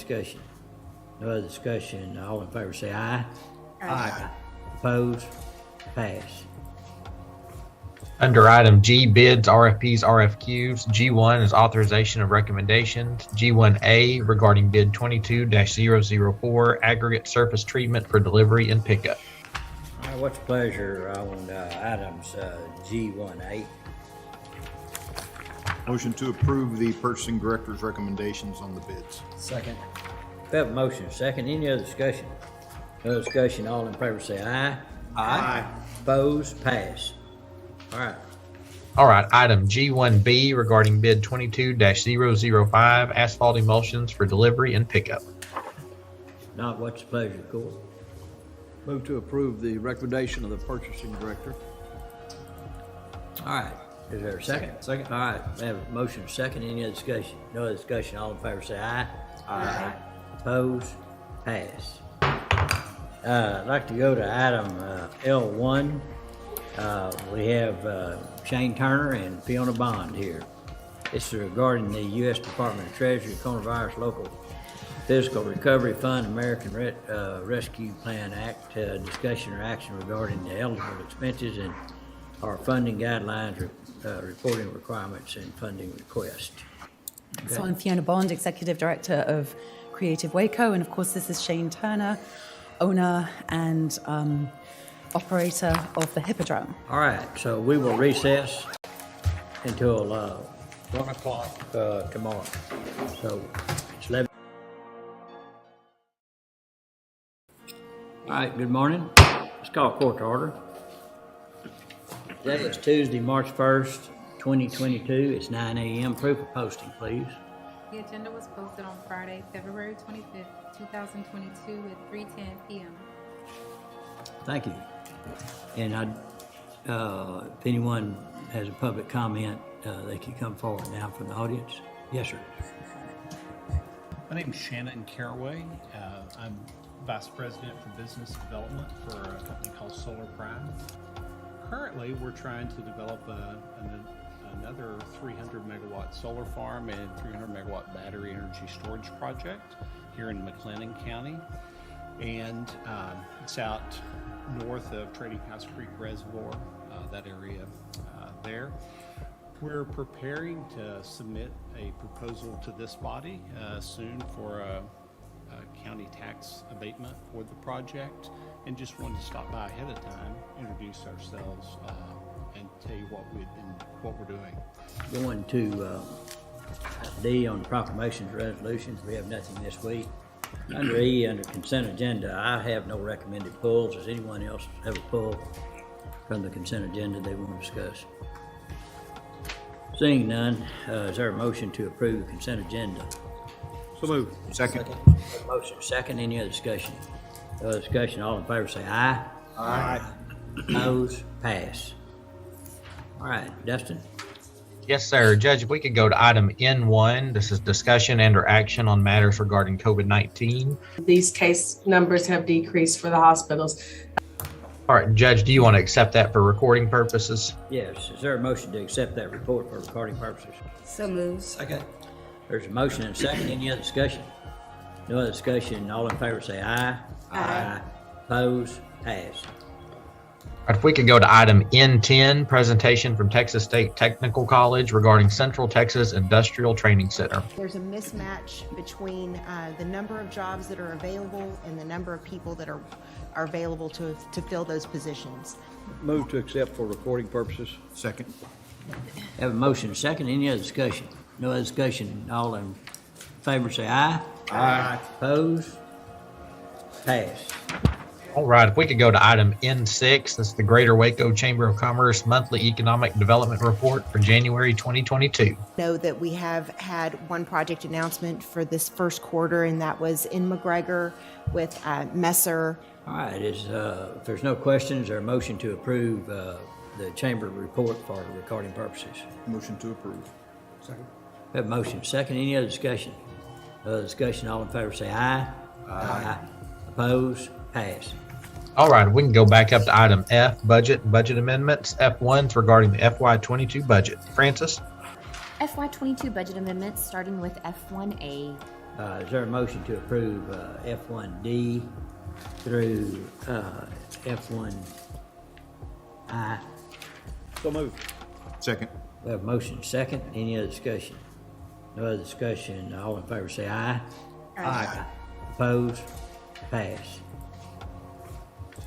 discussion? No other discussion. All in favor say aye. Aye. Opposed? Pass. Under item G, bids, RFPs, RFQs, G1 is authorization of recommendations. G1A regarding bid 22-004 aggregate surface treatment for delivery and pickup. All right, what's your pleasure on items G1A? Motion to approve the purchasing director's recommendations on the bids. Second. We have a motion, second. Any other discussion? No other discussion. All in favor say aye. Aye. Opposed? Pass. All right. All right, item G1B regarding bid 22-005 asphalt emulsions for delivery and pickup. Not what's your pleasure, court? Move to approve the recommendation of the purchasing director. All right. Is there a second? Second. All right. We have a motion, second. Any other discussion? No other discussion. All in favor say aye. Aye. Opposed? Pass. I'd like to go to item L1. We have Shane Turner and Fiona Bond here. It's regarding the U.S. Department of Treasury Coronavirus Local Fiscal Recovery Fund American Rescue Plan Act, discussion or action regarding the eligible expenses and our funding guidelines, reporting requirements, and funding request. So I'm Fiona Bond, Executive Director of Creative Waco, and of course this is Shane Turner, owner and operator of the Hippodrome. All right, so we will recess until 1 o'clock tomorrow. So it's 11. All right, good morning. Let's call court to order. Today is Tuesday, March 1st, 2022. It's 9 a.m. Proof of posting, please. The agenda was posted on Friday, February 25th, 2022 at 3:10 p.m. Thank you. And if anyone has a public comment, they can come forward now from the audience. Yes, sir. My name is Shannon Caraway. I'm Vice President for Business Development for a company called Solar Prime. Currently, we're trying to develop another 300 megawatt solar farm and 300 megawatt battery energy storage project here in McLennan County. And it's out north of Trading House Creek Reservoir, that area there. We're preparing to submit a proposal to this body soon for a county tax abatement for the project, and just wanted to stop by ahead of time, introduce ourselves, and tell you what we're doing. Going to D on proclamations, resolutions. We have nothing this week. Under E, under consent agenda, I have no recommended pulls. Does anyone else have a pull from the consent agenda they want to discuss? Seeing none, is there a motion to approve the consent agenda? So moved. Second. Motion second. Any other discussion? No other discussion. All in favor say aye. Aye. Opposed? Pass. All right, Dustin. Yes, sir. Judge, if we could go to item N1, this is discussion and or action on matters regarding COVID-19. These case numbers have decreased for the hospitals. All right, Judge, do you want to accept that for recording purposes? Yes. Is there a motion to accept that report for recording purposes? So moved. Second. There's a motion and a second. Any other discussion? No other discussion. All in favor say aye. Aye. Opposed? Pass. All right, if we could go to item N10, presentation from Texas State Technical College regarding Central Texas Industrial Training Center. There's a mismatch between the number of jobs that are available and the number of people that are available to fill those positions. Move to accept for recording purposes. Second. Have a motion and a second. Any other discussion? No other discussion. All in favor say aye. Aye. Opposed? Pass. All right, if we could go to item N6, that's the Greater Waco Chamber of Commerce Monthly Economic Development Report for January 2022. Know that we have had one project announcement for this first quarter, and that was in McGregor with Messer. All right, if there's no questions, or a motion to approve the chamber report for recording purposes? Motion to approve. Second. We have a motion second. Any other discussion? No other discussion. All in favor say aye. Aye. Opposed? Pass. All right, we can go back up to item F, budget amendments. F1's regarding the FY22 budget. Francis? FY22 budget amendments, starting with F1A. Is there a motion to approve F1D through F1I? So moved. Second. We have a motion second. Any other discussion? No other discussion. All in favor say aye. Aye. Opposed? Pass.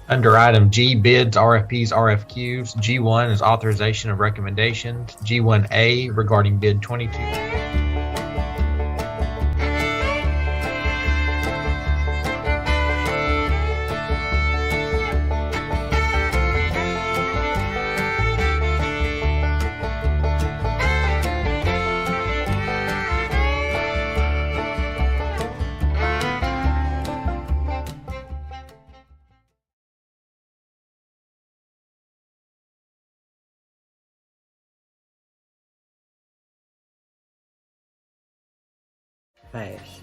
Under item G, bids, RFPs, RFQs, G1 is authorization of recommendations, G1A regarding bid 22. Pass.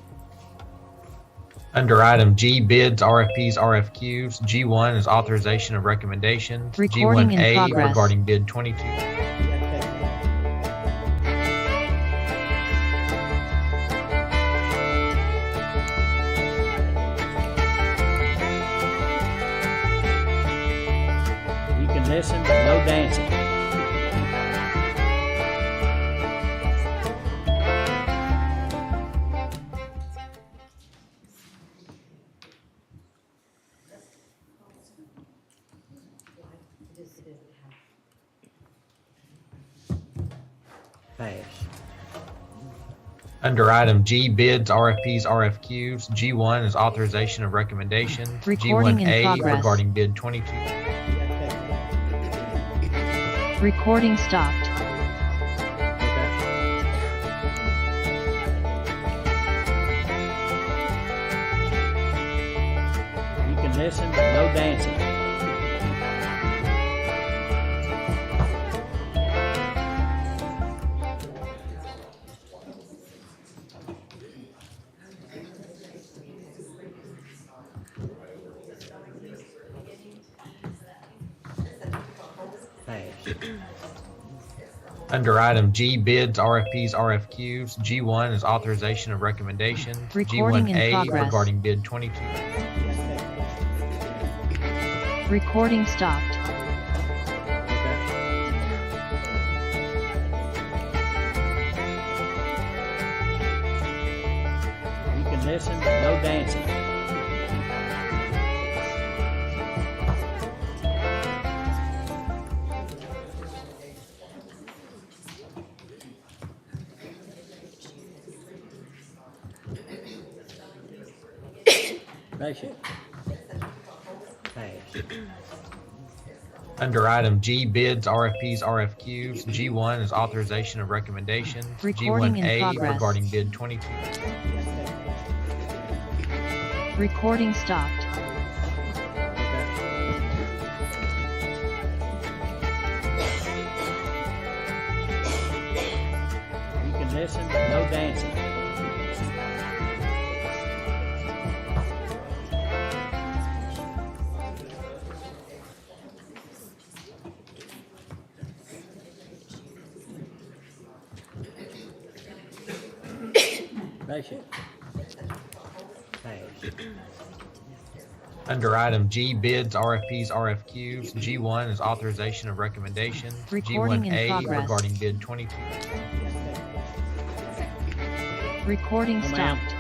Under item G, bids, RFPs, RFQs, G1 is authorization of recommendations, Recording in G1A progress. regarding bid 22. You can listen, but no dancing. Pass. Under item G, bids, RFPs, RFQs, G1 is authorization of recommendations, Recording in G1A progress. regarding bid 22. Recording stopped. You can listen, but no dancing. Pass. Under item G, bids, RFPs, RFQs, G1 is authorization of recommendations, Recording in G1A progress. regarding bid 22. Recording stopped. You can listen, but no dancing. Motion. Pass. Under item G, bids, RFPs, RFQs, G1 is authorization of recommendations, Recording in G1A progress. regarding bid 22. Recording stopped. You can listen, but no dancing. Motion. Pass. Under item G, bids, RFPs, RFQs, G1 is authorization of recommendations, Recording in G1A progress. regarding bid 22. Recording Come out. stopped.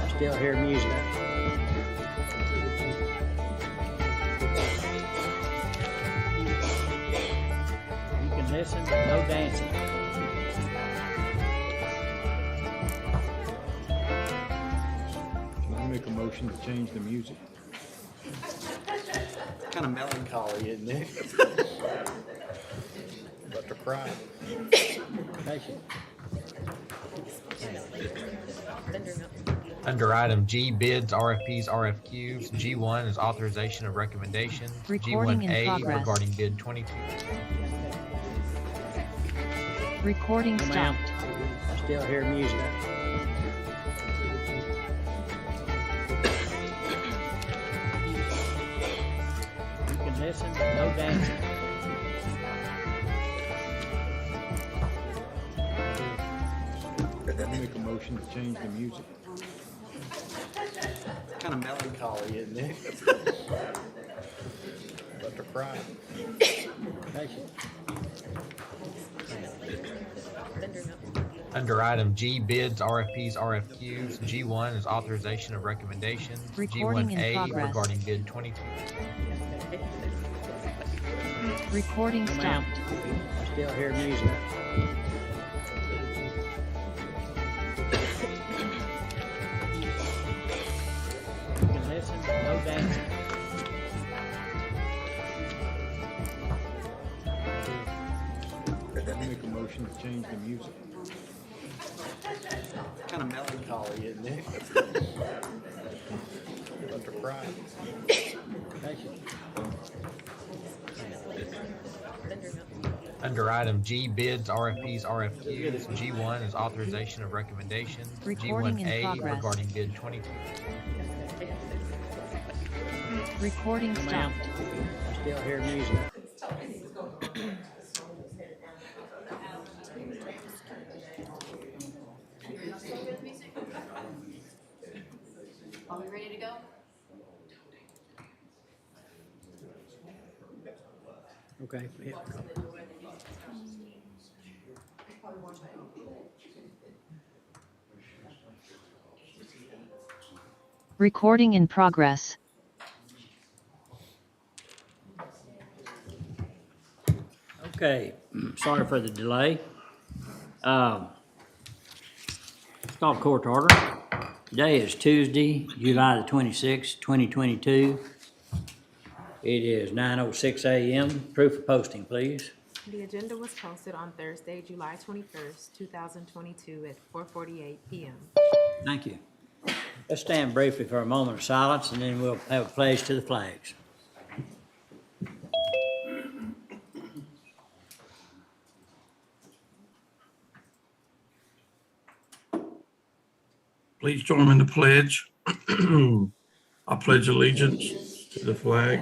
I still hear music. You can listen, but no dancing. Can I make a motion to change the music? Kind of melancholy, isn't it? About to cry. Motion. Under item G, bids, RFPs, RFQs, G1 is authorization of recommendations, Recording in G1A progress. regarding bid 22. Recording Come out. stopped. I still hear music. You can listen, but no dancing. Can I make a motion to change the music? Kind of melancholy, isn't it? About to cry. Under item G, bids, RFPs, RFQs, G1 is authorization of recommendations. Recording in G1A progress. regarding bid 22. Recording Ma'am, stopped. still hear music. You can listen, no dancing. Make a motion to change the music. Kind of melancholy, isn't it? About to cry. Under item G, bids, RFPs, RFQs, G1 is authorization of recommendations. Recording in G1A progress. regarding bid 22. Recording Ma'am, stopped. still hear music. Are we ready to go? Okay. Yeah. Recording in progress. Okay, sorry for the delay. Call court to order. Today is Tuesday, July the 26th, 2022. It is 9:06 a.m. Proof of posting, please. The agenda was posted on Thursday, July 21st, 2022 at 4:48 p.m. Thank you. Let's stand briefly for a moment of silence, and then we'll have a pledge to the flags. Please join me in the pledge. I pledge allegiance to the flag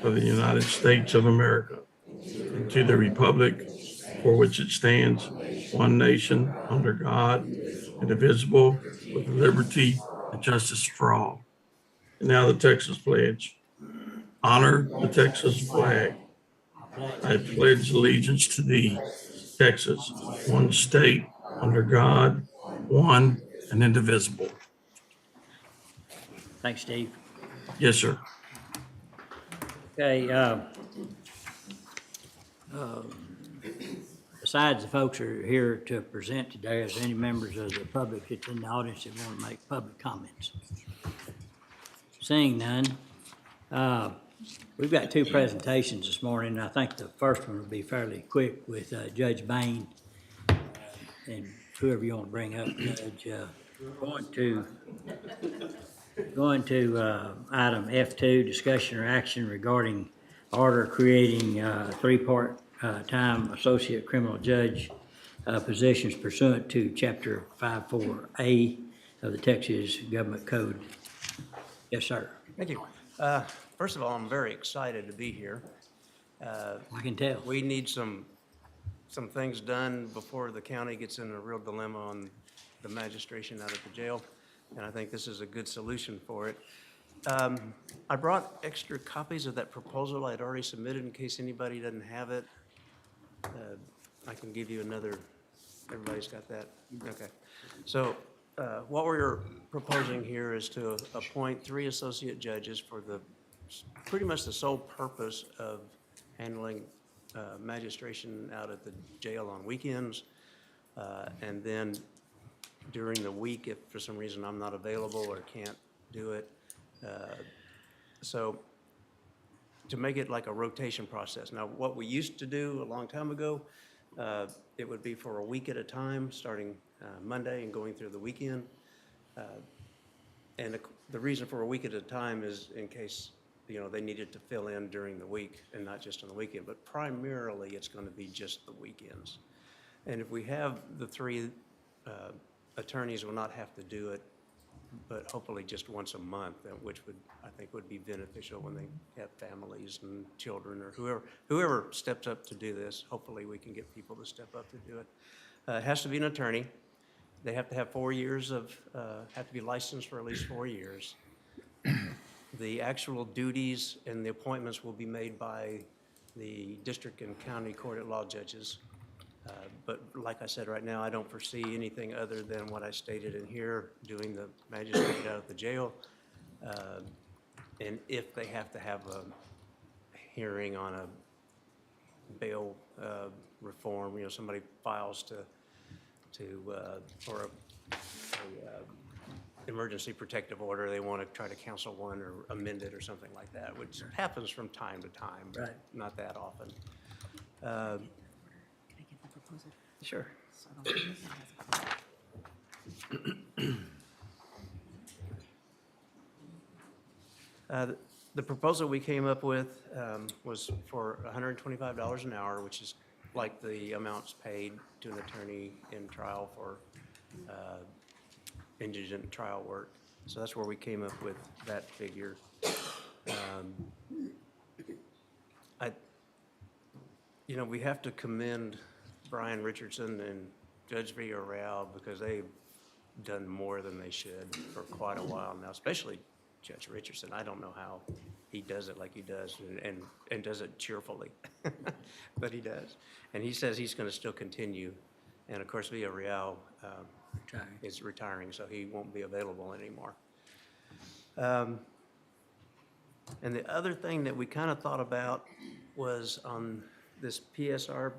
of the United States of America and to the republic for which it stands, one nation, under God, indivisible, with liberty and justice for all. And now the Texas pledge. Honor the Texas flag. I pledge allegiance to thee, Texas, one state, under God, one and indivisible. Thanks, Steve. Yes, sir. Okay, besides the folks who are here to present today, is there any members of the public that's in the audience that want to make public comments? Seeing none, we've got two presentations this morning. I think the first one will be fairly quick with Judge Bain and whoever you want to bring up, Judge. Going to item F2, discussion or action regarding order creating three-part time associate criminal judge positions pursuant to Chapter 54A of the Texas Government Code. Yes, sir. Thank you. First of all, I'm very excited to be here. I can tell. We need some things done before the county gets in a real dilemma on the magistration out of the jail, and I think this is a good solution for it. I brought extra copies of that proposal I'd already submitted in case anybody doesn't have it. I can give you another. Everybody's got that? Okay. So what we're proposing here is to appoint 3 associate judges for pretty much the sole purpose of handling magistration out at the jail on weekends. And then during the week, if for some reason I'm not available or can't do it. So to make it like a rotation process. Now, what we used to do a long time ago, it would be for a week at a time, starting Monday and going through the weekend. And the reason for a week at a time is in case, they needed to fill in during the week and not just on the weekend, but primarily it's going to be just the weekends. And if we have the 3 attorneys will not have to do it, but hopefully just once a month, which I think would be beneficial when they have families and children or whoever steps up to do this. Hopefully we can get people to step up to do it. It has to be an attorney. They have to have 4 years have to be licensed for at least 4 years. The actual duties and the appointments will be made by the district and county court at law judges. But like I said, right now, I don't foresee anything other than what I stated in here, doing the magistrate out of the jail. And if they have to have a hearing on a bail reform, somebody files or a emergency protective order, they want to try to cancel one or amend it or something like that, which happens from time to time, but Right. not that often. Sure. The proposal we came up with was for $125 an hour, which is like the amounts paid to an attorney in trial for indigent trial work. So that's where we came up with that figure. We have to commend Brian Richardson and Judge Villarreal because they've done more than they should for quite a while now, especially Judge Richardson. I don't know how he does it like he does and does it cheerfully, but he does. And he says he's going to still continue. And of course, Villarreal is retiring, so he won't be available anymore. And the other thing that we kind of thought about was on this PSR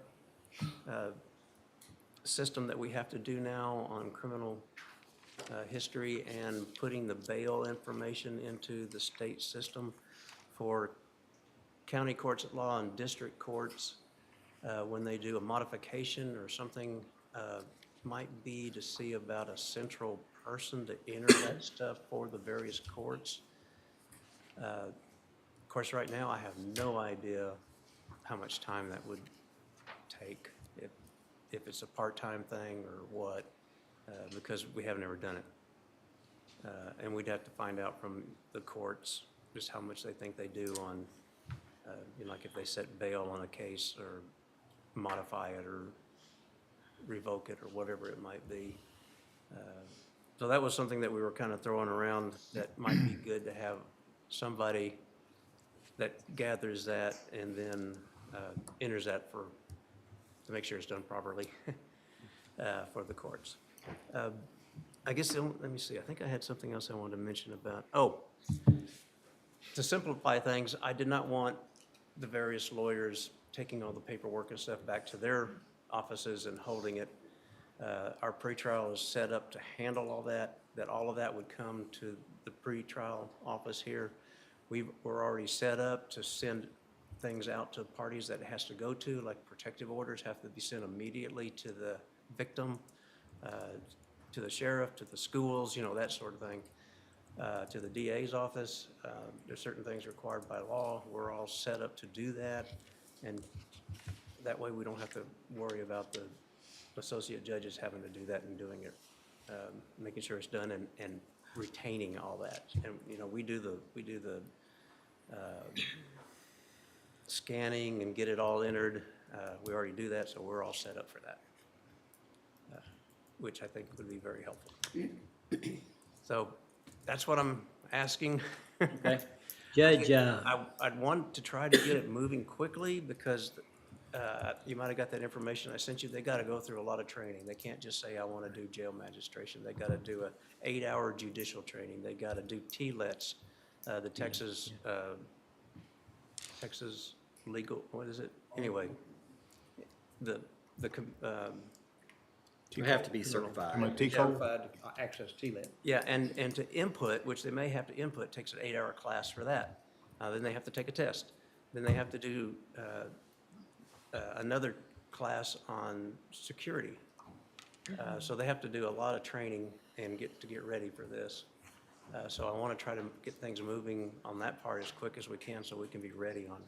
system that we have to do now on criminal history and putting the bail information into the state system for county courts at law and district courts when they do a modification or something, might be to see about a central person to enter that stuff for the various courts. Of course, right now, I have no idea how much time that would take, if it's a part-time thing or what, because we have never done it. And we'd have to find out from the courts just how much they think they do on, like if they set bail on a case or modify it or revoke it or whatever it might be. So that was something that we were kind of throwing around that might be good to have somebody that gathers that and then enters that to make sure it's done properly for the courts. I guess, let me see, I think I had something else I wanted to mention about, to simplify things, I did not want the various lawyers taking all the paperwork and stuff back to their offices and holding it. Our pretrial is set up to handle all that all of that would come to the pretrial office here. We're already set up to send things out to parties that it has to go to, like protective orders have to be sent immediately to the victim, to the sheriff, to the schools, that sort of thing, to the DA's office. There's certain things required by law. We're all set up to do that, and that way we don't have to worry about the associate judges having to do that and doing it, making sure it's done and retaining all that. And we do the scanning and get it all entered. We already do that, so we're all set up for that, which I think would be very helpful. So that's what I'm asking. Okay. Judge, I'd want to try to get it moving quickly because you might have got that information I sent you. They got to go through a lot of training. They can't just say, I want to do jail magistration. They got to do a 8-hour judicial training. They got to do TLETs, the Texas legal, what is it? Anyway, You have to be certified. Certified access TLET. Yeah, and to input, which they may have to input, takes an 8-hour class for that. Then they have to take a test. Then they have to do another class on security. So they have to do a lot of training and get ready for this. So I want to try to get things moving on that part as quick as we can so we can be ready on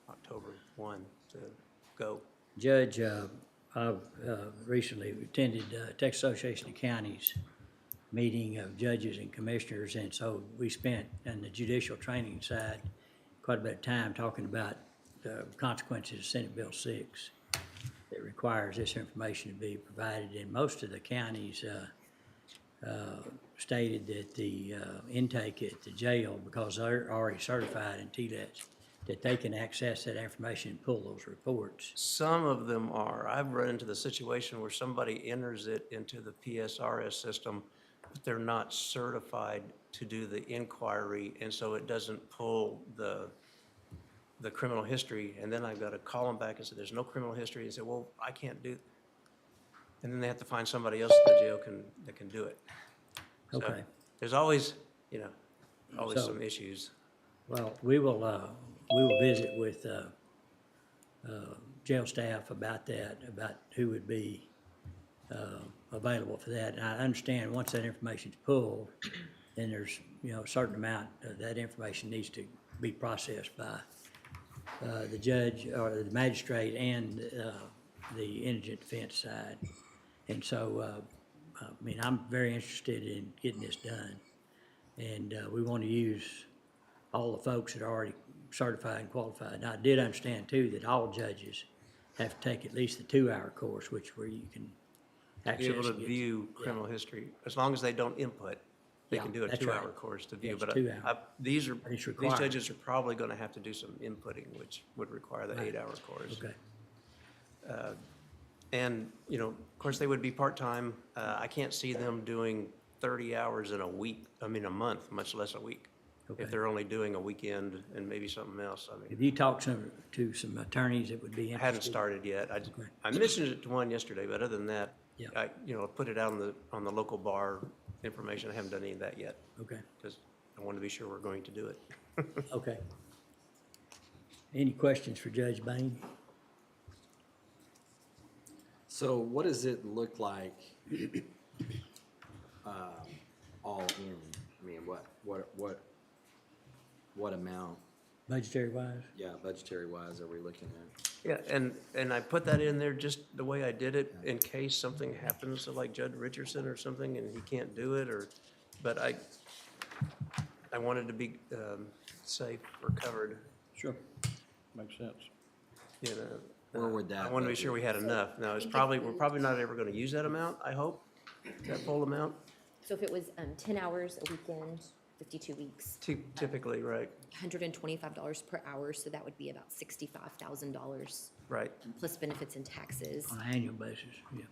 October 1 to go. Judge, I recently attended Texas Association of Counties meeting of judges and commissioners, and so we spent, on the judicial training side, quite a bit of time talking about the consequences of Senate Bill 6 that requires this information to be provided. In most of the counties, stated that the intake at the jail, because they're already certified in TLETs, that they can access that information and pull those reports. Some of them are. I've run into the situation where somebody enters it into the PSRS system, but they're not certified to do the inquiry, and so it doesn't pull the criminal history, and then I've got to call them back and say, there's no criminal history, and say, well, I can't do, and then they have to find somebody else in the jail that can do it. So Okay. there's always, always So- some issues. Well, we will visit with jail staff about that, about who would be available for that. And I understand once that information's pulled, then there's, a certain amount of that information needs to be processed by the judge or the magistrate and the indigent defense side. And so, I'm very interested in getting this done. And we want to use all the folks that are already certified and qualified. Now, I did understand too that all judges have to take at least the 2-hour course, where you can Be access. able to and get- view criminal history, as long as they don't input, they Yeah, can do a that's 2-hour right. course to Yeah, view. it's But 2 hours. these It's these required. judges are probably going to have to do some inputting, which would require the Right. 8-hour course. Okay, And, of course, they would be part-time. I can't see them doing 30 hours in a month, much less a week. Okay. If they're only doing a weekend and maybe something else. have you talked to some attorneys that would be I interested? hadn't started yet. I mentioned it to one yesterday, but other than that, Yeah. I put it out on the local bar information. I haven't done any of that yet, Okay, because I want to be sure we're going to do it. okay. Any questions for Judge Bain? So what does it look like, all in? I mean, what amount, Budgetary wise? yeah, budgetary wise are we looking at? Yeah, and I put that in there just the way I did it in case something happens to like Judd Richardson or something and he can't do it but I wanted to be safe or covered, Sure. Makes sense. Where would that I wanted to be sure we had enough. Now, we're probably not ever going to use that amount, I hope, that full amount, So if it was 10 hours a weekend, 52 weeks, typically, right, $125 per hour, so that would be about $65,000 right. plus benefits and taxes. On an annual basis, yeah.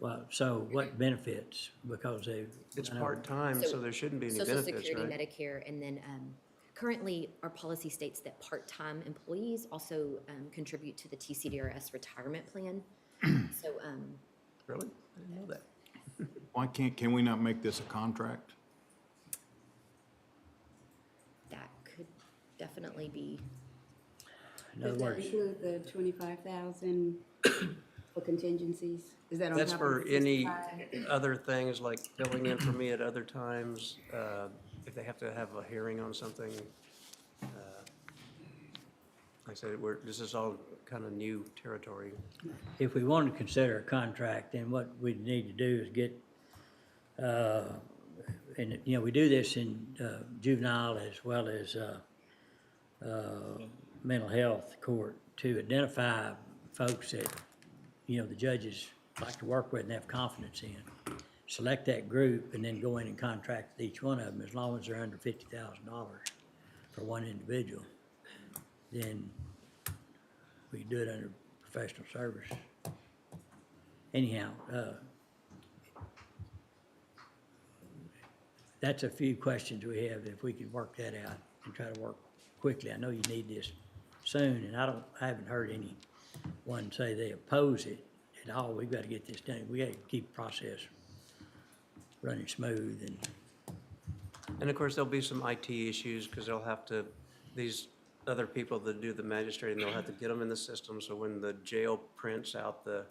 Well, so what benefits, because they. It's part-time, so there shouldn't be any Social benefits, Security, right? Medicare, and then currently, our policy states that part-time employees also contribute to the TCDRS retirement plan. So, Really? I didn't know that. Why can we not make this a contract? that could definitely be, In other Does that words, include the 25,000 for contingencies? Is that on That's top for of the any 65? other things, like filling in for me at other times, if they have to have a hearing on something. Like I said, this is all kind of new territory. if we want to consider a contract, then what we need to do is get, and, we do this in juvenile as well as mental health court, to identify folks that, the judges like to work with and have confidence in. Select that group and then go in and contract with each one of them, as long as they're under $50,000 for one individual. Then we do it under professional service. Anyhow, that's a few questions we have, if we could work that out and try to work quickly. I know you need this soon, and I haven't heard anyone say they oppose it at all. We've got to get this done. We got to keep the process running smooth And of course, there'll be some IT issues, because they'll have to, these other people that do the magistrate, and they'll have to get them in the system, so when the jail prints out the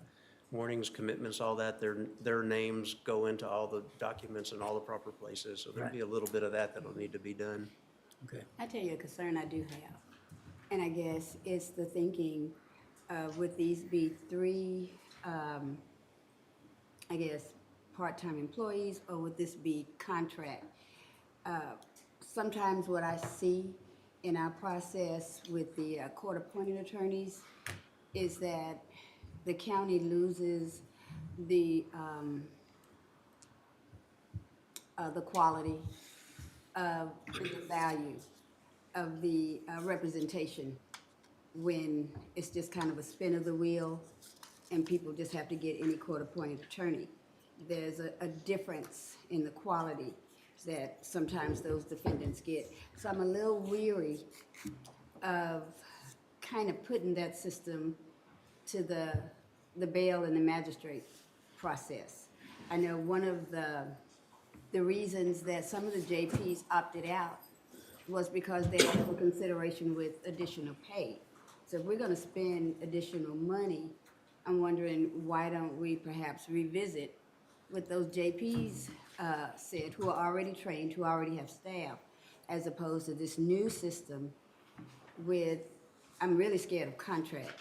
warnings, commitments, all that, their names go into all the documents in all the proper places, so there'll be a little bit of that'll need to be done. Okay. I tell you a concern I do have, and I guess it's the thinking, would these be 3, part-time employees, or would this be contract? Sometimes what I see in our process with the court-appointed attorneys is that the county loses the the quality of and the value of the representation when it's just kind of a spin of the wheel and people just have to get any court-appointed attorney. There's a difference in the quality that sometimes those defendants get. So I'm a little weary of kind of putting that system to the bail and the magistrate process. I know one of the reasons that some of the JPs opted out was because they had a consideration with additional pay. So if we're gonna spend additional money, I'm wondering why don't we perhaps revisit what those JPs said, who are already trained, who already have staff, as opposed to this new system with, I'm really scared of contract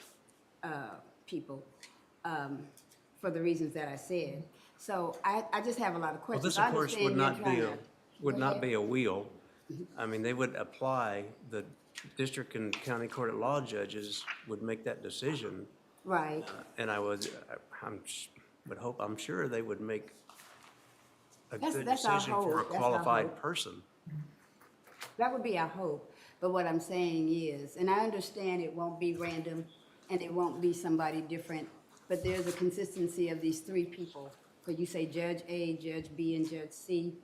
people for the reasons that I said. So I just have a lot of Well, questions. this, of course, would not be Go ahead. a wheel. I mean, they would apply, the district and county court at law judges would make that decision. Right. And I'm sure they would make a good That's our decision for a hope. That's our qualified hope. person. That would be our hope. But what I'm saying is, and I understand it won't be random and it won't be somebody different, but there's a consistency of these three people. Could you say Judge A, Judge B, and Judge C?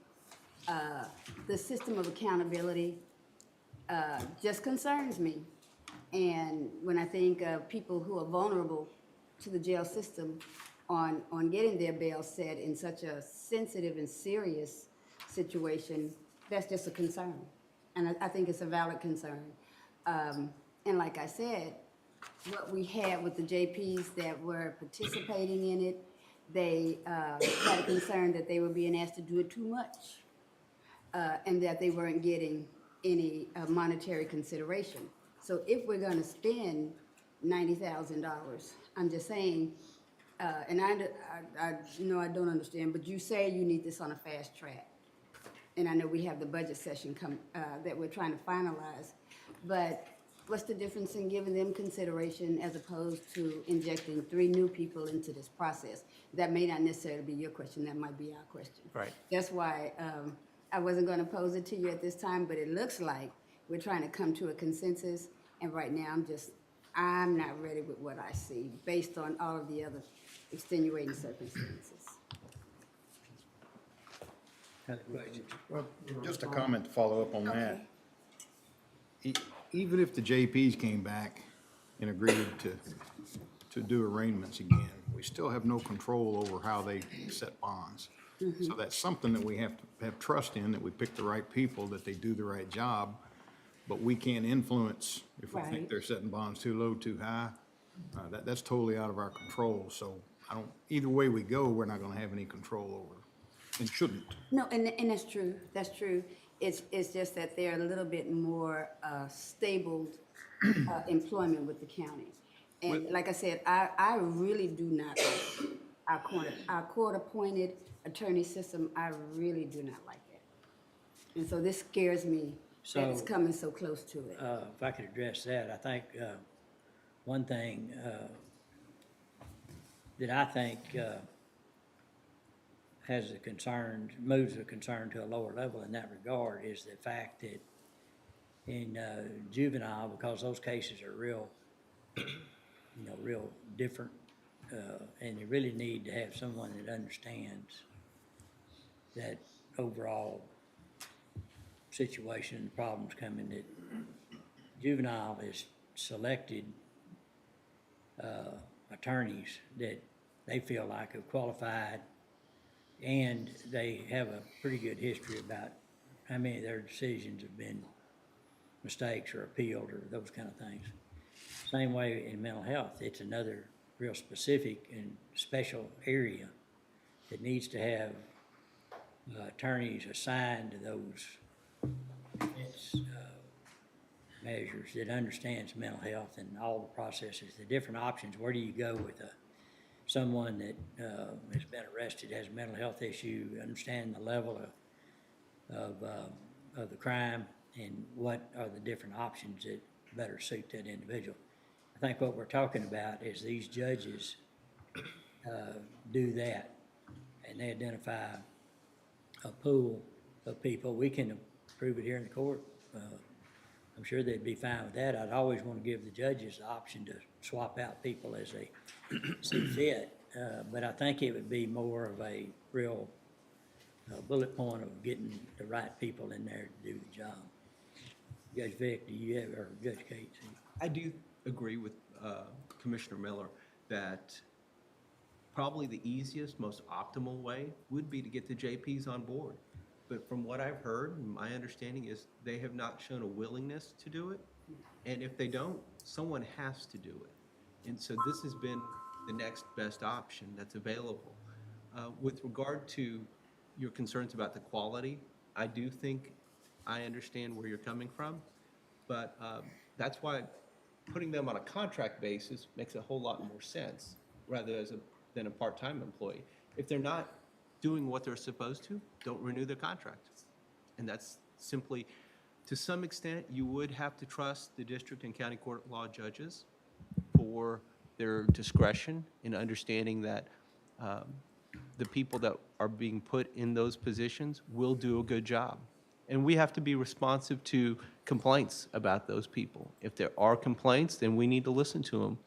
The system of accountability just concerns me. And when I think of people who are vulnerable to the jail system on getting their bail set in such a sensitive and serious situation, that's just a concern. And I think it's a valid concern. And like I said, what we had with the JPs that were participating in it, they had a concern that they were being asked to do it too much, and that they weren't getting any monetary consideration. So if we're gonna spend $90,000, I'm just saying, and I know I don't understand, but you say you need this on a fast track. And I know we have the budget session that we're trying to finalize, but what's the difference in giving them consideration as opposed to injecting 3 new people into this process? That may not necessarily be your question, that might be our question. Right. That's why I wasn't gonna pose it to you at this time, but it looks like we're trying to come to a consensus, and right now I'm not ready with what I see, based on all of the other extenuating circumstances. Other questions? Well, just a comment to follow up on that. Even if the JPs came back and agreed to do arraignments again, we still have no control over how they set bonds. So that's something that we have to have trust in, that we pick the right people, that they do the right job, but we can't influence if we think Right. they're setting bonds too low, too high. That's totally out of our control, so either way we go, we're not gonna have any control over, and shouldn't. No, and that's true, that's true. It's just that they're a little bit more stable employment with the county. And like I said, I really do not like our court-appointed attorney system. I really do not like it. And so this scares me that it's So- coming so close to it. If I could address that, I think one thing that I think has a concern, moves a concern to a lower level in that regard is the fact that in juvenile, because those cases are real, real different, and you really need to have someone that understands that overall situation, problems coming, that juvenile is selected attorneys that they feel like are qualified, and they have a pretty good history about how many of their decisions have been mistakes or appealed or those kind of things. Same way in mental health, it's another real specific and special area that needs to have attorneys assigned to those defense measures that understands mental health and all the processes, the different options. Where do you go with someone that has been arrested, has a mental health issue, understand the level of the crime, and what are the different options that better suit that individual? I think what we're talking about is these judges do that, and they identify a pool of people, we can approve it here in the court. I'm sure they'd be fine with that. I'd always want to give the judges the option to swap out people as they see fit. But I think it would be more of a real bullet point of getting the right people in there to do the job. Judge Vic, do you have, or Judge Cates? I do agree with Commissioner Miller that probably the easiest, most optimal way would be to get the JPs on board. But from what I've heard, my understanding is they have not shown a willingness to do it. And if they don't, someone has to do it. And so this has been the next best option that's available. With regard to your concerns about the quality, I do think I understand where you're coming from. But that's why putting them on a contract basis makes a whole lot more sense rather than a part-time employee. If they're not doing what they're supposed to, don't renew their contract. And that's simply, to some extent, you would have to trust the district and county court law judges for their discretion in understanding that the people that are being put in those positions will do a good job. And we have to be responsive to complaints about those people. If there are complaints, then we need to listen to them.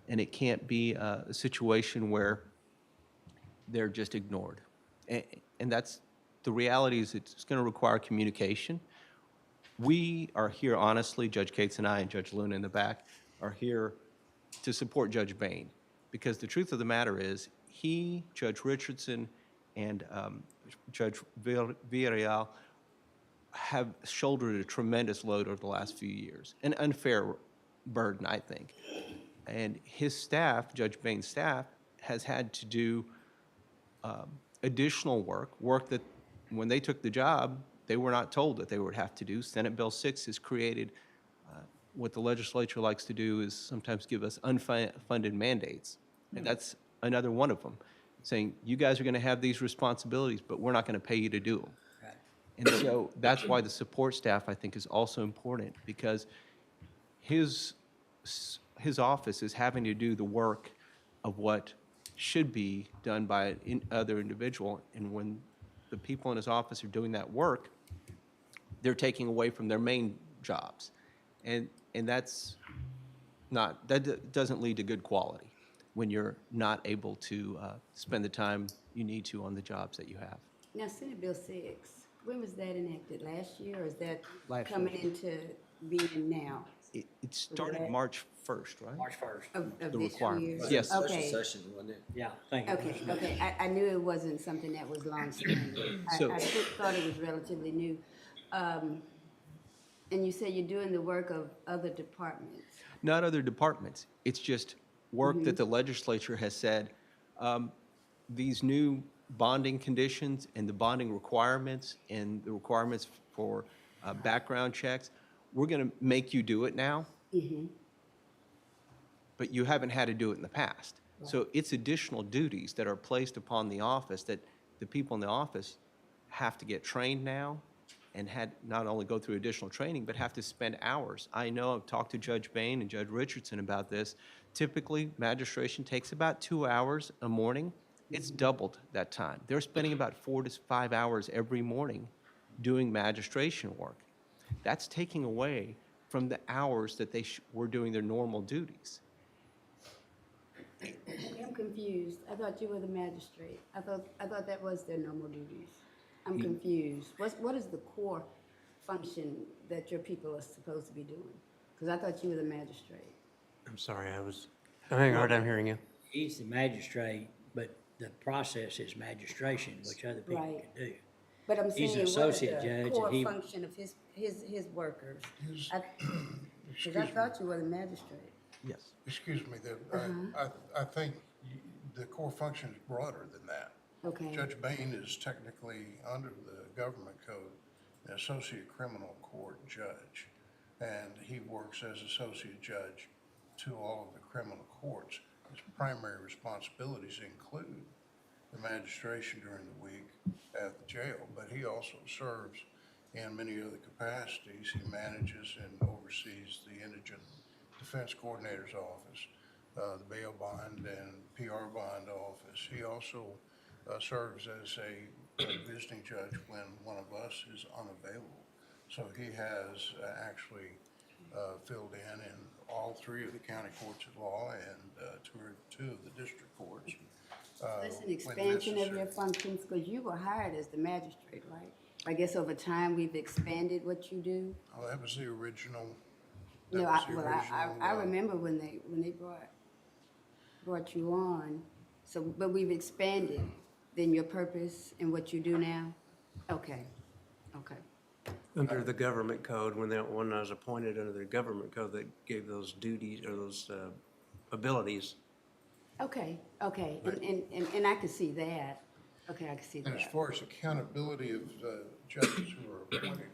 And it can't be a situation where they're just ignored. And that's, the reality is it's going to require communication. We are here, honestly, Judge Cates and I and Judge Luna in the back are here to support Judge Bain. Because the truth of the matter is, he, Judge Richardson, and Judge Villarreal have shouldered a tremendous load over the last few years. An unfair burden, I think. And his staff, Judge Bain's staff, has had to do additional work that when they took the job, they were not told that they would have to do. Senate Bill 6 has created what the legislature likes to do is sometimes give us unfunded mandates. And that's another one of them, saying you guys are going to have these responsibilities, but we're not going to pay you to do them. And so that's why the support staff, I think, is also important, because his office is having to do the work of what should be done by other individual. And when the people in his office are doing that work, they're taking away from their main jobs. And that's not, that doesn't lead to good quality when you're not able to spend the time you need to on the jobs that you have. Now, Senate Bill 6, when was that enacted? Last year, or is that Last coming year. into being now? It started March 1st, right? March 1st. Of The this year? requirements. Yes. Okay. Session, wasn't it? Yeah, thank you. Okay. I knew it wasn't something that was long-standing. So- I thought it was relatively new. And you say you're doing the work of other departments. Not other departments. It's just work that the legislature has said, these new bonding conditions and the bonding requirements and the requirements for background checks, we're going to make you do it now, but you haven't had to do it in the past. So it's additional duties that are placed upon the office that the people in the office have to get trained now and had not only go through additional training, but have to spend hours. I know I've talked to Judge Bain and Judge Richardson about this. Typically, magistration takes about 2 hours a morning. It's doubled that time. They're spending about 4 to 5 hours every morning doing magistration work. That's taking away from the hours that they were doing their normal duties. I'm confused. I thought you were the magistrate. I thought that was their normal duties. I'm confused. What is the core function that your people are supposed to be doing? Because I thought you were the magistrate. I'm sorry, I'm having a hard time hearing you. He's the magistrate, but the process is magistration, which other people Right. can do. But I'm He's saying, an what is associate the judge, core and he- function of his workers? Because I thought you were the magistrate. Yes. Excuse me, I think the core function is broader than that. Okay. Judge Bain is technically, under the government code, an associate criminal court judge. And he works as associate judge to all of the criminal courts. His primary responsibilities include the magistration during the week at the jail, but he also serves in many other capacities. He manages and oversees the Indigent Defense Coordinator's Office, the bail bond and PR bond office. He also serves as a a visiting judge when one of us is unavailable. So he has actually filled in all three of the county courts of law and two of the district courts. That's an when expansion of necessary. your functions, because you were hired as the magistrate, right? I guess over time, we've expanded what you do. Oh, that was the original. No, that was the original, I remember when they brought you on, so, but we've expanded then your purpose and what you do now? Okay, okay. Under the government code, when I was appointed under the government code that gave those duties or those abilities. Okay, okay, and I could see that. Okay, I can see And as that. far as accountability of judges who are appointed,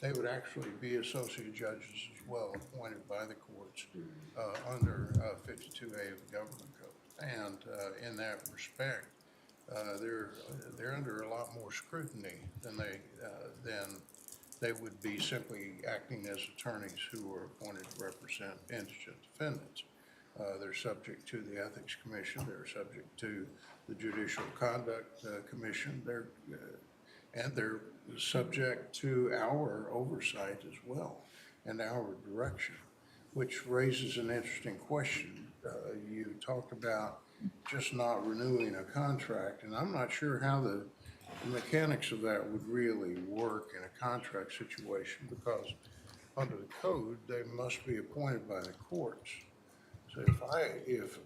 they would actually be associate judges as well, appointed by the courts under 52A of the government code. And in that respect, they're under a lot more scrutiny than they would be simply acting as attorneys who are appointed to represent indigent defendants. They're subject to the Ethics Commission. They're subject to the Judicial Conduct Commission. And they're subject to our oversight as well and our direction, which raises an interesting question. You talked about just not renewing a contract, and I'm not sure how the mechanics of that would really work in a contract situation, because under the code, they must be appointed by the courts. So if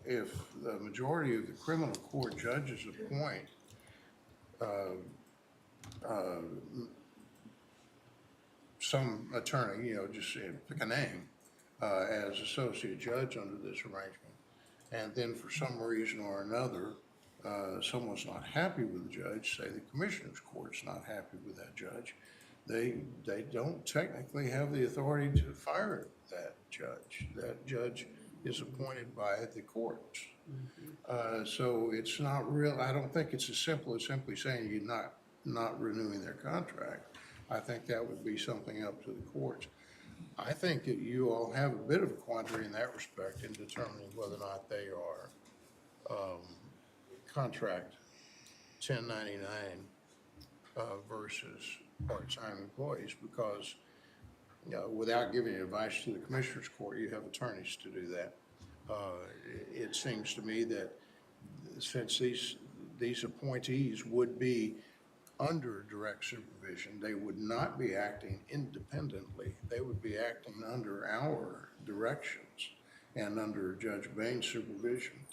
the majority of the criminal court judges appoint some attorney, just pick a name, as associate judge under this arrangement, and then for some reason or another, someone's not happy with the judge, say the commissioner's court's not happy with that judge, they don't technically have the authority to fire that judge. That judge is appointed by the courts. So it's not real, I don't think it's as simple as simply saying you're not renewing their contract. I think that would be something up to the courts. I think that you all have a bit of a quandary in that respect in determining whether or not they are contract 1099 versus part-time employees, because without giving advice to the commissioner's court, you have attorneys to do that. It seems to me that since these appointees would be under direct supervision, they would not be acting independently. They would be acting under our directions and under Judge Bain's supervision.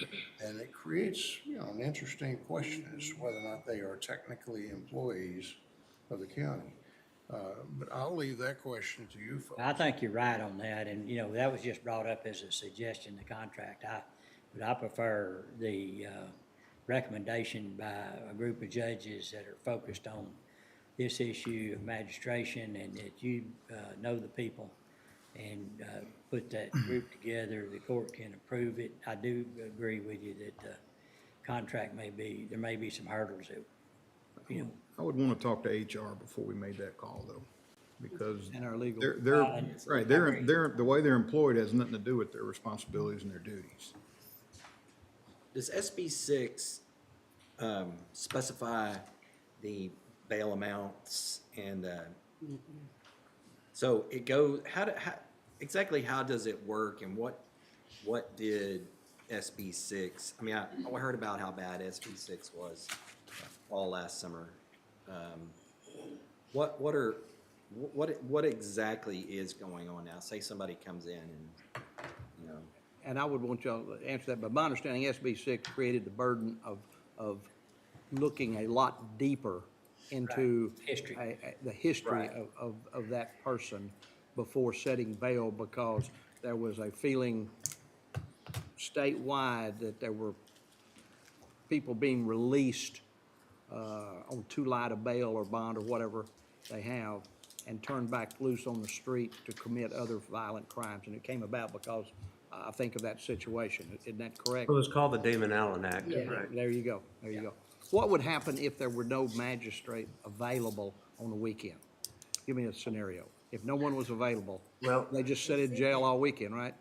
And it creates, an interesting question as to whether or not they are technically employees of the county. But I'll leave that question to you folks. I think you're right on that, and, that was just brought up as a suggestion, the contract. But I prefer the recommendation by a group of judges that are focused on this issue of magistration, and that you know the people and put that group together. The court can approve it. I do agree with you that the contract there may be some hurdles that, I would want to talk to HR before we made that call, though, because And our legal. they're the way they're employed has nothing to do with their responsibilities and their duties. Does SB 6 specify the bail amounts and so it goes, exactly how does it work, and what did SB 6, I heard about how bad SB 6 was all last summer. What exactly is going on now? Say somebody comes in and, And I would want y'all to answer that, but my understanding, SB 6 created the burden of looking a lot deeper into the history of that person before setting bail, because there was a feeling statewide that there were people being released on too light a bail or bond or whatever they have, and turned back loose on the street to commit other violent crimes. And it came about because I think of that situation. Isn't that correct? It was called the Damon Allen Act, Yeah, right? there you go, there you go. What would happen if there were no magistrate available on the weekend? Give me a scenario. If no one was available, Well, they just sit in jail all weekend, right?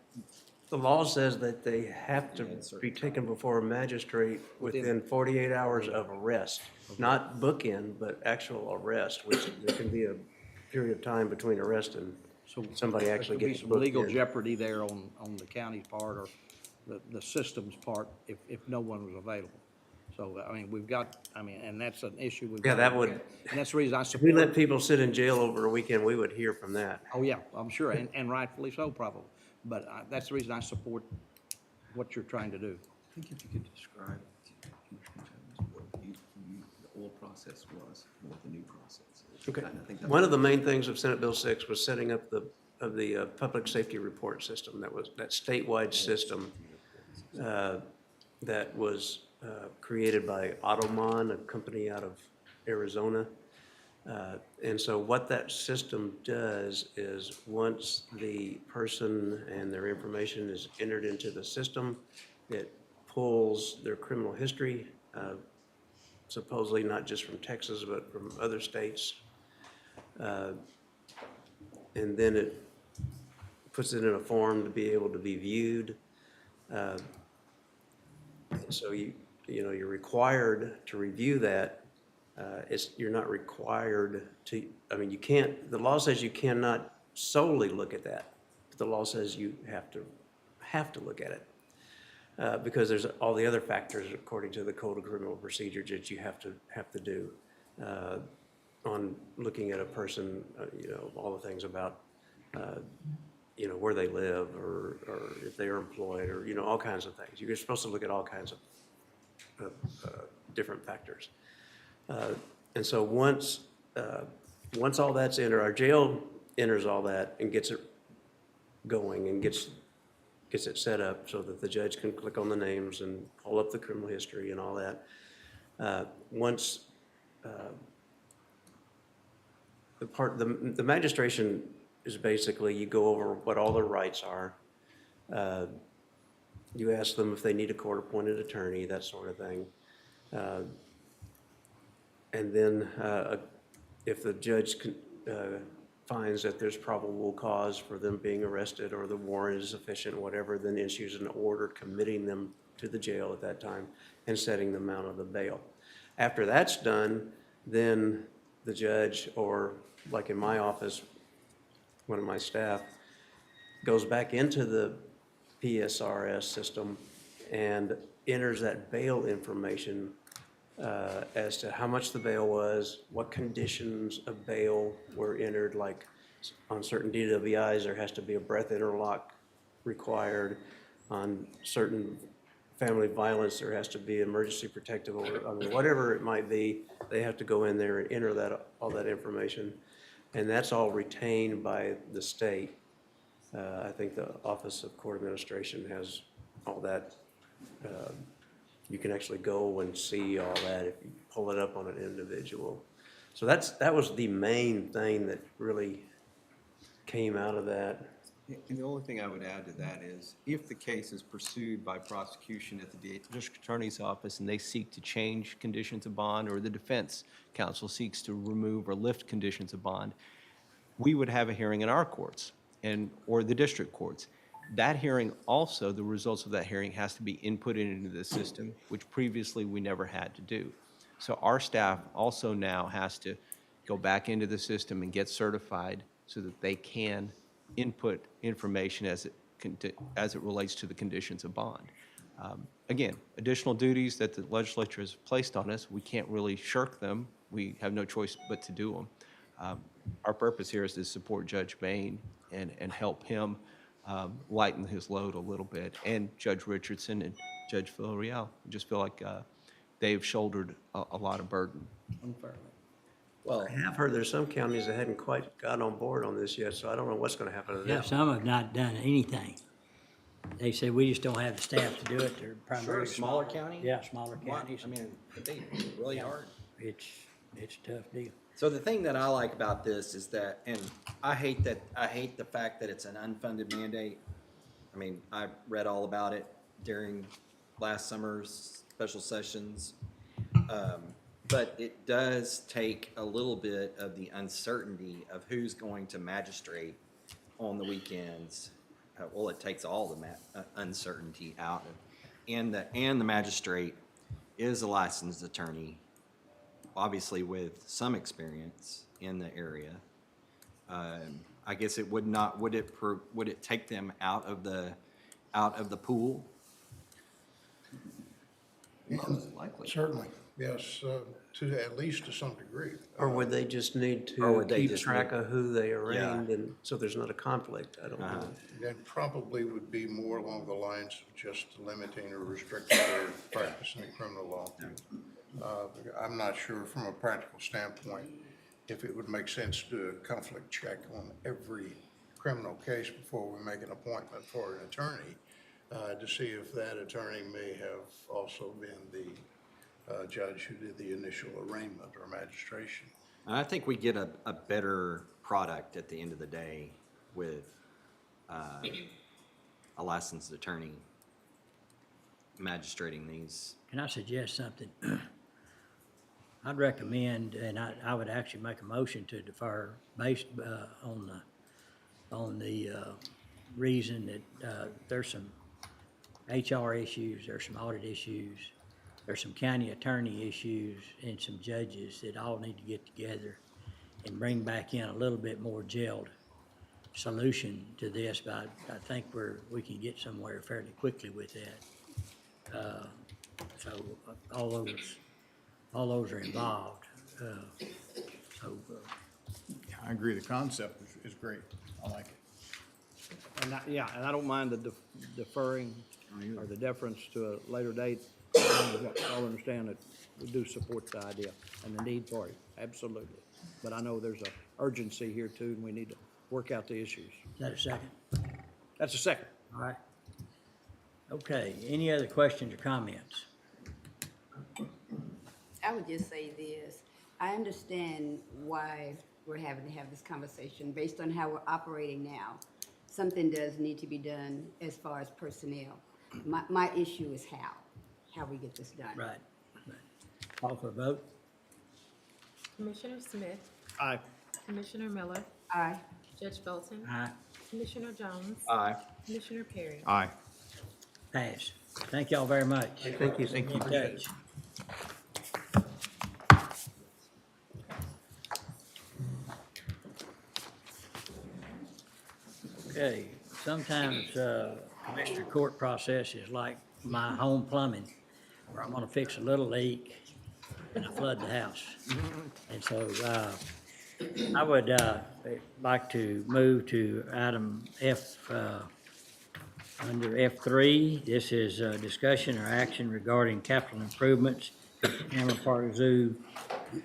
The law says that they have to be taken before a magistrate within 48 hours of arrest, not bookend, but actual arrest, which there can be a period of time between arrest and somebody actually There getting could booked be some legal in. jeopardy there on the county's part or the system's part if no one was available. So, I mean, and that's an issue we've. Yeah, got. that would. And that's the reason I If support. we let people sit in jail over a weekend, we would hear from that. Oh, yeah, I'm sure, and rightfully so probably. But that's the reason I support what you're trying to do. I think if you could describe, Commissioner Jones, what the old process was, and what the new process is. Okay. And I think that One of the main things of Senate Bill 6 was setting up the public safety report system. That was that statewide system that was created by Automon, a company out of Arizona. And so what that system does is once the person and their information is entered into the system, it pulls their criminal history, supposedly not just from Texas, but from other states. And then it puts it in a form to be able to be viewed. So you're required to review that. You're not required to, I mean, you can't, the law says you cannot solely look at that. But the law says you have to look at it. Because there's all the other factors according to the Code of Criminal Procedure that you have to do on looking at a person, all the things about, where they live or if they are employed or, all kinds of things. You're supposed to look at all kinds of different factors. And so once all that's entered, our jail enters all that and gets it going and gets it set up so that the judge can click on the names and pull up the criminal history and all that. Once the magistration is basically you go over what all their rights are. You ask them if they need a court-appointed attorney, that sort of thing. And then if the judge finds that there's probable cause for them being arrested or the warrant is sufficient, whatever, then issues an order committing them to the jail at that time and setting them out of the bail. After that's done, then the judge, or like in my office, one of my staff, goes back into the PSRS system and enters that bail information as to how much the bail was, what conditions of bail were entered, like on certain DWIs, there has to be a breath interlock required. On certain family violence, there has to be emergency protective order. I mean, whatever it might be, they have to go in there and enter all that information. And that's all retained by the state. I think the Office of Court Administration has all that. You can actually go and see all that if you pull it up on an individual. So that was the main thing that really came out of that. And the only thing I would add to that is, if the case is pursued by prosecution at the district attorney's office and they seek to change conditions of bond, or the defense counsel seeks to remove or lift conditions of bond, we would have a hearing in our courts or the district courts. That hearing also, the results of that hearing has to be inputted into the system, which previously we never had to do. So our staff also now has to go back into the system and get certified so that they can input information as it relates to the conditions of bond. Again, additional duties that the legislature has placed on us, we can't really shirk them. We have no choice but to do them. Our purpose here is to support Judge Bain and help him lighten his load a little bit, and Judge Richardson and Judge Villarreal. I just feel like they've shouldered a lot of burden. Unfairly. Well, I have heard there's some counties that hadn't quite got on board on this yet, so I don't know what's going to happen to them. Yeah, some have not done anything. They say, we just don't have the staff to do it. They're primarily. Smaller county? Yeah, smaller counties. I mean, they really hard. It's a tough deal. So the thing that I like about this is that, and I hate the fact that it's an unfunded mandate. I mean, I read all about it during last summer's special sessions. But it does take a little bit of the uncertainty of who's going to magistrate on the weekends well, it takes all the uncertainty out of, and the magistrate is a licensed attorney, obviously with some experience in the area. I guess it would not, would it take them out of the pool? Most likely. Certainly, yes, at least to some degree. Or would they just need Or to would they keep just track need- of who they arraigned, and so there's not a conflict? I don't know. That probably would be more along the lines of just limiting or restricting their practice in criminal law. I'm not sure from a practical standpoint if it would make sense to do a conflict check on every criminal case before we make an appointment for an attorney, to see if that attorney may have also been the judge who did the initial arraignment or magistration. I think we get a better product at the end of the day with a licensed attorney magistrating these. Can I suggest something? I'd recommend, and I would actually make a motion to defer based on the reason that there's some HR issues, there's some audit issues, there's some county attorney issues, and some judges that all need to get together and bring back in a little bit more gelled solution to this, but I think we can get somewhere fairly quickly with that. So all those are involved. I agree, the concept is great. I like it. And I don't mind the deferring or the deference to a later date. I'll understand that we do support the idea and the need for it, absolutely. But I know there's a urgency here too, and we need to work out the issues. Is that a second? That's a second. All right. Okay, any other questions or comments? I would just say this. I understand why we're having to have this conversation based on how we're operating now. Something does need to be done as far as personnel. My issue is how we get this done. Right. Call for a vote? Commissioner Smith, Aye. Commissioner Miller, Aye. Judge Bolton, Aye. Commissioner Jones, Aye. Commissioner Perry. Aye. Pass. Thank y'all very much. Thank you. Thank you. Be in touch. Okay, sometimes Commissioner Court process is like my home plumbing, where I'm gonna fix a little leak and I flood the house. And so I would like to move to item F, under F3. This is discussion or action regarding capital improvements at the Cameron Park Zoo,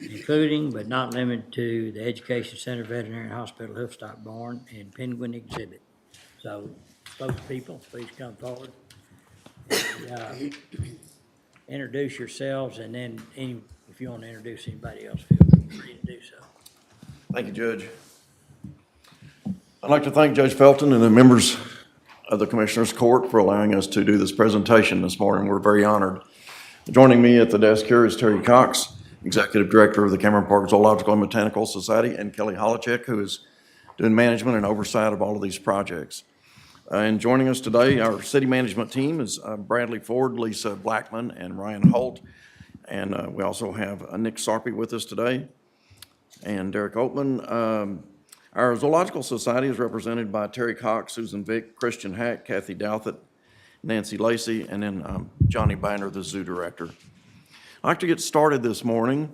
including but not limited to the Education Center, Veterinary Hospital, Hoofstock Barn, and Penguin Exhibit. So, spokespeople, please come forward. And, introduce yourselves, and then if you want to introduce anybody else, feel free to do so. Thank you, Judge. I'd like to thank Judge Felton and the members of the Commissioners Court for allowing us to do this presentation this morning. We're very honored. Joining me at the desk here is Terry Cox, Executive Director of the Cameron Park Zoological and Botanical Society, and Kelly Holacek, who is doing management and oversight of all of these projects. And joining us today, our city management team is Bradley Ford, Lisa Blackman, and Ryan Holt. And we also have Nick Sarpy with us today, and Derek Oatman. Our Zoological Society is represented by Terry Cox, Susan Vick, Christian Hack, Kathy Douthit, Nancy Lacey, and then Johnny Banner, the zoo director. I'd like to get started this morning.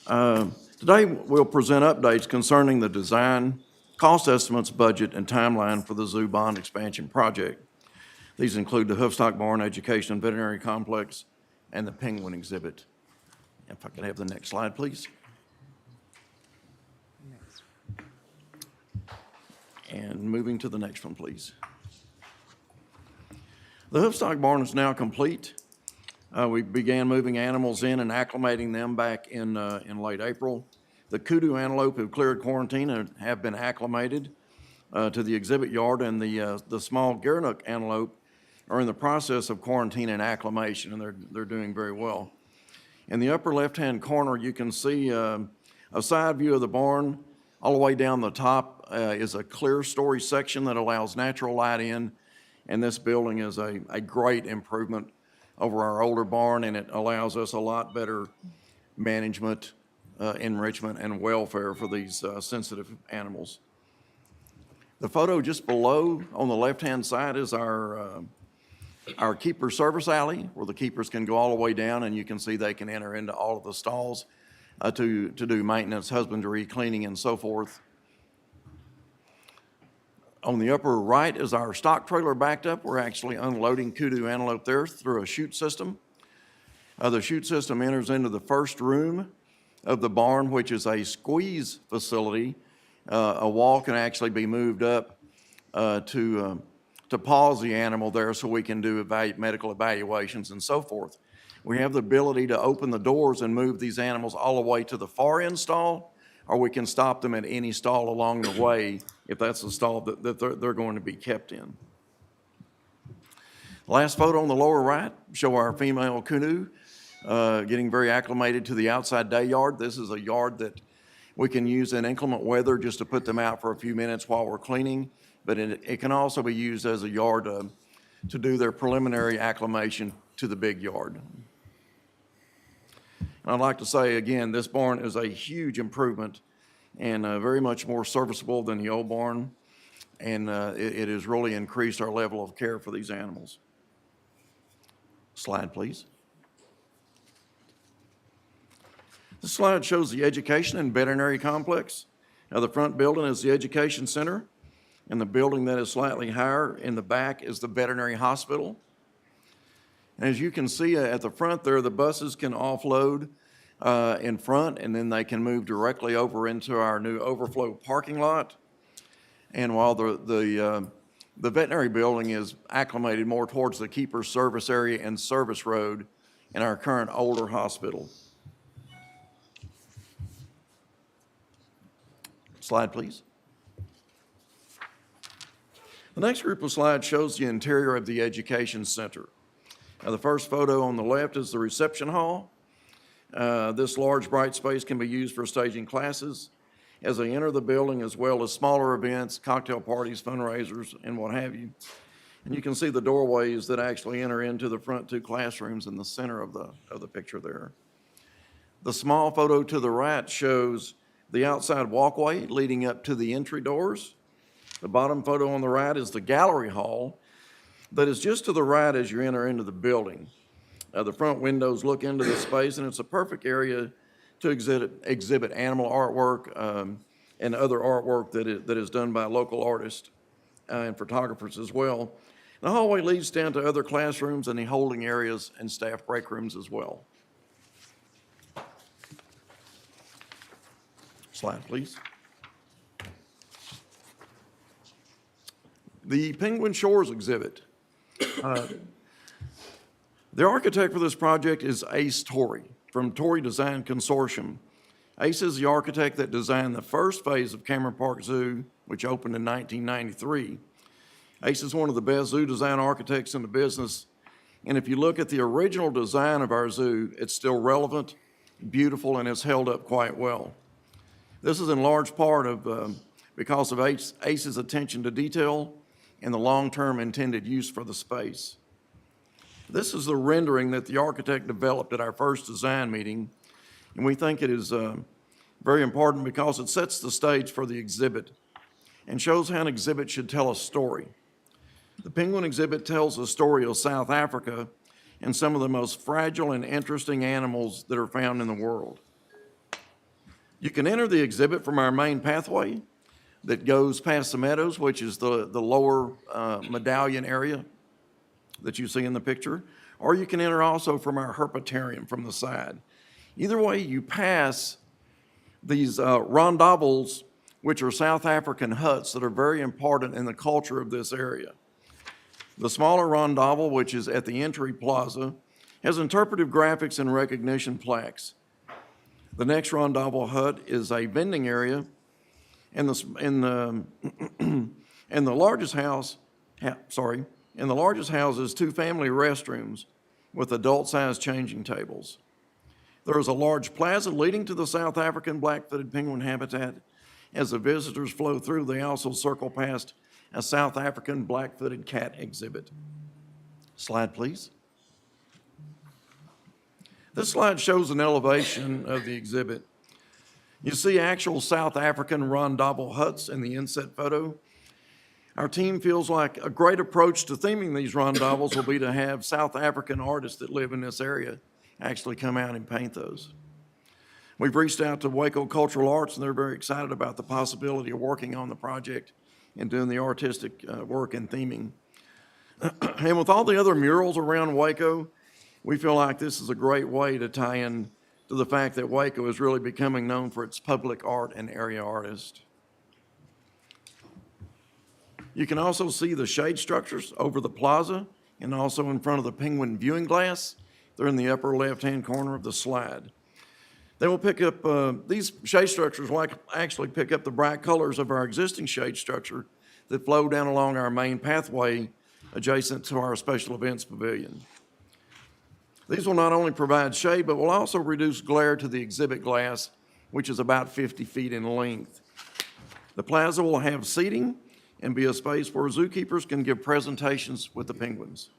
Today, we'll present updates concerning the design, cost estimates, budget, and timeline for the zoo bond expansion project. These include the Hoofstock Barn Education and Veterinary Complex and the Penguin Exhibit. If I could have the next slide, please. And moving to the next one, please. The Hoofstock Barn is now complete. We began moving animals in and acclimating them back in late April. The kudu antelope have cleared quarantine and have been acclimated to the exhibit yard, and the small Gerenuk antelope are in the process of quarantine and acclimation, and they're doing very well. In the upper left-hand corner, you can see a side view of the barn. All the way down the top is a clear story section that allows natural light in And this building is a great improvement over our older barn, and it allows us a lot better management, enrichment, and welfare for these sensitive animals. The photo just below on the left-hand side is our keeper service alley, where the keepers can go all the way down, and you can see they can enter into all of the stalls to do maintenance, husbandry, cleaning, and so forth. On the upper right is our stock trailer backed up. We're actually unloading kudu antelope there through a chute system. The chute system enters into the first room of the barn, which is a squeeze facility. A wall can actually be moved up to pause the animal there so we can do medical evaluations and so forth. We have the ability to open the doors and move these animals all the way to the far end stall, or we can stop them at any stall along the way if that's the stall that they're going to be kept in. Last photo on the lower right show our female kudu getting very acclimated to the outside day yard. This is a yard that we can use in inclement weather just to put them out for a few minutes while we're cleaning, but it can also be used as a yard to do their preliminary acclimation to the big yard. And I'd like to say again, this barn is a huge improvement and very much more serviceable than the old barn, and it has really increased our level of care for these animals. Slide, please. This slide shows the education and veterinary complex. Now, the front building is the education center, and the building that is slightly higher in the back is the veterinary hospital. And as you can see at the front there, the buses can offload in front, and then they can move directly over into our new overflow parking lot. And while the veterinary building is acclimated more towards the keeper service area and service road in our current older hospital. Slide, please. The next group of slides shows the interior of the education center. Now, the first photo on the left is the reception hall. This large bright space can be used for staging classes as they enter the building, as well as smaller events, cocktail parties, fundraisers, and what have you. And you can see the doorways that actually enter into the front two classrooms in the center of the picture there. The small photo to the right shows the outside walkway leading up to the entry doors. The bottom photo on the right is the gallery hall that is just to the right as you enter into the building. The front windows look into the space, and it's a perfect area to exhibit animal artwork and other artwork that is done by local artists and photographers as well. The hallway leads down to other classrooms and the holding areas and staff break rooms as well. Slide, please. The Penguin Shores exhibit. The architect for this project is Ace Torrey from Torrey Design Consortium. Ace is the architect that designed the first phase of Cameron Park Zoo, which opened in 1993. Ace is one of the best zoo design architects in the business, and if you look at the original design of our zoo, it's still relevant, beautiful, and it's held up quite well. This is in large part because of Ace's attention to detail and the long-term intended use for the space. This is the rendering that the architect developed at our first design meeting, and we think it is very important because it sets the stage for the exhibit and shows how an exhibit should tell a story. The penguin exhibit tells the story of South Africa and some of the most fragile and interesting animals that are found in the world. You can enter the exhibit from our main pathway that goes past the meadows, which is the lower medallion area that you see in the picture, or you can enter also from our herpetarium from the side. Either way, you pass these rondavels, which are South African huts that are very important in the culture of this area. The smaller rondavel, which is at the entry plaza, has interpretive graphics and recognition plaques. The next rondavel hut is a vending area, and the largest house is 2 family restrooms with adult-sized changing tables. There is a large plaza leading to the South African black-footed penguin habitat. As the visitors flow through, they also circle past a South African black-footed cat exhibit. Slide, please. This slide shows an elevation of the exhibit. You see actual South African rondable huts in the inset photo. Our team feels like a great approach to theming these rondables will be to have South African artists that live in this area actually come out and paint those. We've reached out to Waco Cultural Arts, and they're very excited about the possibility of working on the project and doing the artistic work and theming. And with all the other murals around Waco, we feel like this is a great way to tie in to the fact that Waco is really becoming known for its public art and area artists. You can also see the shade structures over the plaza and also in front of the Penguin viewing glass. They're in the upper left-hand corner of the slide. They will pick up, these shade structures will actually pick up the bright colors of our existing shade structure that flow down along our main pathway adjacent to our special events pavilion. These will not only provide shade, but will also reduce glare to the exhibit glass, which is about 50 feet in length. The plaza will have seating and be a space where zookeepers can give presentations with the penguins.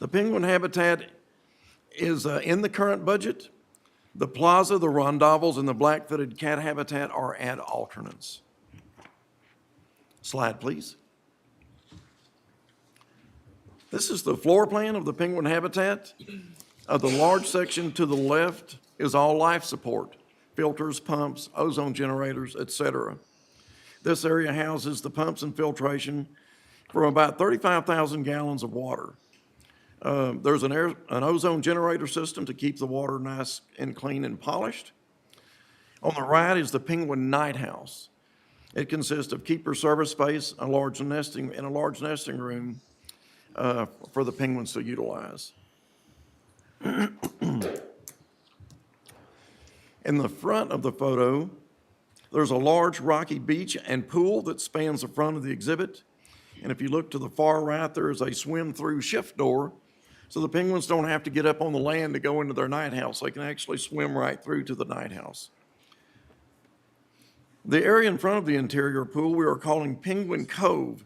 The penguin habitat is in the current budget. The plaza, the rondavels, and the black-footed cat habitat are at alternates. Slide, please. This is the floor plan of the penguin habitat. The large section to the left is all life support, filters, pumps, ozone generators, etc. This area houses the pumps and filtration for about 35,000 gallons of water. There's an ozone generator system to keep the water nice and clean and polished. On the right is the penguin night house. It consists of keeper service space, a large nesting room for the penguins to utilize. In the front of the photo, there's a large rocky beach and pool that spans the front of the exhibit. And if you look to the far right, there is a swim-through shift door, so the penguins don't have to get up on the land to go into their night house. They can actually swim right through to the night house. The area in front of the interior pool we are calling Penguin Cove.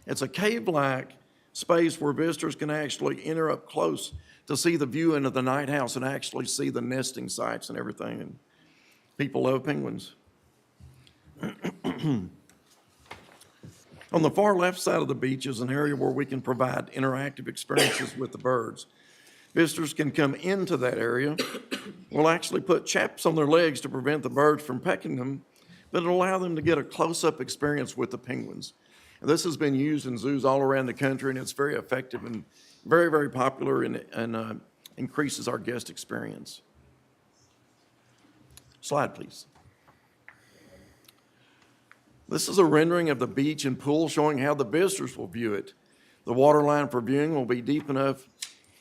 It's a cave-like space where visitors can actually enter up close to see the view into the night house and actually see the nesting sites and everything. And people love penguins. On the far left side of the beach is an area where we can provide interactive experiences with the birds. Visitors can come into that area. We'll actually put chaps on their legs to prevent the birds from pecking them, but it'll allow them to get a close-up experience with the penguins. And this has been used in zoos all around the country, and it's very effective and very, very popular and increases our guest experience. Slide, please. This is a rendering of the beach and pool showing how the visitors will view it. The water line for viewing will be deep enough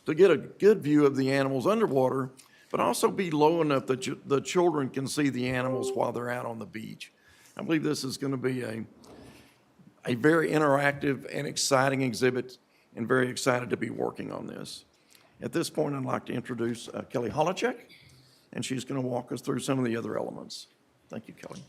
to get a good view of the animals underwater, but also be low enough that the children can see the animals while they're out on the beach. I believe this is going to be a very interactive and exciting exhibit, and very excited to be working on this. At this point, I'd like to introduce Kelly Holacek, and she's going to walk us through some of the other elements. Thank you, Kelly.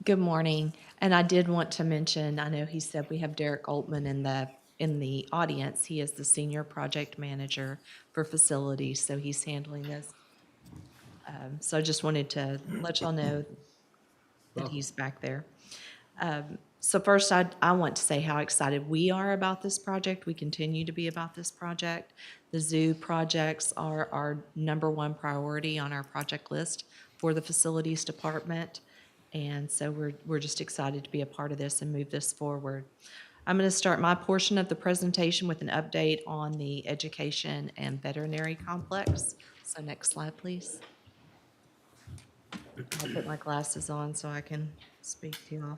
Good morning. And I did want to mention, I know he said we have Derek Altman in the audience. He is the Senior Project Manager for Facilities, so he's handling this. So I just wanted to let y'all know that he's back there. So first, I want to say how excited we are about this project. We continue to be about this project. The zoo projects are our #1 priority on our project list for the Facilities Department. And so we're just excited to be a part of this and move this forward. I'm going to start my portion of the presentation with an update on the education and veterinary complex. So next slide, please. I'll put my glasses on so I can speak to you all.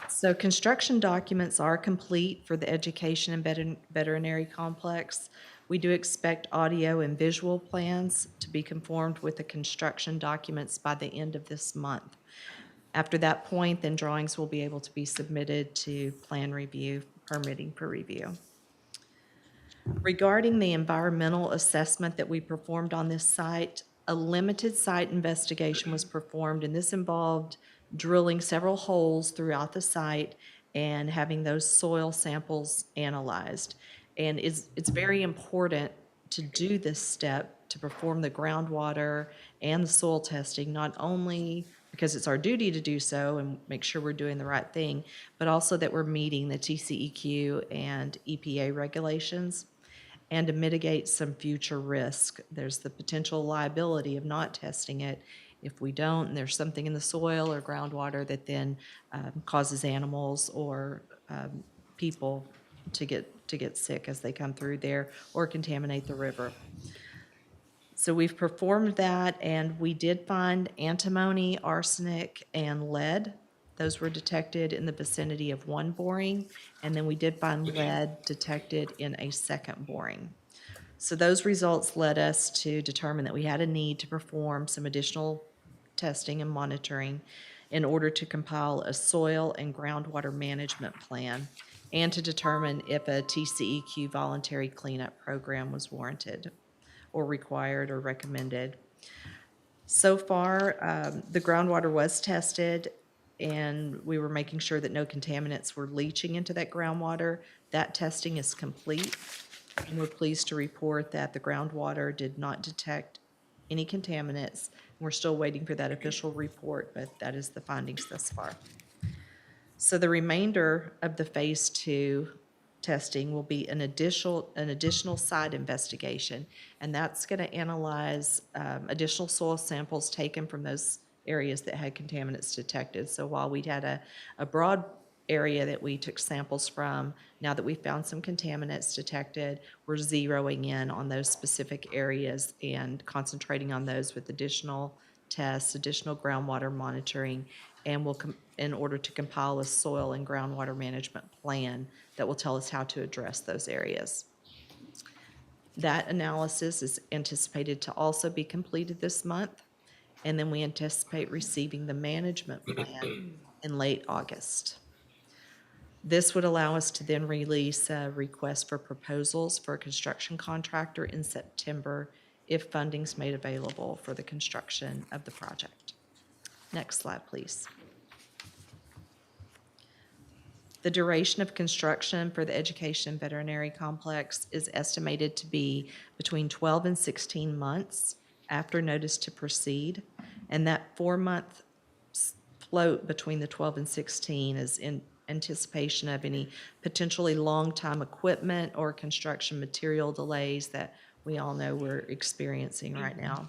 So construction documents are complete for the education and veterinary complex. We do expect audio and visual plans to be conformed with the construction documents by the end of this month. After that point, then drawings will be able to be submitted to plan review, permitting for review. Regarding the environmental assessment that we performed on this site, a limited site investigation was performed, and this involved drilling several holes throughout the site and having those soil samples analyzed. And it's very important to do this step, to perform the groundwater and the soil testing, not only because it's our duty to do so and make sure we're doing the right thing, but also that we're meeting the TCEQ and EPA regulations, and to mitigate some future risk. There's the potential liability of not testing it. If we don't, and there's something in the soil or groundwater that then causes animals or people to get sick as they come through there or contaminate the river. So we've performed that, and we did find antimony, arsenic, and lead. Those were detected in the vicinity of one boring, and then we did find lead detected in a second boring. So those results led us to determine that we had a need to perform some additional testing and monitoring in order to compile a soil and groundwater management plan and to determine if a TCEQ voluntary cleanup program was warranted or required or recommended. So far, the groundwater was tested, and we were making sure that no contaminants were leaching into that groundwater. That testing is complete, and we're pleased to report that the groundwater did not detect any contaminants. We're still waiting for that official report, but that is the findings thus far. So the remainder of the phase 2 testing will be an additional site investigation, and that's going to analyze additional soil samples taken from those areas that had contaminants detected. So while we'd had a broad area that we took samples from, now that we found some contaminants detected, we're zeroing in on those specific areas and concentrating on those with additional tests, additional groundwater monitoring, and we'll in order to compile a soil and groundwater management plan that will tell us how to address those areas. That analysis is anticipated to also be completed this month, and then we anticipate receiving the management plan in late August. This would allow us to then release a request for proposals for a construction contractor in September if funding's made available for the construction of the project. Next slide, please. The duration of construction for the Education Veterinary Complex is estimated to be between 12 and 16 months after notice to proceed, and that 4-month float between the 12 and 16 is in anticipation of any potentially long-time equipment or construction material delays that we all know we're experiencing right now.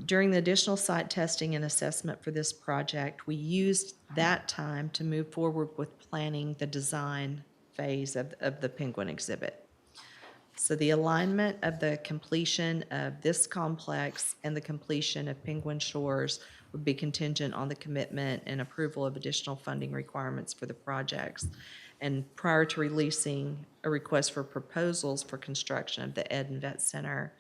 During the additional site testing and assessment for this project, we used that time to move forward with planning the design phase of the Penguin exhibit. So the alignment of the completion of this complex and the completion of Penguin Shores would be contingent on the commitment and approval of additional funding requirements for the projects. And prior to releasing a request for proposals for construction of the Ed and Vet Center,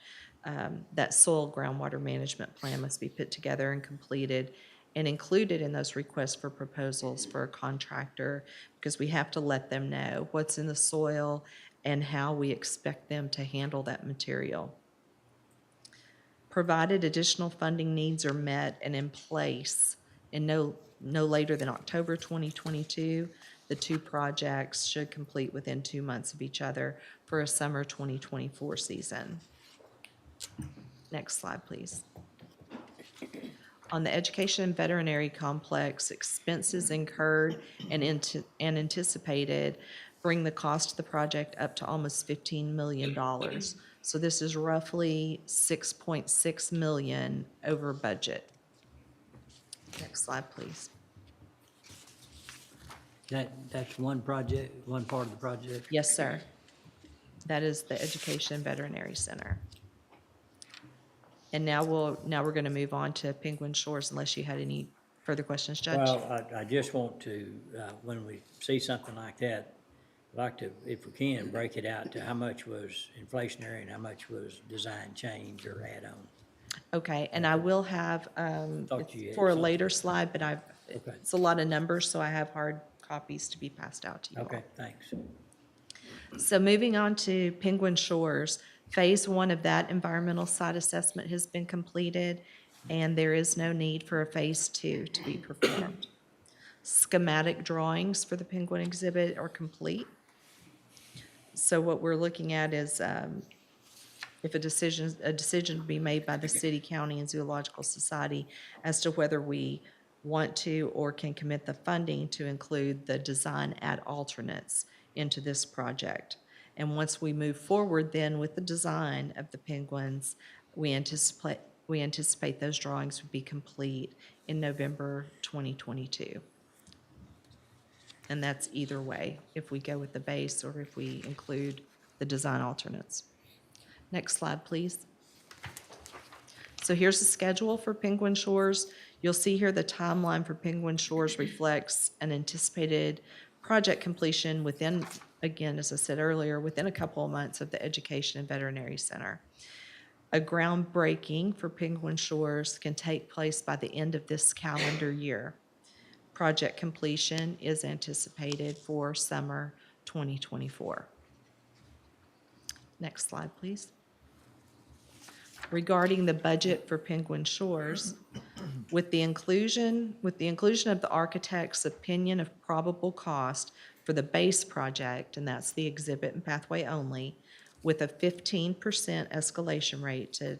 that soil groundwater management plan must be put together and completed and included in those requests for proposals for a contractor, because we have to let them know what's in the soil and how we expect them to handle that material. Provided additional funding needs are met and in place in no later than October 2022, the two projects should complete within 2 months of each other for a summer 2024 season. Next slide, please. On the Education and Veterinary Complex, expenses incurred and anticipated bring the cost of the project up to almost $15 million. So this is roughly $6.6 million over budget. Next slide, please. That's one project, one part of the project? Yes, sir. That is the Education Veterinary Center. And now we're going to move on to Penguin Shores, unless you had any further questions, Judge. Well, I just want to, when we see something like that, I'd like to, if we can, break it out to how much was inflationary and how much was design change or add-on. Okay, and I will have, for a later slide, but it's a lot of numbers, so I have hard copies to be passed out to you all. Okay, thanks. So moving on to Penguin Shores, Phase 1 of that environmental site assessment has been completed, and there is no need for a Phase 2 to be performed. Schematic drawings for the penguin exhibit are complete. So what we're looking at is if a decision to be made by the city, county, and zoological society as to whether we want to or can commit the funding to include the design add alternates into this project. And once we move forward then with the design of the penguins, we anticipate those drawings would be complete in November 2022. And that's either way, if we go with the base or if we include the design alternates. Next slide, please. So here's the schedule for Penguin Shores. You'll see here the timeline for Penguin Shores reflects an anticipated project completion within, again, as I said earlier, within a couple of months of the Education and Veterinary Center. A groundbreaking for Penguin Shores can take place by the end of this calendar year. Project completion is anticipated for summer 2024. Next slide, please. Regarding the budget for Penguin Shores, with the inclusion of the architect's opinion of probable cost for the base project, and that's the exhibit and pathway only, with a 15% escalation rate to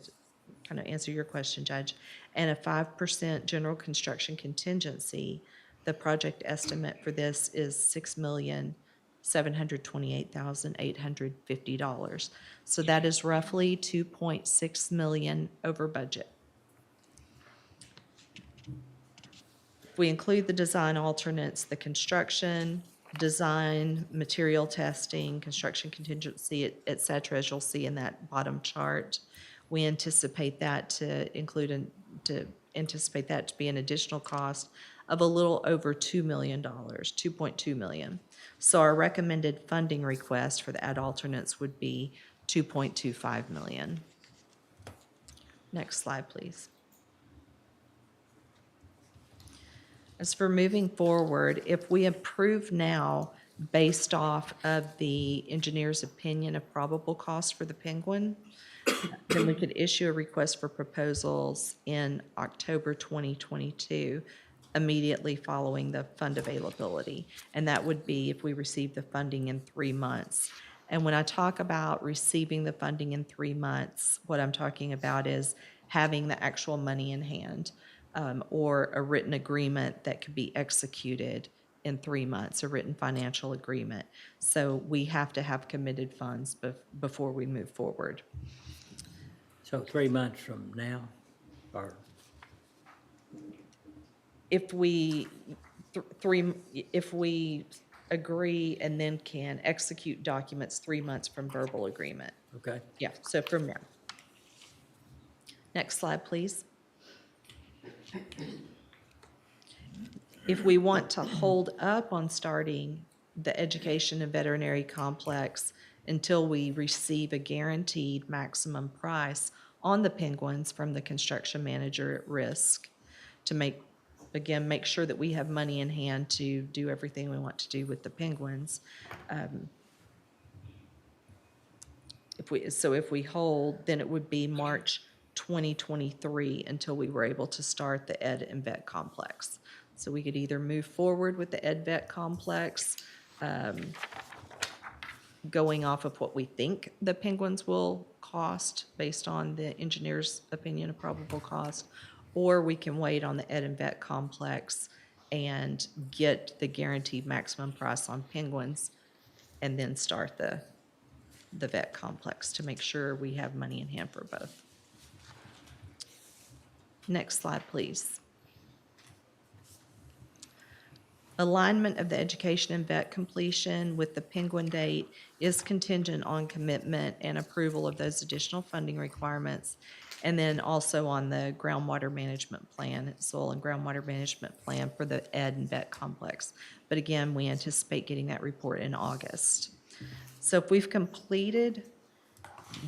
kind of answer your question, Judge, and a 5% general construction contingency, the project estimate for this is $6,728,850. So that is roughly $2.6 million over budget. If we include the design alternates, the construction, design, material testing, construction contingency, et cetera, as you'll see in that bottom chart, we anticipate that to be an additional cost of a little over $2 million, $2.2 million. So our recommended funding request for the add alternates would be $2.25 million. Next slide, please. As for moving forward, if we approve now based off of the engineer's opinion of probable cost for the penguin, then we could issue a request for proposals in October 2022, immediately following the fund availability. And that would be if we receive the funding in 3 months. And when I talk about receiving the funding in 3 months, what I'm talking about is having the actual money in hand, or a written agreement that could be executed in 3 months, a written financial agreement. So we have to have committed funds before we move forward. So 3 months from now, or? If we agree and then can execute documents 3 months from verbal agreement. Okay. Yeah, so from there. Next slide, please. If we want to hold up on starting the education and veterinary complex until we receive a guaranteed maximum price on the penguins from the construction manager at risk to make sure that we have money in hand to do everything we want to do with the penguins. If we hold, then it would be March 2023 until we were able to start the ed and vet complex. So we could either move forward with the ed vet complex, going off of what we think the penguins will cost based on the engineer's opinion of probable cost, or we can wait on the ed and vet complex and get the guaranteed maximum price on penguins and then start the vet complex to make sure we have money in hand for both. Next slide, please. Alignment of the education and vet completion with the penguin date is contingent on commitment and approval of those additional funding requirements, and then also on the groundwater management plan, soil and groundwater management plan for the ed and vet complex. But again, we anticipate getting that report in August. So if we've completed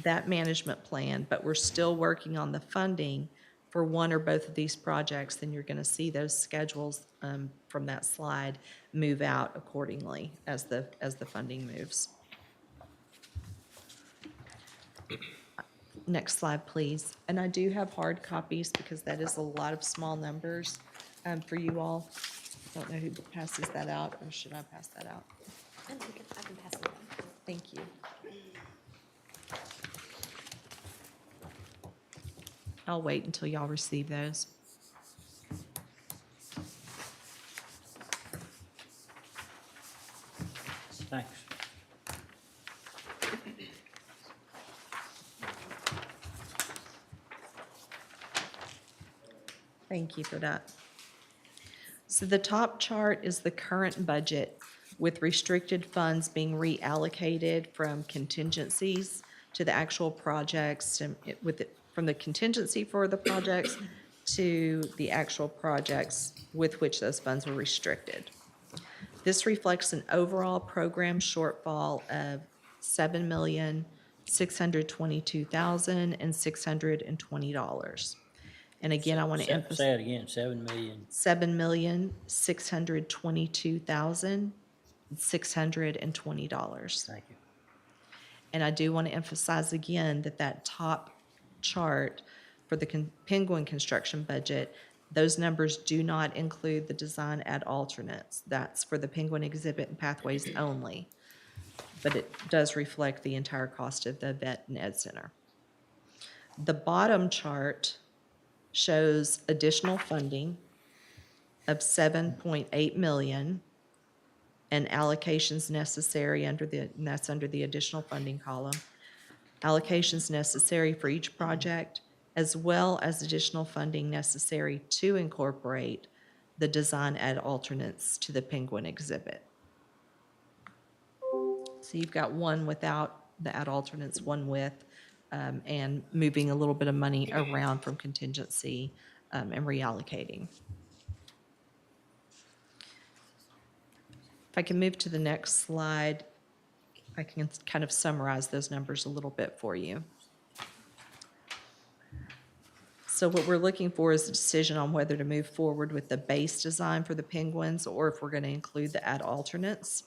that management plan, but we're still working on the funding for one or both of these projects, then you're going to see those schedules from that slide move out accordingly as the funding moves. Next slide, please. And I do have hard copies because that is a lot of small numbers for you all. Don't know who passes that out, or should I pass that out? I can pass it on. Thank you. I'll wait until y'all receive those. Thanks. Thank you for that. So the top chart is the current budget with restricted funds being reallocated from contingencies to the actual projects and from the contingency for the projects to the actual projects with which those funds were restricted. This reflects an overall program shortfall of $7,622,620. And again, I want to emphasize. Say it again, 7 million. $7,622,620. Thank you. And I do want to emphasize again that top chart for the Penguin construction budget, those numbers do not include the design add alternates. That's for the Penguin exhibit and pathways only. But it does reflect the entire cost of the Vet and Ed Center. The bottom chart shows additional funding of $7.8 million and allocations necessary and that's under the additional funding column. Allocations necessary for each project, as well as additional funding necessary to incorporate the design add alternates to the Penguin exhibit. So you've got one without the add alternates, one with, and moving a little bit of money around from contingency and reallocating. If I can move to the next slide, I can kind of summarize those numbers a little bit for you. So what we're looking for is a decision on whether to move forward with the base design for the Penguins or if we're going to include the add alternates.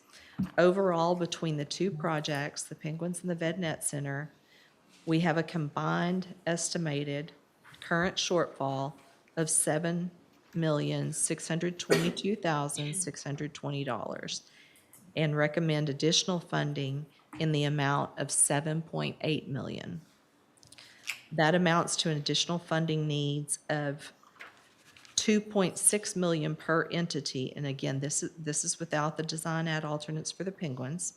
Overall, between the two projects, the Penguins and the VetNet Center, we have a combined estimated current shortfall of $7,622,620 and recommend additional funding in the amount of $7.8 million. That amounts to an additional funding needs of $2.6 million per entity. And again, this is without the design add alternates for the Penguins.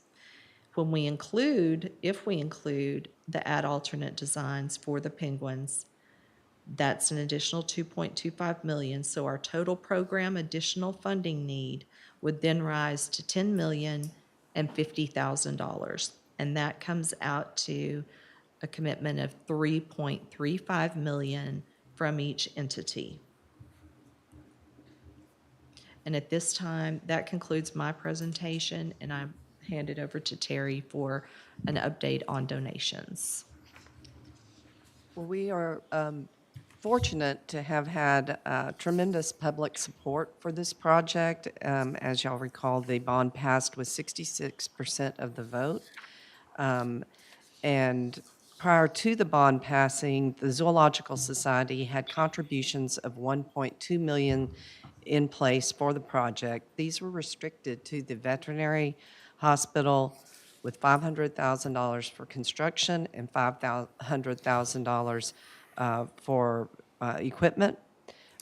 When we include, if we include the add alternate designs for the Penguins, that's an additional $2.25 million. So our total program additional funding need would then rise to $10,050,000. And that comes out to a commitment of $3.35 million from each entity. And at this time, that concludes my presentation, and I hand it over to Terry for an update on donations. Well, we are fortunate to have had tremendous public support for this project. As y'all recall, the bond passed with 66% of the vote. And prior to the bond passing, the Zoological Society had contributions of $1.2 million in place for the project. These were restricted to the veterinary hospital with $500,000 for construction and $500,000 for equipment.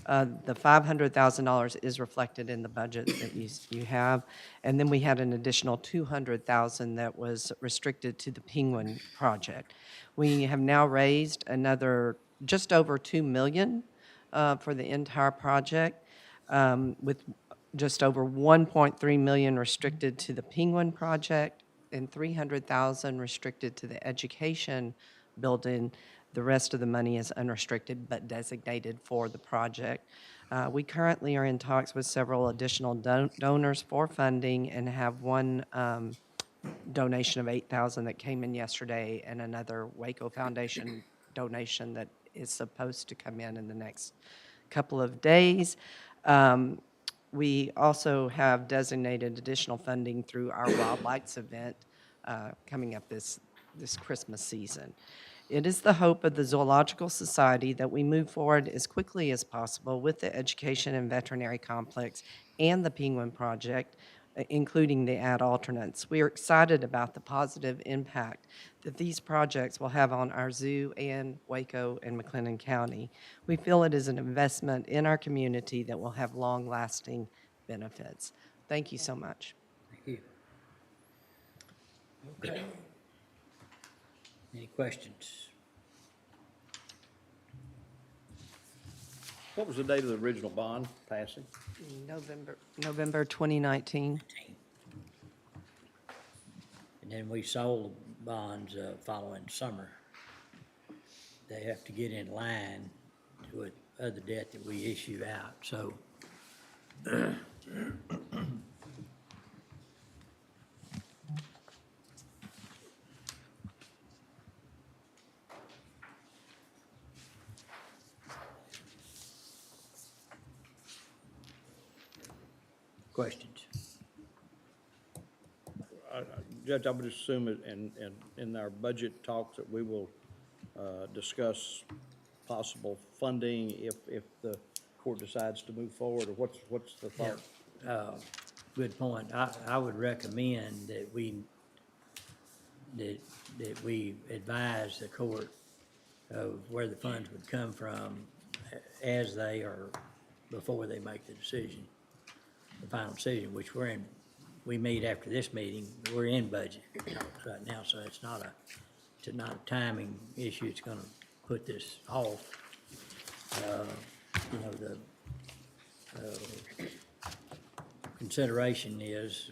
The $500,000 is reflected in the budget that you have. And then we had an additional $200,000 that was restricted to the Penguin project. We have now raised another just over $2 million for the entire project, with just over $1.3 million restricted to the Penguin project and $300,000 restricted to the education building. The rest of the money is unrestricted but designated for the project. We currently are in talks with several additional donors for funding and have one donation of $8,000 that came in yesterday and another Waco Foundation donation that is supposed to come in the next couple of days. We also have designated additional funding through our Wild Lights event coming up this Christmas season. It is the hope of the Zoological Society that we move forward as quickly as possible with the Education and Veterinary Complex and the Penguin Project, including the ad alternates. We are excited about the positive impact that these projects will have on our zoo and Waco and McLennan County. We feel it is an investment in our community that will have long-lasting benefits. Thank you so much. Thank you. Okay. Any questions? What was the date of the original bond passing? November 2019. And then we sold the bonds following summer. They have to get in line with other debt that we issue out, so. Questions? Judge, I would assume in our budget talks that we will discuss possible funding if the court decides to move forward, or what's the thought? Good point. I would recommend that we advise the court of where the funds would come from as they are, before they make the decision, the final decision, which we meet after this meeting. We're in budget right now, so it's not a timing issue. It's gonna put this off. The consideration is,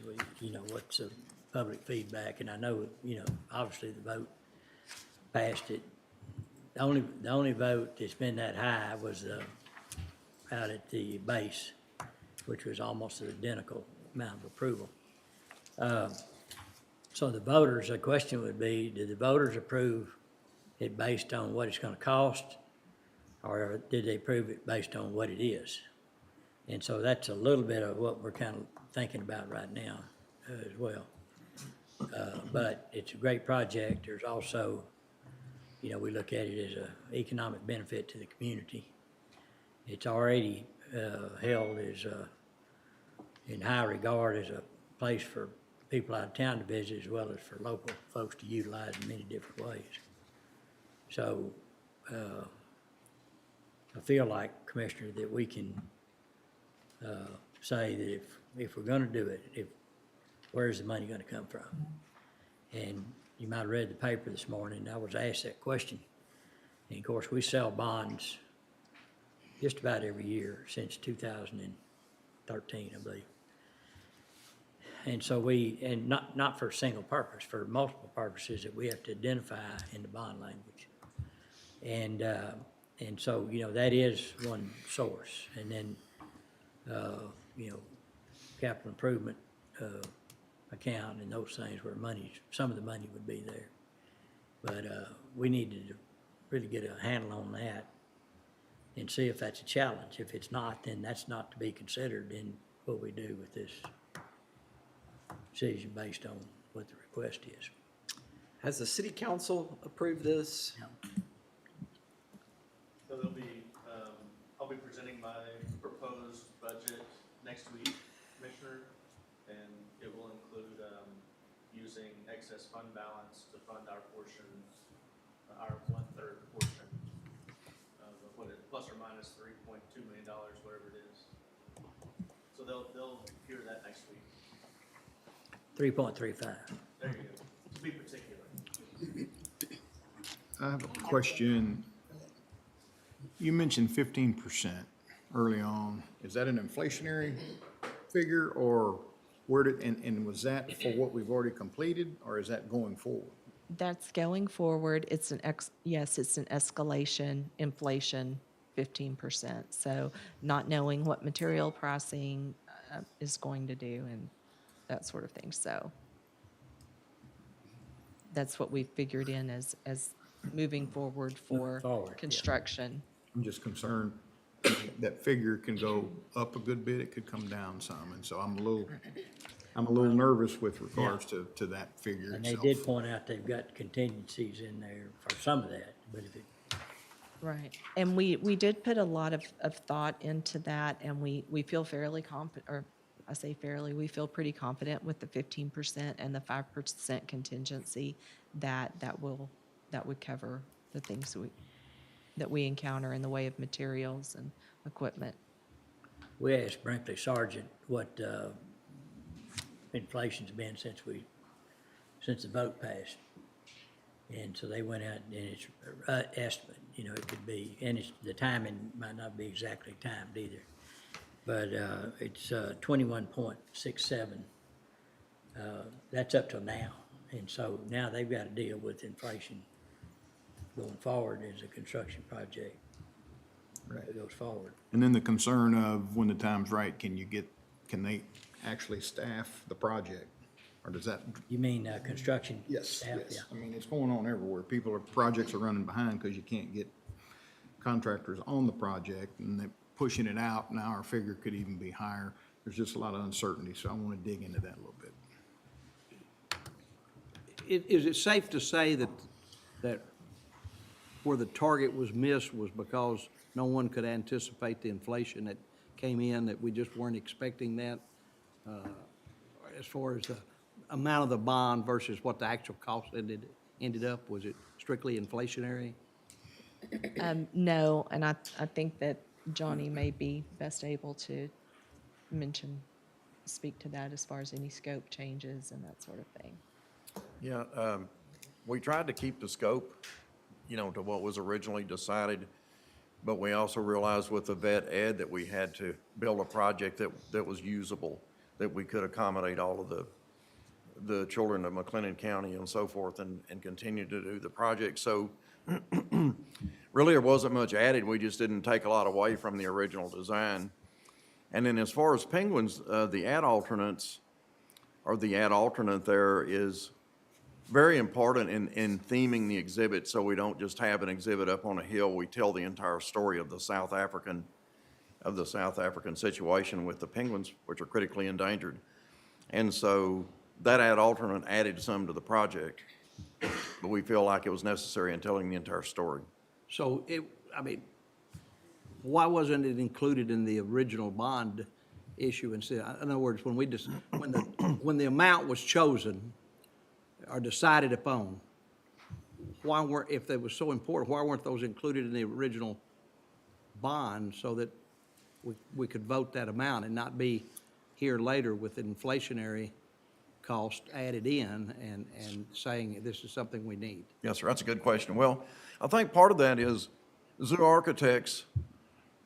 what's the public feedback, and I know, obviously the vote passed it. The only vote that's been that high was out at the base, which was almost an identical amount of approval. So the question would be, did the voters approve it based on what it's gonna cost, or did they approve it based on what it is? And so that's a little bit of what we're kind of thinking about right now as well. But it's a great project. There's also, we look at it as an economic benefit to the community. It's already held as in high regard as a place for people out of town to visit, as well as for local folks to utilize in many different ways. So I feel like, Commissioner, that we can say that if we're gonna do it, where's the money gonna come from? And you might have read the paper this morning, I was asked that question. And of course, we sell bonds just about every year since 2013, I believe. And so not for a single purpose, for multiple purposes that we have to identify in the bond language. And so, that is one source. And then, capital improvement account and those things where some of the money would be there. But we need to really get a handle on that and see if that's a challenge. If it's not, then that's not to be considered in what we do with this decision based on what the request is. Has the city council approved this? So there'll be, I'll be presenting my proposed budget next week, Commissioner, and it will include using excess fund balance to fund our portion, our 1/3 portion of what it, plus or minus $3.2 million, whatever it is. So they'll hear that next week. 3.35. There you go. To be particular. I have a question. You mentioned 15% early on. Is that an inflationary figure, or and was that for what we've already completed, or is that going forward? That's going forward. It's yes, it's an escalation, inflation, 15%. So not knowing what material pricing is going to do and that sort of thing. So that's what we figured in as moving forward for construction. I'm just concerned, that figure can go up a good bit, it could come down some, and so I'm a little nervous with regards to that figure And they itself. did point out they've got contingencies in there for some of that, but if it, Right. And we did put a lot of thought into that, and we feel fairly confident, or I say fairly, we feel pretty confident with the 15% and the 5% contingency that would cover the things that we encounter in the way of materials and equipment. we asked Brinkley Sargent what, inflation's been since the vote passed. And so they went out and it's estimate, it could be, and the timing might not be exactly timed either. But, it's, 21.67. That's up till now. And so now they've got to deal with inflation going forward as a construction project. Right. Goes forward. And then the concern of when the time's right, can they actually staff the project? Or does that? You mean, construction? Yes, staff? yes. Yeah. I mean, it's going on everywhere. Projects are running behind because you can't get contractors on the project and they're pushing it out. Now our figure could even be higher. There's just a lot of uncertainty, so I want to dig into that a little bit. Is it safe to say that where the target was missed was because no one could anticipate the inflation that came in, that we just weren't expecting that? As far as the amount of the bond versus what the actual cost ended up, was it strictly inflationary? No, and I think that Johnny may be best able to speak to that as far as any scope changes and that sort of thing. Yeah, we tried to keep the scope, to what was originally decided, but we also realized with the vet ed that we had to build a project that was usable, that we could accommodate all of the children of McLennan County and so forth and continue to do the project. So really there wasn't much added. We just didn't take a lot away from the original design. And then as far as penguins, the ad alternate there is very important in theming the exhibit, so we don't just have an exhibit up on a hill. We tell the entire story of the South African situation with the penguins, which are critically endangered. And so that ad alternate added some to the project, but we feel like it was necessary in telling the entire story. So why wasn't it included in the original bond issue instead? In other words, when the amount was chosen or decided upon, if they were so important, why weren't those included in the original bond so that we could vote that amount and not be here later with inflationary cost added in and saying this is something we need? Yes, sir, that's a good question. Well, I think part of that is zoo architects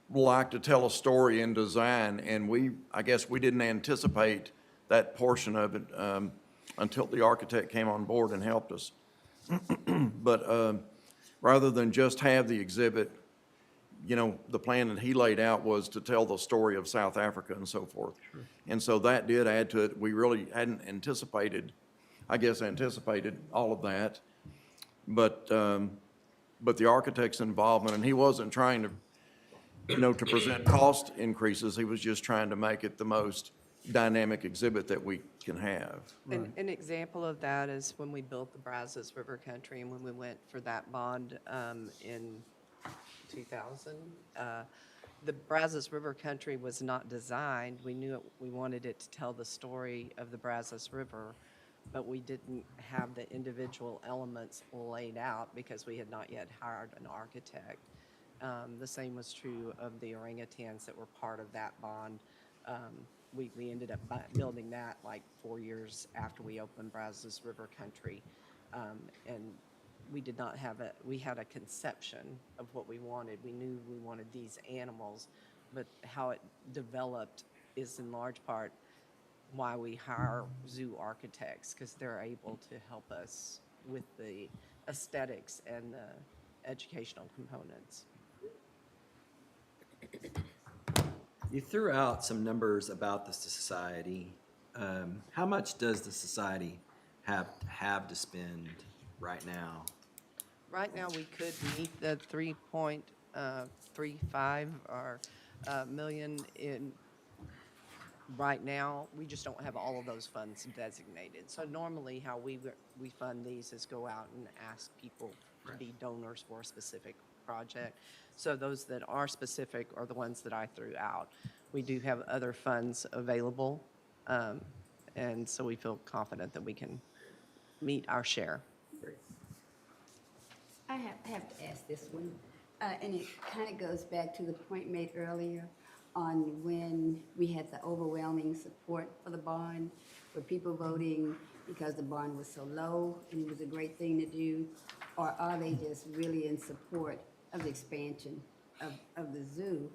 like to tell a story in design, and I guess we didn't anticipate that portion of it until the architect came on board and helped us. But rather than just have the exhibit, the plan that he laid out was to tell the story of South Africa and so forth. Sure. And so that did add to it. We really hadn't anticipated all of that. But the architect's involvement, and he wasn't trying to present cost increases. He was just trying to make it the most dynamic exhibit that we can have. An example of that is when we built the Brazos River Country and when we went for that bond in 2000. The Brazos River Country was not designed. We knew we wanted it to tell the story of the Brazos River, but we didn't have the individual elements laid out because we had not yet hired an architect. The same was true of the orangutans that were part of that bond. We ended up building that like 4 years after we opened Brazos River Country. And we did not have we had a conception of what we wanted. We knew we wanted these animals, but how it developed is in large part why we hire zoo architects, because they're able to help us with the aesthetics and the educational components. You threw out some numbers about the society. How much does the society have to spend right now? Right now, we could meet the $1.35 or million in, right now. We just don't have all of those funds designated. So normally how we fund these is go out and ask people to be donors for a specific project. So those that are specific are the ones that I threw out. We do have other funds available, and so we feel confident that we can meet our share. I have to ask this one, and it kind of goes back to the point made earlier on when we had the overwhelming support for the bond, were people voting because the bond was so low and it was a great thing to do, or are they just really in support of the expansion of the zoo?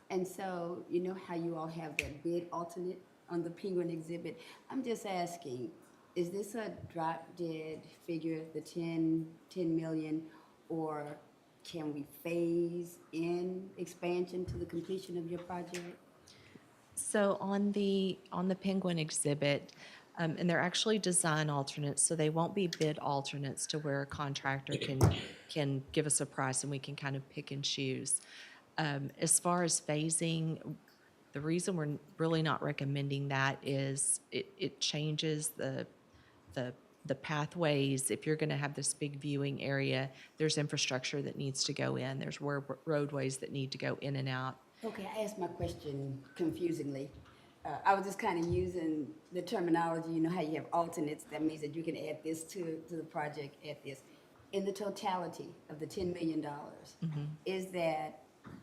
And so, you know how you all have that bid alternate on the penguin exhibit? I'm just asking, is this a drop dead figure, the 10 million, or can we phase in expansion to the completion of your project? So on the penguin exhibit, and they're actually design alternates, so they won't be bid alternates to where a contractor can give us a price and we can kind of pick and choose. As far as phasing, the reason we're really not recommending that is it changes the pathways. If you're going to have this big viewing area, there's infrastructure that needs to go in. There's roadways that need to go in and out. Okay, I asked my question confusingly. I was just kind of using the terminology, you know how you have alternates, that means that you can add this to the project, add this. In the totality of the $10 million, is that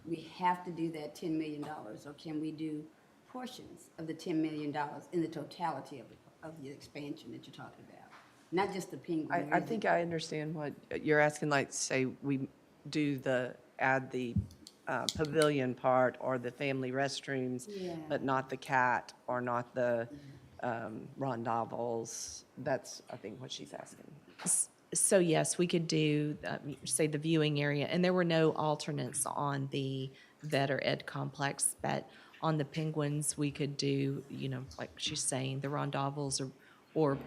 we have to do that $10 million, or can we do portions of the $10 million in the totality of the expansion that you're talking about? Not just the penguin. I think I understand what you're asking, like, say, we do add the pavilion part or the family restrooms, Yeah. but not the cat or not the rondavels. That's, I think, what she's asking. So yes, we could do, say, the viewing area, and there were no alternates on the vet or ed complex, but on the penguins, we could do, you know, like she's saying, the rondavels or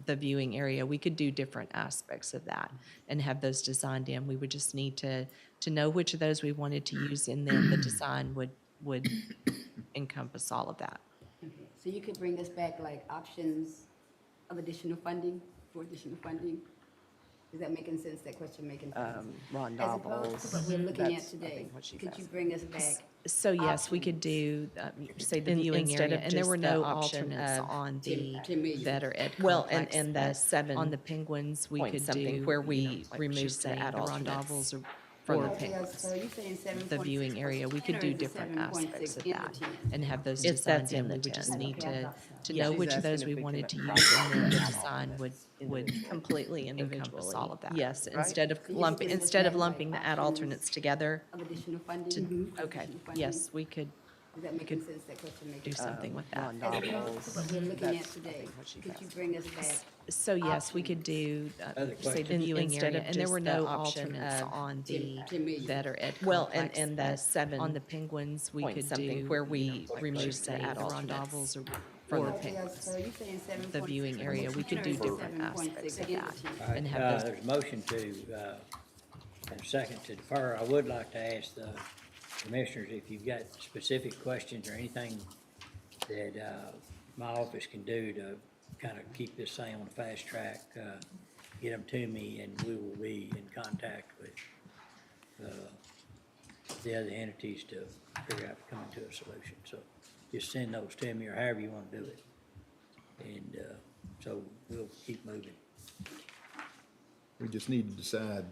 the viewing area. We could do different aspects of that and have those designed in. We would just need to know which of those we wanted to use, and then the design would encompass all of that. Okay, so you could bring us back like options of additional funding, for additional funding? Is that making sense, that question making sense? As opposed to what we're looking at today, could you bring us back? So yes, we could do, say, the viewing instead area, of and there just were the no option alternates of on the 10 million. vet or ed Well, complex. and the but 7 on the penguins, we point could something do where we you know, like removed she's the saying, add the alternates rondavels from or the the Okay, penguins. so you're saying 7.6 The viewing area, we could or do is it different 7.6 aspects of in the that 10? and have those It's designed that's in. in We the would just 10. need Okay, I to thought so. know She's which of asking those if we we wanted to can use, and then the add design would completely encompass individually. all of that. Yes, Right. instead of So you could just instead of look at, lumping like, the add options alternates together. Of additional funding? Okay, Additional funding? yes, we could Is that making sense, that question making do sense? something with that. As opposed to what we're looking at That's, I today, think, what she's could you asking. bring us back? So yes, we could do, Other say, the questions? viewing Instead area, of and there just were the no option alternates of on the 10 million. vet or ed Well, complex. and the but 7 on the penguins, we point could something do where you we know, like removed she's the saying, add the alternates rondavels from or the the Okay, penguins. so you're saying 7.6 The viewing in area, we could 10 do or different 7.6 aspects of in the that 10? All right, and have those. there's a motion and a second to defer. I would like to ask the commissioners if you've got specific questions or anything that, my office can do to kind of keep this thing on a fast track, get them to me, and we will be in contact with, the other entities to figure out, coming to a solution. So just send those to me or however you want to do it. And, so we'll keep moving. We just need to decide,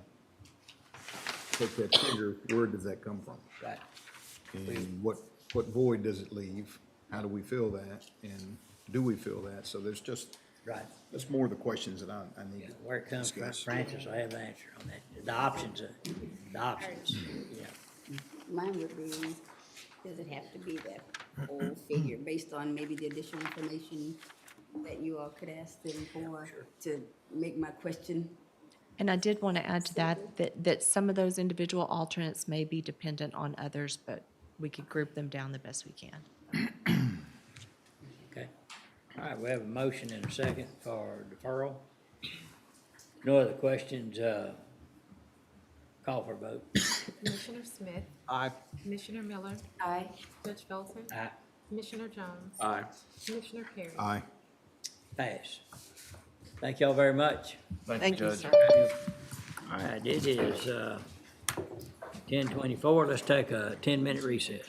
take that figure, where does that come from? Right. And what void does it leave? How do we fill that? And do we fill that? So there's just, Right. that's more of the questions that I need Yeah, to where it comes from, discuss. Francis, I have an answer on that. The options, yeah. Mine would be, does it have to be that whole figure based on maybe the additional information that you all could ask them for to make my question? And I did want to add to that some of those individual alternates may be dependent on others, but we could group them down the best we can. Okay. All right, we have a motion and a second for deferral. No other questions, Call for vote. Commissioner Smith, Aye. Commissioner Miller, Aye. Judge Felton, Aye. Commissioner Jones, Aye. Commissioner Perry. Aye. Pass. Thank y'all very much. Thank you, sir. All right, it is 10:24. Let's take a 10-minute recess.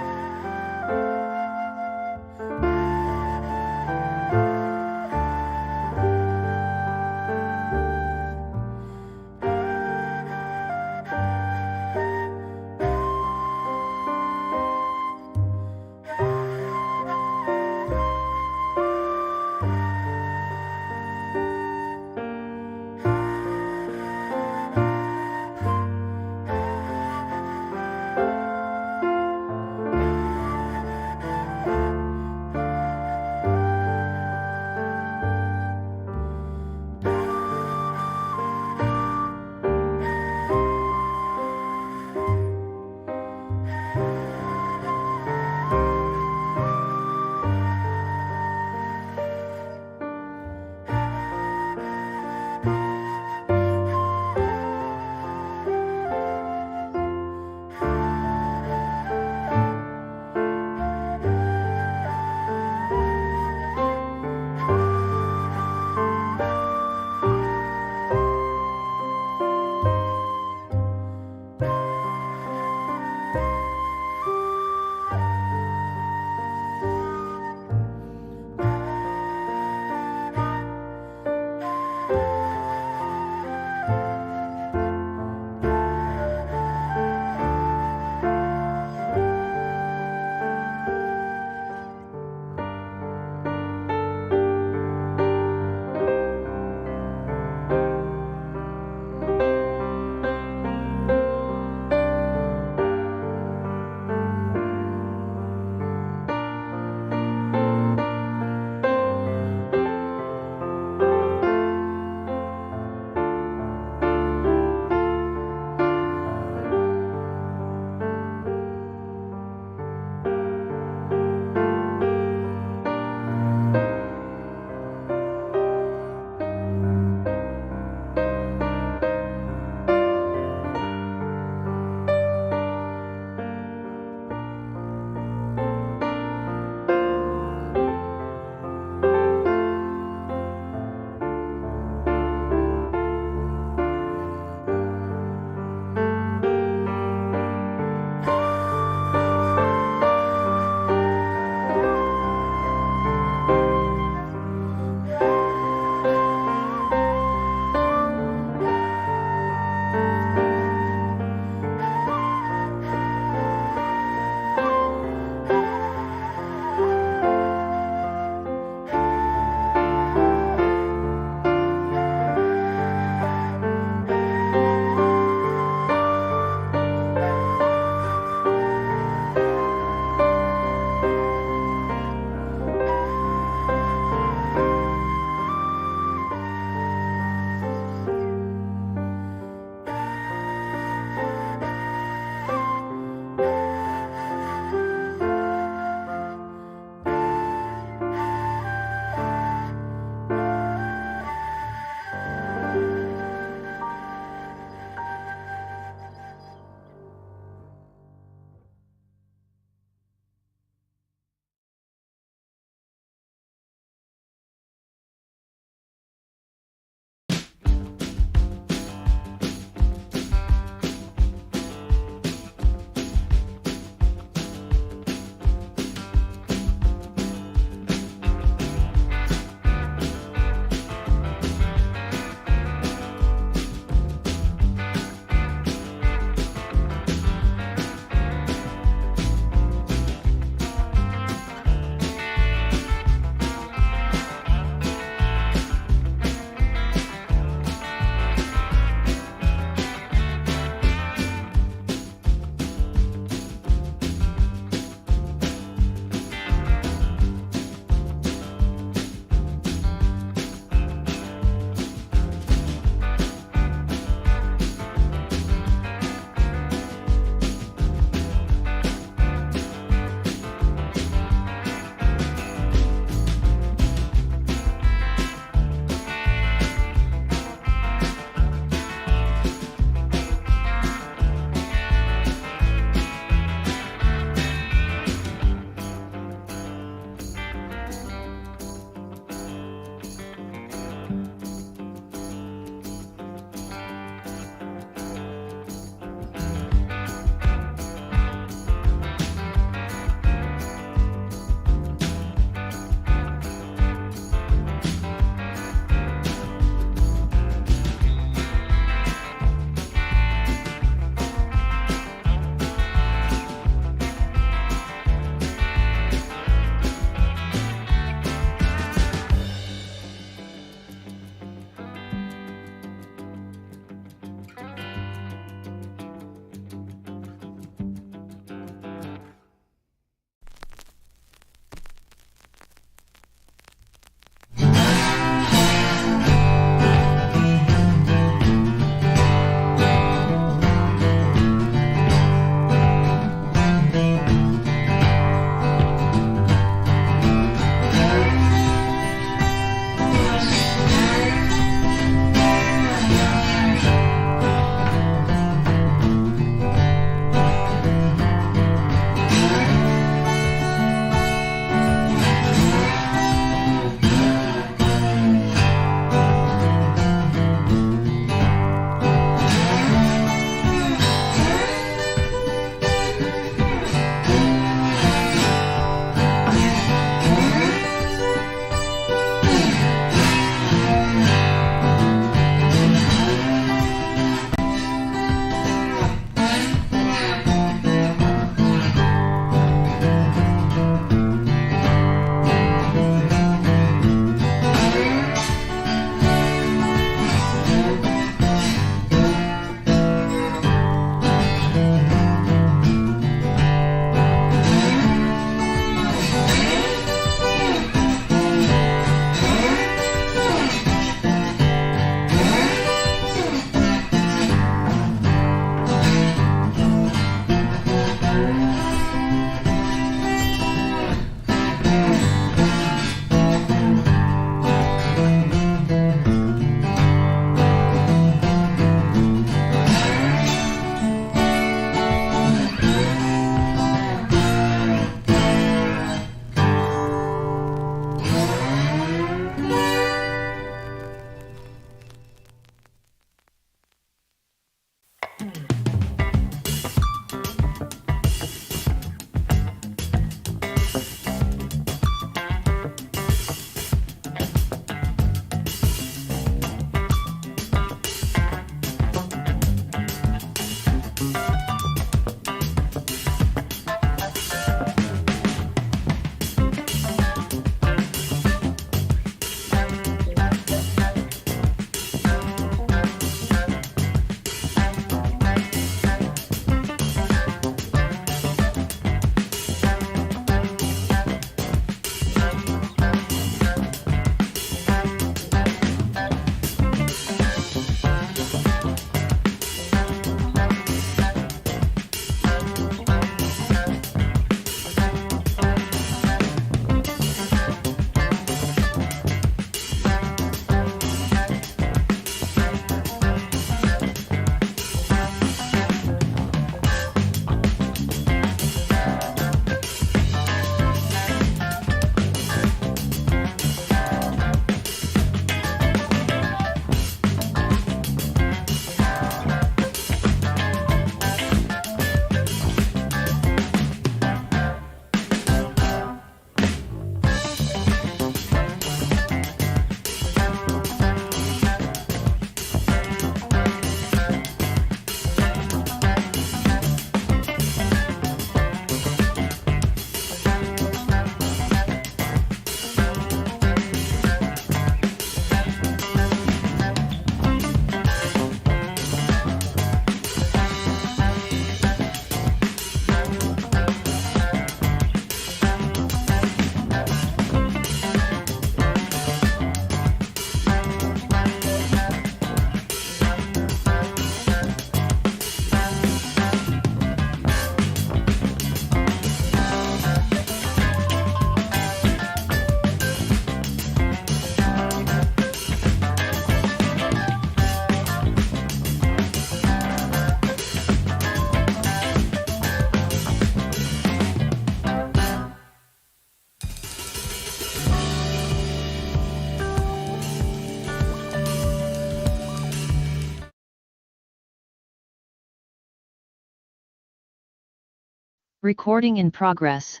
Recording in progress.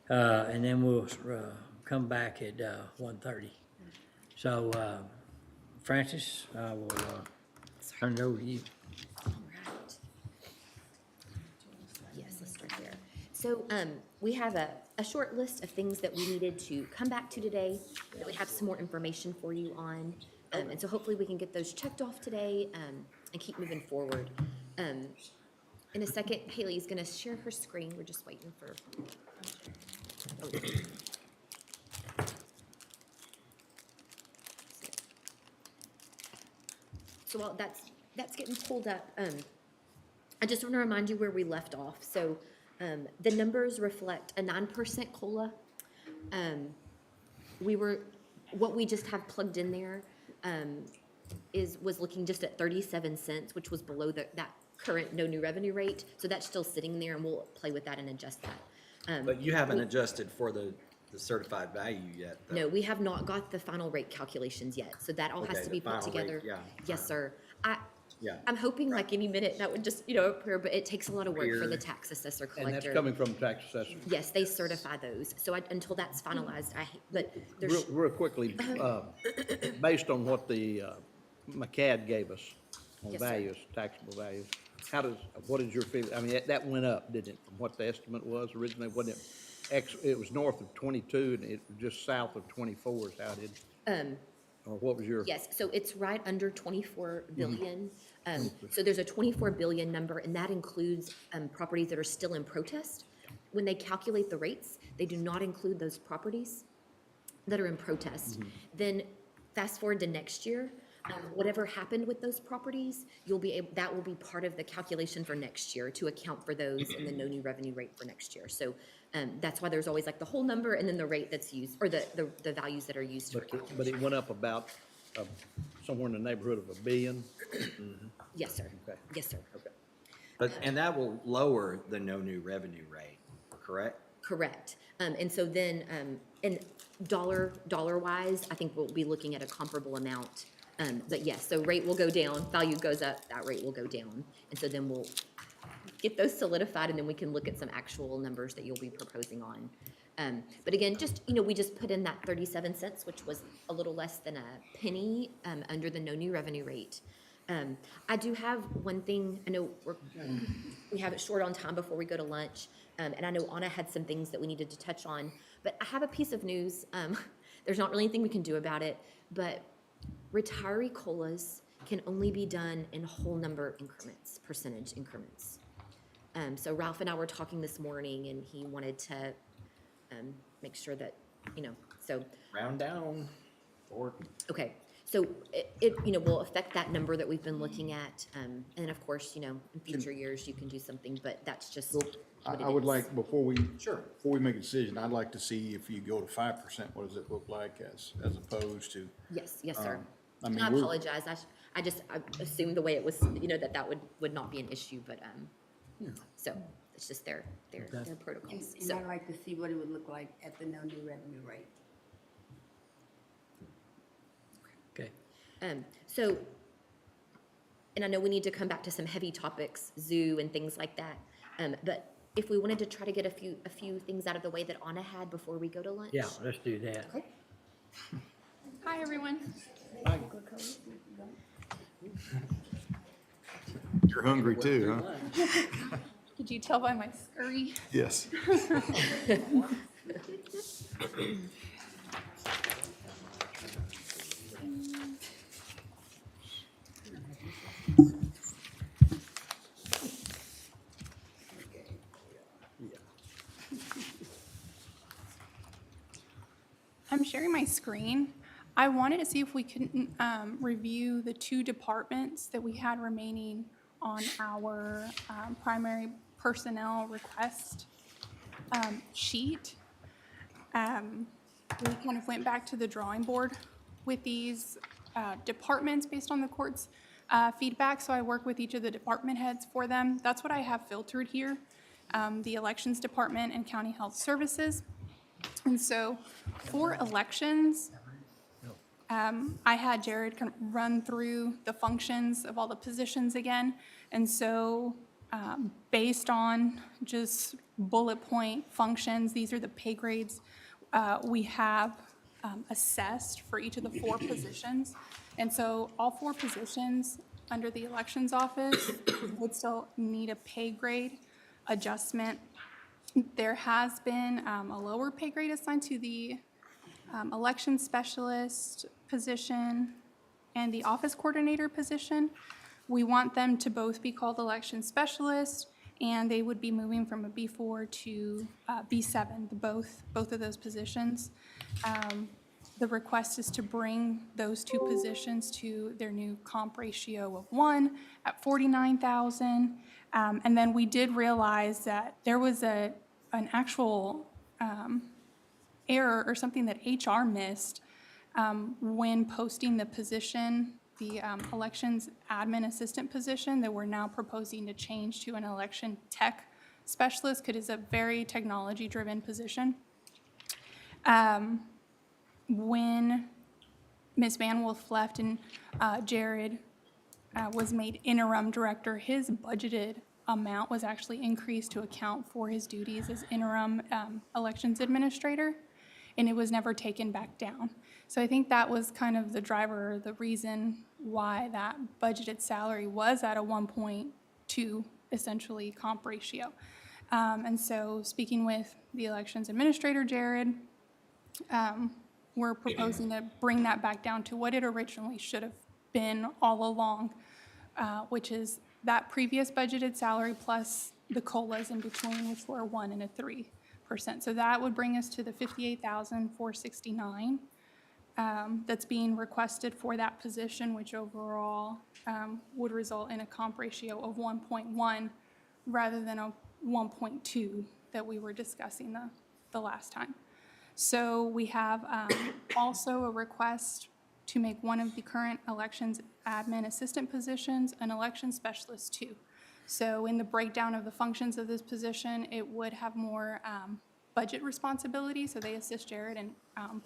And then we'll come back at 1:30. So, Francis, I will turn it over to you. Right. Yes, let's start there. So we have a short list of things that we needed to come back to today, that we have some more information for you on. And so hopefully we can get those checked off today and keep moving forward. In a second, Haley's going to share her screen. We're just waiting for... So while that's getting pulled up, I just want to remind you where we left off. So the numbers reflect a 9% COLA. What we just have plugged in there was looking just at 37 cents, which was below that current no new revenue rate. So that's still sitting there, and we'll play with that and adjust that. But you haven't adjusted for the certified value yet, though. No, we have not got the final rate calculations yet, so that all has Okay, to be the put final rate, together. yeah. Yes, sir. Yeah. I'm hoping like any minute that would just, appear, but it takes a lot of work for the tax assessor And that's collector. coming from the tax assessor. Yes, they certify those. So until that's finalized, but there's. Real quickly, based on what the McCad gave us on Yes, sir. values, taxable values, what is your feeling? I mean, that went up, didn't it, from what the estimate was originally? Wasn't it, it was north of 22 and it was just south of 24 is how it is? Or what was your? Yes, so it's right under 24 billion. So there's a 24 billion number, and that includes properties that are still in protest. When they calculate the rates, they do not include those properties that are in protest. Then fast forward to next year, whatever happened with those properties, that will be part of the calculation for next year to account for those in the no new revenue rate for next year. So that's why there's always like the whole number and then the rate that's used, or the values that are used for calculation. But it went up about somewhere in the neighborhood of $1 billion? Yes, sir. Okay. Yes, sir. But, and that will lower the no new revenue rate, correct? Correct. And so then, and dollar wise, I think we'll be looking at a comparable amount. But yes, so rate will go down, value goes up, that rate will go down. And so then we'll get those solidified, and then we can look at some actual numbers that you'll be proposing on. But again, we just put in that 37 cents, which was a little less than a penny under the no new revenue rate. I do have one thing. I know we have it short on time before we go to lunch, and I know Anna had some things that we needed to touch on, but I have a piece of news. There's not really anything we can do about it, but retiree COLAs can only be done in whole number increments, percentage increments. So Ralph and I were talking this morning, and he wanted to make sure that, so. Round down. Or Okay, so it will affect that number that we've been looking at. And of course, in future years, you can do something, but that's just what it I would is. like, before we make a decision, I'd like to see if you go to 5%, what does it look like as opposed to? Yes, sir. I mean, And I we're- apologize. I assumed the way it was, that would not be an issue, but, so it's just their protocols. And I'd like to see what it would look like at the no new revenue rate. Okay. So, and I know we need to come back to some heavy topics, zoo and things like that. But if we wanted to try to get a few things out of the way that Anna had before we go to lunch. Yeah, let's do that. Okay. Hi, everyone. You're hungry too, huh? Could you tell by my scurry? Yes. I'm sharing my screen. I wanted to see if we could review the 2 departments that we had remaining on our primary personnel request sheet. We kind of went back to the drawing board with these departments based on the court's feedback, so I work with each of the department heads for them. That's what I have filtered here, the Elections Department and County Health Services. And so for elections, I had Jared kind of run through the functions of all the positions again. And so based on just bullet point functions, these are the pay grades we have assessed for each of the 4 positions. And so all 4 positions under the elections office would still need a pay grade adjustment. There has been a lower pay grade assigned to the election specialist position and the office coordinator position. We want them to both be called election specialists, and they would be moving from a B4 to B7, both of those positions. The request is to bring those 2 positions to their new comp ratio of 1 at 49,000. And then we did realize that there was an actual error or something that HR missed when posting the position, the elections admin assistant position that we're now proposing to change to an election tech specialist, because it's a very technology-driven position. When Ms. Van Wolf left and Jared was made interim director, his budgeted amount was actually increased to account for his duties as interim elections administrator, and it was never taken back down. So I think that was kind of the driver, the reason why that budgeted salary was at a 1.2 essentially comp ratio. And so speaking with the elections administrator, Jared, we're proposing to bring that back down to what it originally should have been all along, which is that previous budgeted salary plus the COLAs in between, which were 1% and 3%. So that would bring us to the $58,469 that's being requested for that position, which overall would result in a comp ratio of 1.1 rather than a 1.2 that we were discussing the last time. So we have also a request to make one of the current elections admin assistant positions an election specialist 2. So in the breakdown of the functions of this position, it would have more budget responsibility. So they assist Jared in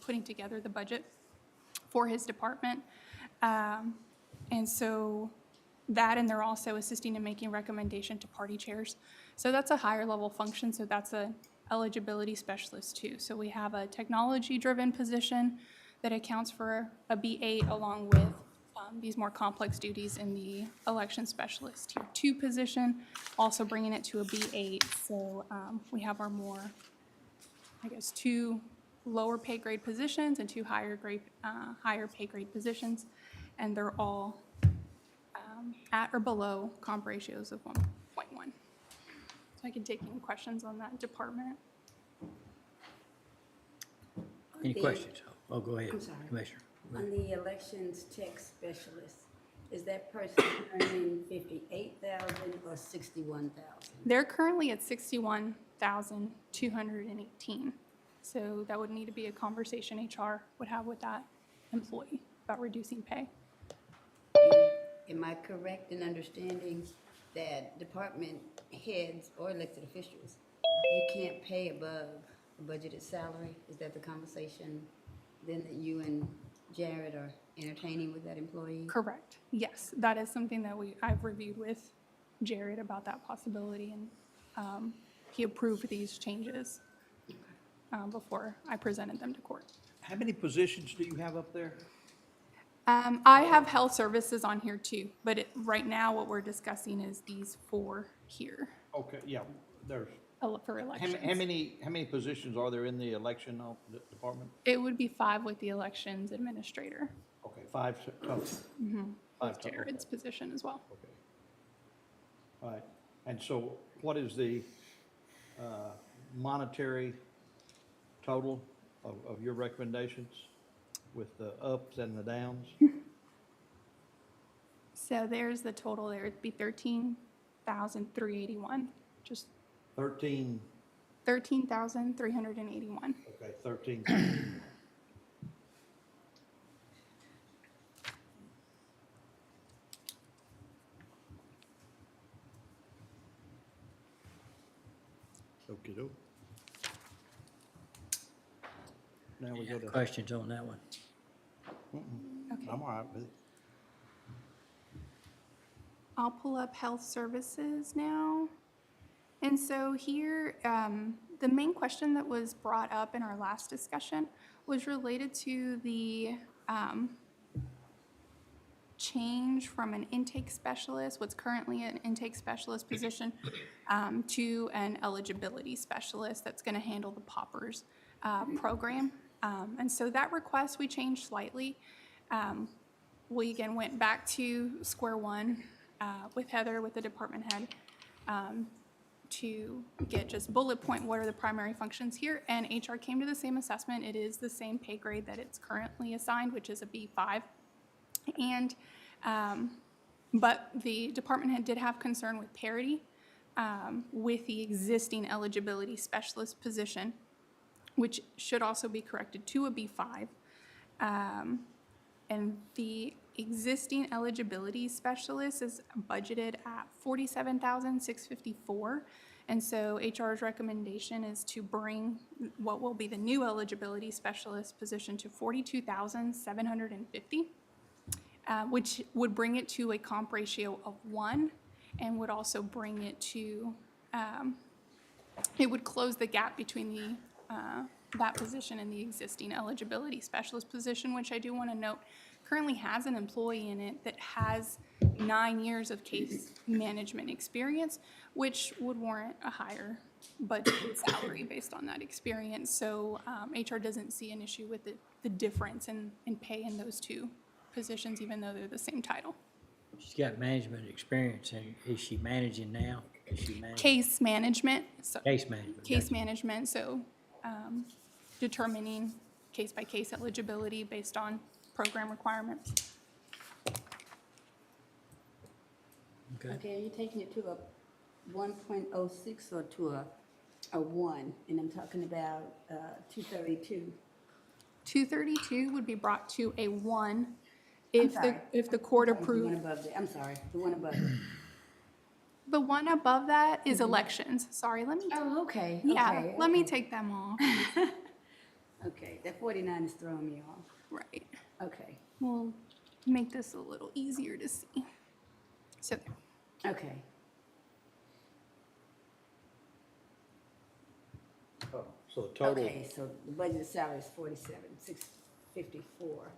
putting together the budget for his department. And so that, and they're also assisting in making recommendation to party chairs. So that's a higher level function. So that's a eligibility specialist 2. So we have a technology-driven position that accounts for a B8 along with these more complex duties in the election specialist Tier 2 position, also bringing it to a B8. So we have our more, I guess, 2 lower pay grade positions and 2 higher pay grade positions, and they're all at or below comp ratios of 1.1. So I can take any questions on that department. Any questions? Oh, go ahead, I'm sorry. Commissioner. On the elections tech specialist, is that person earning 58,000 or 61,000? They're currently at 61,218. So that would need to be a conversation HR would have with that employee about reducing pay. Am I correct in understanding that department heads or elected officials, you can't pay above a budgeted salary? Is that the conversation then that you and Jared are entertaining with that employee? Correct. Yes, that is something that I've reviewed with Jared about that possibility, and he approved these changes before I presented them to court. How many positions do you have up there? I have health services on here too, but right now what we're discussing is these 4 here Okay, yeah, there's, for elections. how many positions are there in the election department? It would be 5 with the elections administrator. Okay, 5 total. Mm-hmm. 5 With total. Jared's position as well. Okay. All right, and so what is the monetary total of your recommendations with the ups and the downs? So there's the total there. It'd be 13,381. Just 13, 13,381. okay, 13. Okey-doke. Now we go to. Questions on that one? Okay. I'm all right with it. I'll pull up health services now. And so here, the main question that was brought up in our last discussion was related to the change from an intake specialist, what's currently an intake specialist position, to an eligibility specialist that's going to handle the Poppers program. And so that request we changed slightly. We again went back to square one with Heather, with the department head, to get just bullet point what are the primary functions here. And HR came to the same assessment. It is the same pay grade that it's currently assigned, which is a B5. And, but the department head did have concern with parity with the existing eligibility specialist position, which should also be corrected to a B5. And the existing eligibility specialist is budgeted at $47,654. And so HR's recommendation is to bring what will be the new eligibility specialist position to $42,750. Which would bring it to a comp ratio of 1 and would also bring it to, it would close the gap between the, that position and the existing eligibility specialist position, which I do want to note currently has an employee in it that has 9 years of case management experience, which would warrant a higher budgeted salary based on that experience. So HR doesn't see an issue with the difference in pay in those two positions, even though they're the same title. She's got management experience, and is she managing now? Is she managing? Case management. So Case management. Case gotcha. management, so determining case-by-case eligibility based on program requirements. Okay, are you taking it to a 1.06 or to a 1? And I'm talking about 232. 232 would be brought to a 1 if the court The approved. one above it. I'm sorry, the one above it. The one above that is elections. Sorry, let me. Oh, okay. Yeah, okay, let me okay. take them off. Okay, that 49 is throwing me off. Right. Okay, We'll make this a little easier to see. So there. okay. Oh, so the total. Okay, so the budgeted salary is 47,654,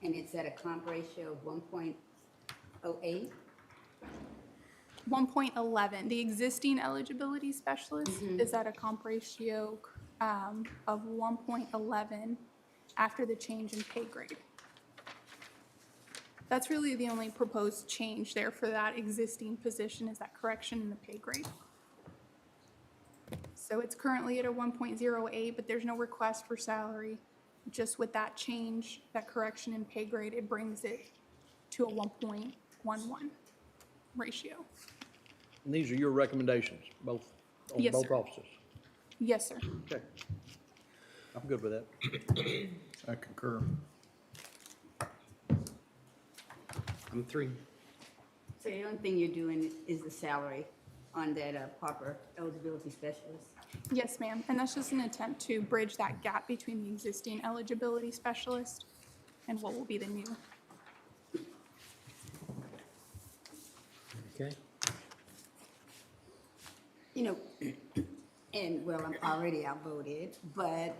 and it's at a comp ratio of 1.08. 1.11. The existing eligibility specialist is at a comp ratio of 1.11 after the change in pay grade. That's really the only proposed change there for that existing position, is that correction in the pay grade. So it's currently at a 1.08, but there's no request for salary. Just with that change, that correction in pay grade, it brings it to a 1.11 ratio. And these are your recommendations, both, on Yes, both sir. offices? Yes, sir. Okay. I'm good with that. I concur. I'm 3. So the only thing you're doing is the salary on that pauper eligibility specialist? Yes, ma'am. And that's just an attempt to bridge that gap between the existing eligibility specialist and what will be the new. Okay. You know, and well, I'm already outvoted, but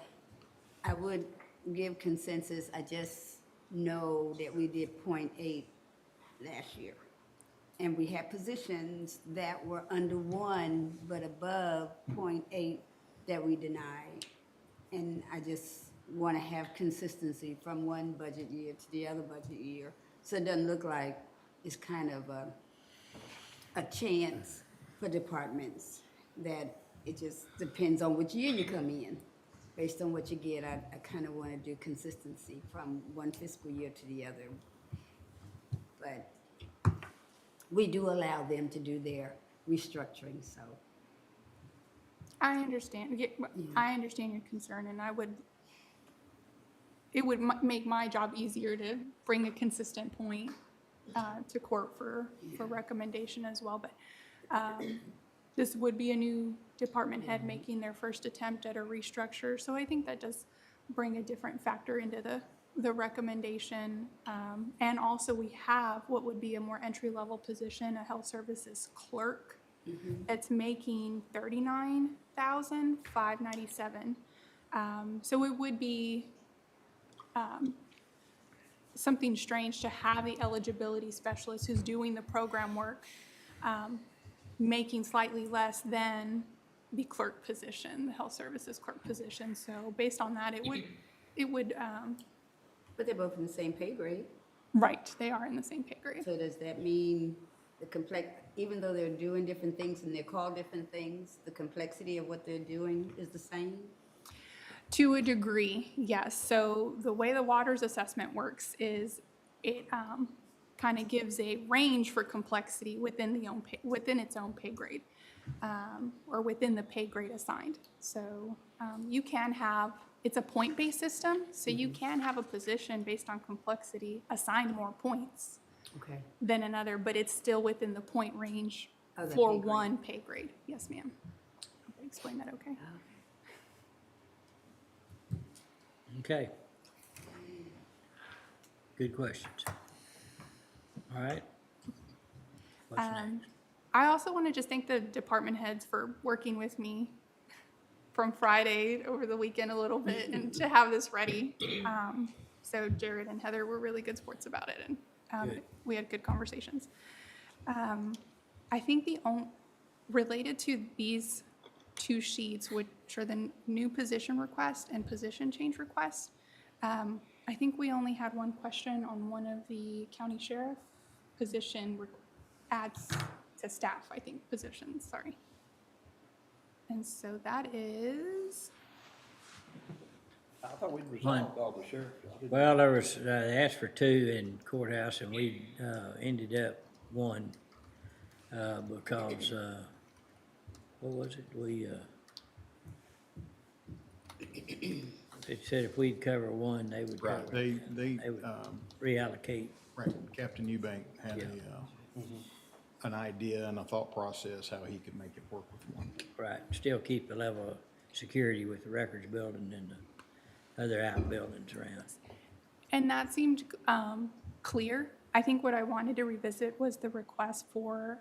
I would give consensus. I just know that we did 0.8 last year. And we had positions that were under 1, but above 0.8 that we denied. And I just want to have consistency from one budget year to the other budget year. So it doesn't look like it's kind of a chance for departments, that it just depends on which year you come in. Based on what you get, I kind of want to do consistency from one fiscal year to the other. But we do allow them to do their restructuring, so. I understand. I understand your concern, and it would make my job easier to bring a consistent point to court for recommendation as well. But this would be a new department head making their first attempt at a restructure, so I think that does bring a different factor into the recommendation. And also we have what would be a more entry-level position, a health services clerk. It's making $39,597. So it would be something strange to have the eligibility specialist who's doing the program work making slightly less than the clerk position, the health services clerk position. So based on that, it would. But they're both in the same pay grade. Right, they are in the same pay grade. So does that mean even though they're doing different things and they're called different things, the complexity of what they're doing is the same? To a degree, yes. So the way the Waters assessment works is it kind of gives a range for complexity within its own pay grade, or within the pay grade assigned. So you can have, it's a point-based system, so you can have a position based on complexity assign more points than another, but it's still within the point range Of the for pay grade. one pay grade. Yes, ma'am. Did I explain that okay? Okay. Good questions. All right. What's next? I also want to just thank the department heads for working with me from Friday over the weekend a little bit and to have this ready. So Jared and Heather were really good sports about it, and Good. we had good conversations. I think related to these two sheets, which are the new position request and position change request, I think we only had one question on one of the county sheriff position adds to staff, I think, positions, sorry. And so that is, I thought we'd One. resolved all the sheriff jobs. Well, there was, they asked for two in courthouse, and we ended up one because, what was it? It said if we'd cover one, they would cover. Right, they would reallocate. right, Captain Eubank had an idea and a thought process how he could make it work with one. Right, still keep the level of security with the records building and the other outbuildings around. and that seemed clear. I think what I wanted to revisit was the request for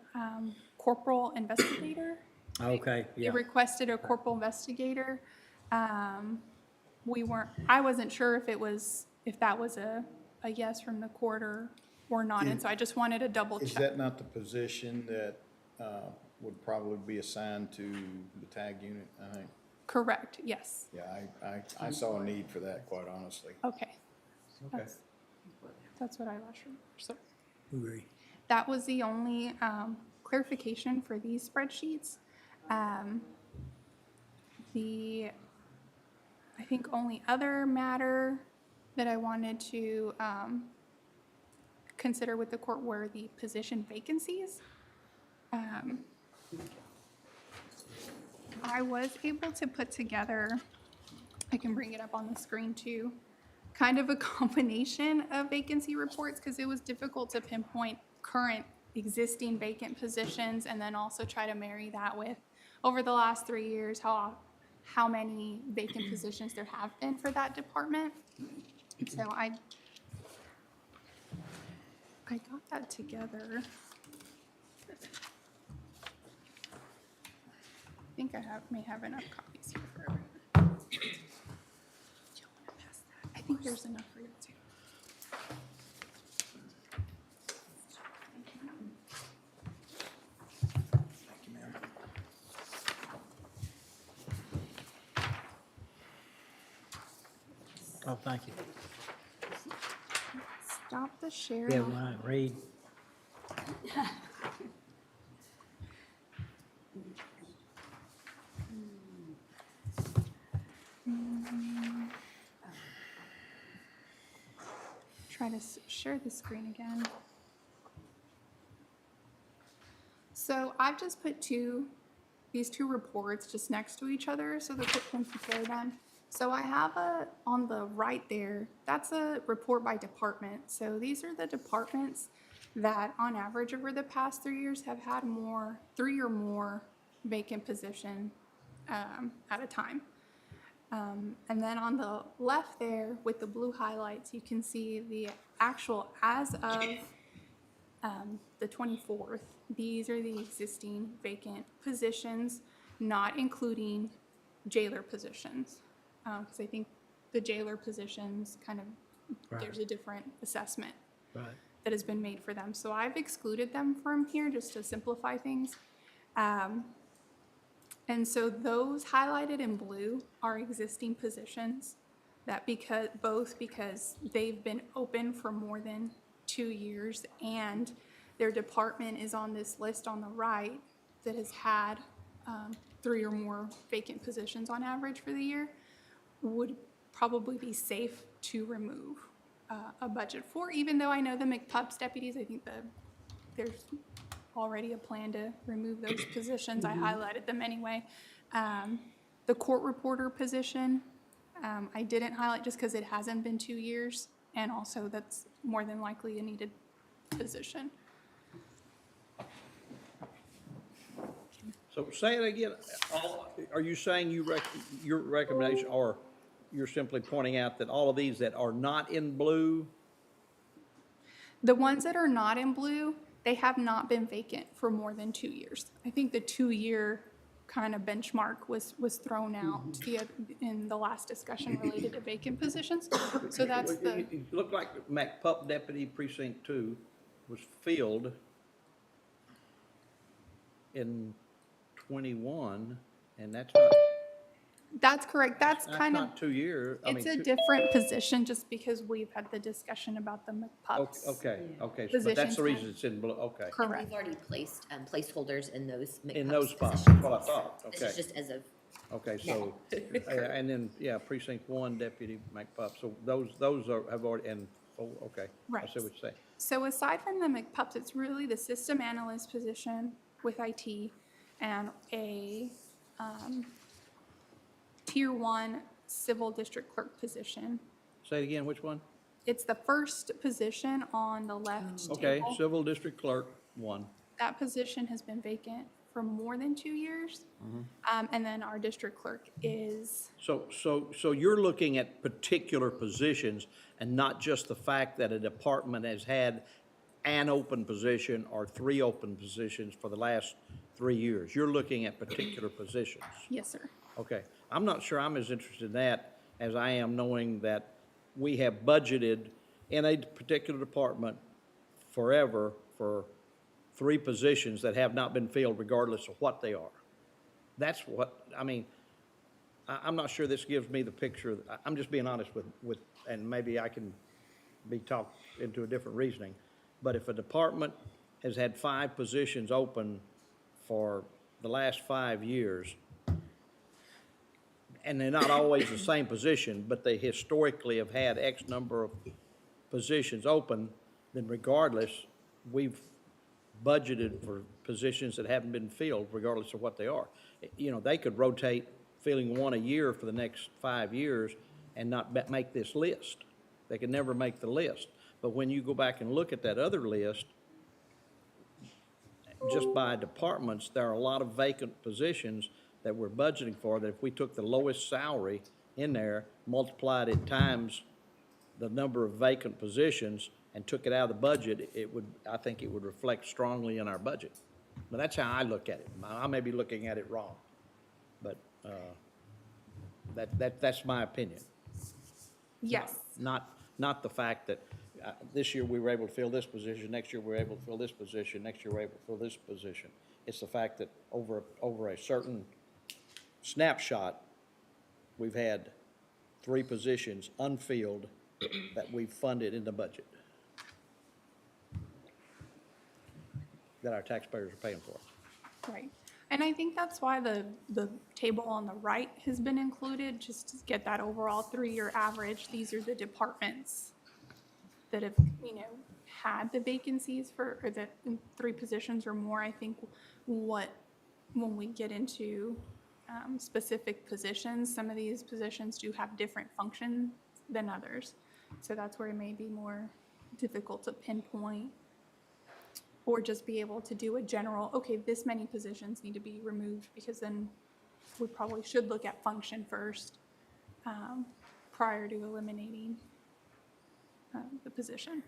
corporal investigator. Okay, They yeah. requested a corporal investigator. I wasn't sure if that was a yes from the court or not, and so I just wanted to double Is check. that not the position that would probably be assigned to the TAG unit, I think? Correct, yes. Yeah, I saw a need for that, quite honestly. Okay. That's what I last remember, so. Agree. That was the only clarification for these spreadsheets. I think only other matter that I wanted to consider with the court were the position vacancies. I was able to put together, I can bring it up on the screen too, kind of a combination of vacancy reports because it was difficult to pinpoint current existing vacant positions and then also try to marry that with, over the last 3 years, how many vacant positions there have been for that department. So I got that together. I think I may have enough copies here for everyone. I think there's enough for you too. Oh, thank you. Stop the share. Yeah, when I read. Try to share the screen again. So I've just put these two reports just next to each other so the court can compare them. So I have on the right there, that's a report by department. So these are the departments that on average over the past 3 years have had 3 or more vacant position at a time. And then on the left there with the blue highlights, you can see the actual as of the 24th. These are the existing vacant positions, not including jailer positions. Because I think the jailer positions kind of, Right. there's a different assessment Right. that has been made for them. So I've excluded them from here just to simplify things. And so those highlighted in blue are existing positions that because they've been open for more than 2 years and their department is on this list on the right that has had 3 or more vacant positions on average for the year, would probably be safe to remove a budget for, even though I know the McPubb's deputies, I think there's already a plan to remove those positions. I highlighted them anyway. The court reporter position, I didn't highlight just because it hasn't been 2 years, and also that's more than likely a needed position. So say it again. Are you saying your recommendation, or you're simply pointing out that all of these that are not in blue? The ones that are not in blue, they have not been vacant for more than 2 years. I think the 2-year kind of benchmark was thrown out in the last discussion related to vacant positions. So that's the, It looked like McPubb Deputy Precinct 2 was filled in 21, and that's correct. That's kind of, not 2 years. I it's mean, a different position just because we've had the discussion about the McPubb's. Okay, but that's the positions. reason it's in blue, okay. Correct. We've already placed placeholders in those. In McPubb's those spots, positions. that's what I thought, This okay. is just as of Okay, so, and then, Precinct 1 Deputy McPubb, so those have already, okay. I Right. see what you're saying. So aside from the McPubb's, it's really the system analyst position with IT and a tier 1 civil district clerk position. Say it again, which one? It's the first position on the left Okay, table. Civil District Clerk 1. That position has been vacant for more than 2 years. And then our district clerk is, So you're looking at particular positions and not just the fact that a department has had an open position or 3 open positions for the last 3 years. You're looking at particular positions. yes, sir. Okay, I'm not sure I'm as interested in that as I am knowing that we have budgeted in a particular department forever for 3 positions that have not been filled regardless of what they are. That's what, I mean, I'm not sure this gives me the picture. I'm just being honest with, and maybe I can be talked into a different reasoning. But if a department has had 5 positions open for the last 5 years, and they're not always the same position, but they historically have had X number of positions open, then regardless, we've budgeted for positions that haven't been filled regardless of what they are. You know, they could rotate filling 1 a year for the next 5 years and not make this list. They could never make the list. But when you go back and look at that other list, just by departments, there are a lot of vacant positions that we're budgeting for, that if we took the lowest salary in there, multiplied it times the number of vacant positions and took it out of the budget, I think it would reflect strongly in our budget. But that's how I look at it. I may be looking at it wrong, but that's my opinion. Yes. Not the fact that this year we were able to fill this position, next year we were able to fill this position, next year we're able to fill this position. It's the fact that over a certain snapshot, we've had 3 positions unfilled that we've funded in the budget that our taxpayers are paying for. Right. And I think that's why the table on the right has been included, just to get that overall 3-year average. These are the departments that have, had the vacancies or the 3 positions or more. I think when we get into specific positions, some of these positions do have different functions than others. So that's where it may be more difficult to pinpoint or just be able to do a general, okay, this many positions need to be removed, because then we probably should look at function first prior to eliminating the position.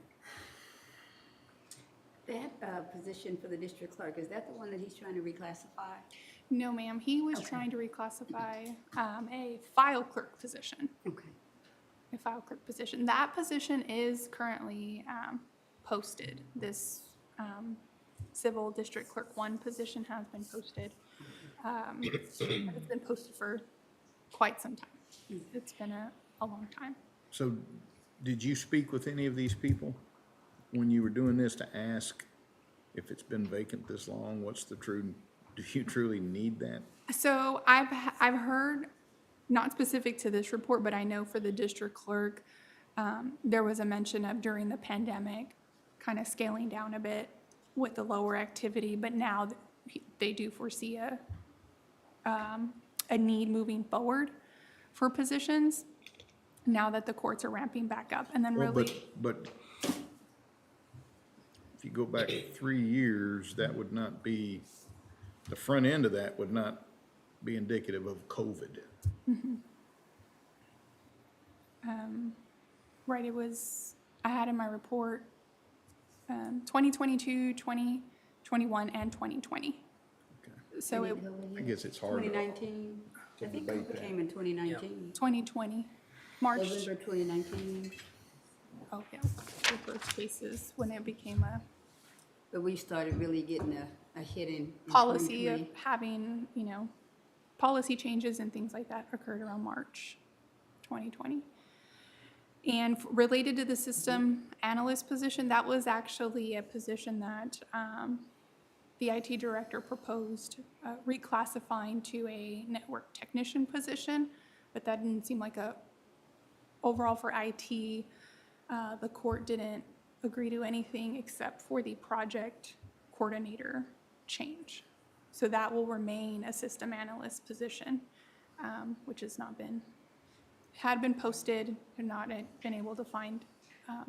That position for the district clerk, is that the one that he's trying to reclassify? No, ma'am, he was trying to reclassify a file clerk position. Okay. A file clerk position. That position is currently posted. This civil district clerk 1 position has been posted. It's been posted for quite some time. It's been a long time. So did you speak with any of these people when you were doing this to ask if it's been vacant this long? What's the true, do you truly need that? So I've heard, not specific to this report, but I know for the district clerk, there was a mention of during the pandemic, kind of scaling down a bit with the lower activity, but now they do foresee a need moving forward for positions now that the courts are ramping back up. And then Well, really, But if you go back 3 years, that would not be, the front end of that would not be indicative of COVID. right, it was, I had in my report 2022, 2021, and 2020. So it, I guess it's hard to 2019? I think debate Cooper that. came in 2019. 2020, March. November 2019. Oh, yeah, the first cases when it became a But we started really getting a hit in policy of 2020. having, policy changes and things like that occurred around March 2020. And related to the system analyst position, that was actually a position that the IT director proposed reclassifying to a network technician position, but that didn't seem like overall for IT, the court didn't agree to anything except for the project coordinator change. So that will remain a system analyst position, which had been posted and not been able to find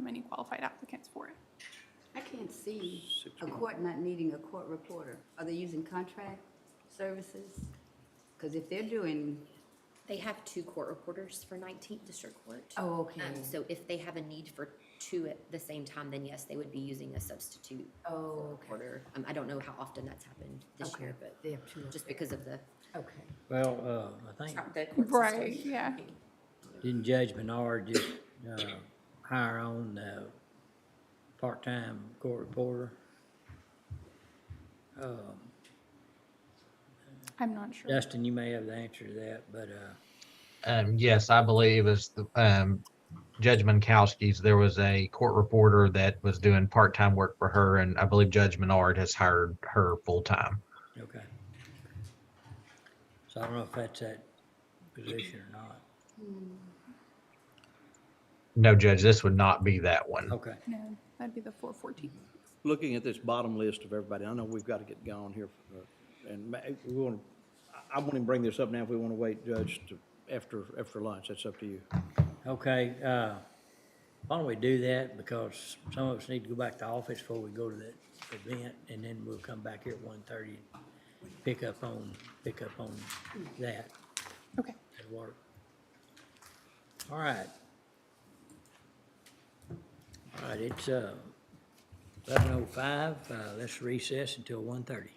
any qualified applicants for it. I can't see a court not needing a court reporter. Are they using contract services? Because if they're doing, They have 2 court reporters for 19th District Court. Oh, okay. So if they have a need for 2 at the same time, then yes, they would be using a substitute court reporter. I don't know how often that's happened this year, but they have 2. just because of the. Okay. Well, I think, the court system. Right, yeah. didn't Judge Menard just hire on the part-time court reporter? I'm not sure. Justin, you may have the answer to that, but Yes, I believe it's the, Judge Minkowski's. There was a court reporter that was doing part-time work for her, and I believe Judge Menard has hired her full-time. okay. So I don't know if that's that position or not. No, Judge, this would not be that one. Okay. No, that'd be the 414. Looking at this bottom list of everybody, I know we've got to get going here, and I want to bring this up now if we want to wait, Judge, to after lunch. That's up to you. Okay, why don't we do that, because some of us need to go back to office before we go to that event, and then we'll come back here at 1:30 and pick up on that. Okay. That'll work. All right. All right, it's 11:05, let's recess until 1:30.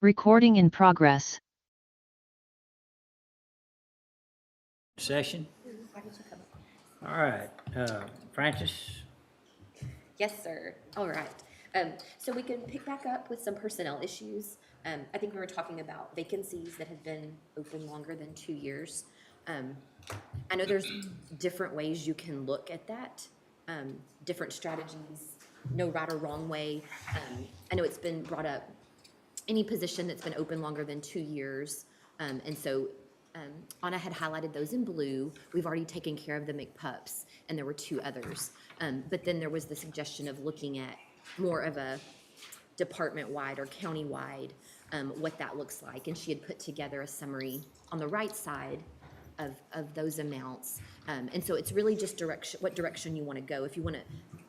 Recording in progress. Session? All right, Francis? Yes, sir. All right. So we can pick back up with some personnel issues. I think we were talking about vacancies that have been open longer than 2 years. I know there's different ways you can look at that, different strategies, no right or wrong way. I know it's been brought up, any position that's been open longer than 2 years. And so Anna had highlighted those in blue. We've already taken care of the McPups, and there were 2 others. But then there was the suggestion of looking at more of a department-wide or county-wide, what that looks like. And she had put together a summary on the right side of those amounts. And so it's really just what direction you want to go. If you want to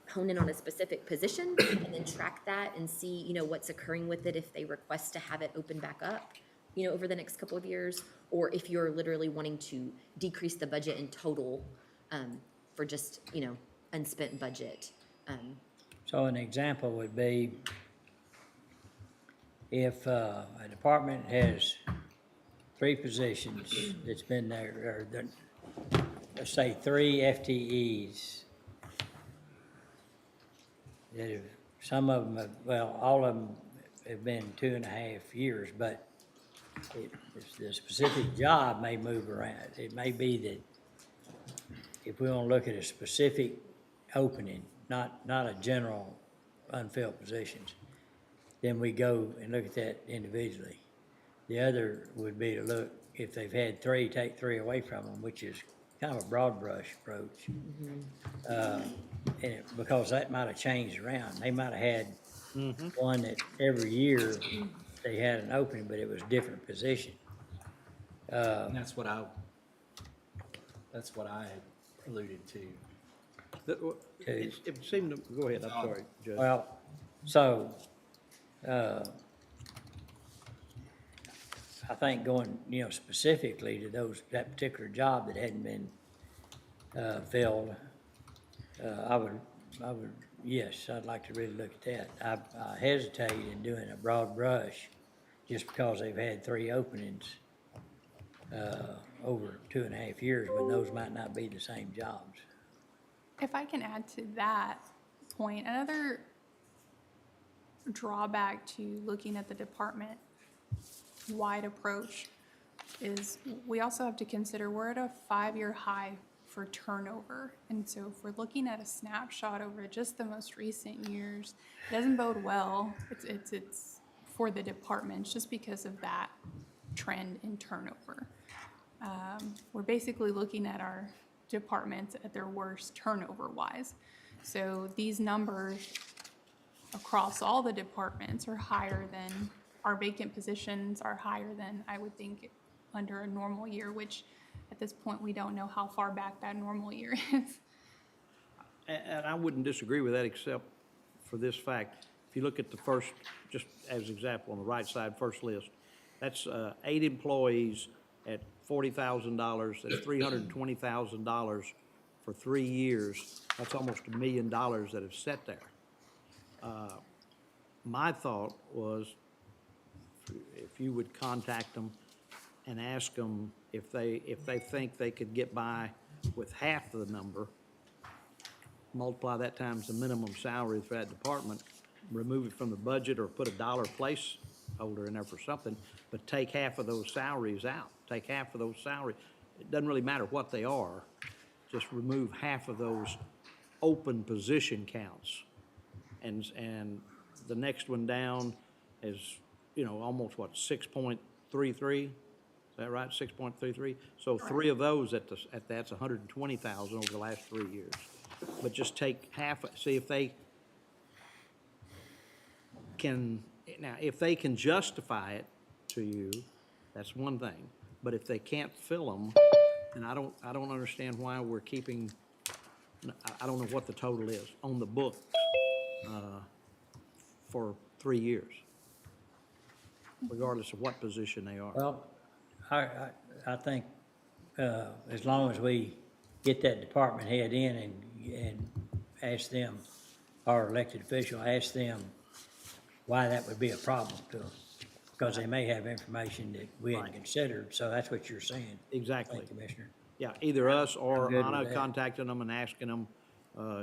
hone in on a specific position and then track that and see, what's occurring with it if they request to have it open back up, over the next couple of years, or if you're literally wanting to decrease the budget in total for just, unspent budget. So an example would be if a department has 3 positions that's been there, or let's say 3 FTEs. That have, some of them, all of them have been 2.5 years, but the specific job may move around. It may be that if we want to look at a specific opening, not a general unfilled positions, then we go and look at that individually. The other would be to look, if they've had 3, take 3 away from them, which is kind of a broad brush approach. Because that might have changed around. They might have had one that every year they had an opening, but it was a different position. And that's what I alluded to. It seemed to, go ahead, I'm sorry, Judge. Well, so, I think going, specifically to that particular job that hadn't been, filled, I would, yes, I'd like to really look at that. I hesitate in doing a broad brush just because they've had 3 openings, over 2.5 years, but those might not be the same jobs. If I can add to that point, another drawback to looking at the department-wide approach is we also have to consider we're at a 5-year high for turnover. And so if we're looking at a snapshot over just the most recent years, it doesn't bode well. It's for the departments just because of that trend in turnover. We're basically looking at our departments at their worst turnover-wise. So these numbers across all the departments are higher than, our vacant positions are higher than I would think under a normal year, which at this point, we don't know how far back that normal year is. And I wouldn't disagree with that except for this fact. If you look at the first, just as example, on the right side, first list, that's 8 employees at $40,000, that's $320,000 for 3 years. That's almost $1 million that have sat there. My thought was if you would contact them and ask them if they think they could get by with half of the number, multiply that times the minimum salary for that department, remove it from the budget or put a dollar placeholder in there for something, but take half of those salaries out. Take half of those salaries. It doesn't really matter what they are. Just remove half of those open position counts. And the next one down is, almost what, 6.33? Is that right, 6.33? So 3 of those at that's 120,000 over the last 3 years. But just take half, see if they can, now, if they can justify it to you, that's one thing. But if they can't fill them, then I don't understand why we're keeping, I don't know what the total is on the books for 3 years, regardless of what position they are. Well, I think as long as we get that department head in and ask them, our elected official, ask them why that would be a problem to them. because they may have information that we hadn't considered, so that's what you're saying. Exactly. Commissioner. Yeah, either us or I'm good Anna with that. contacting them and asking them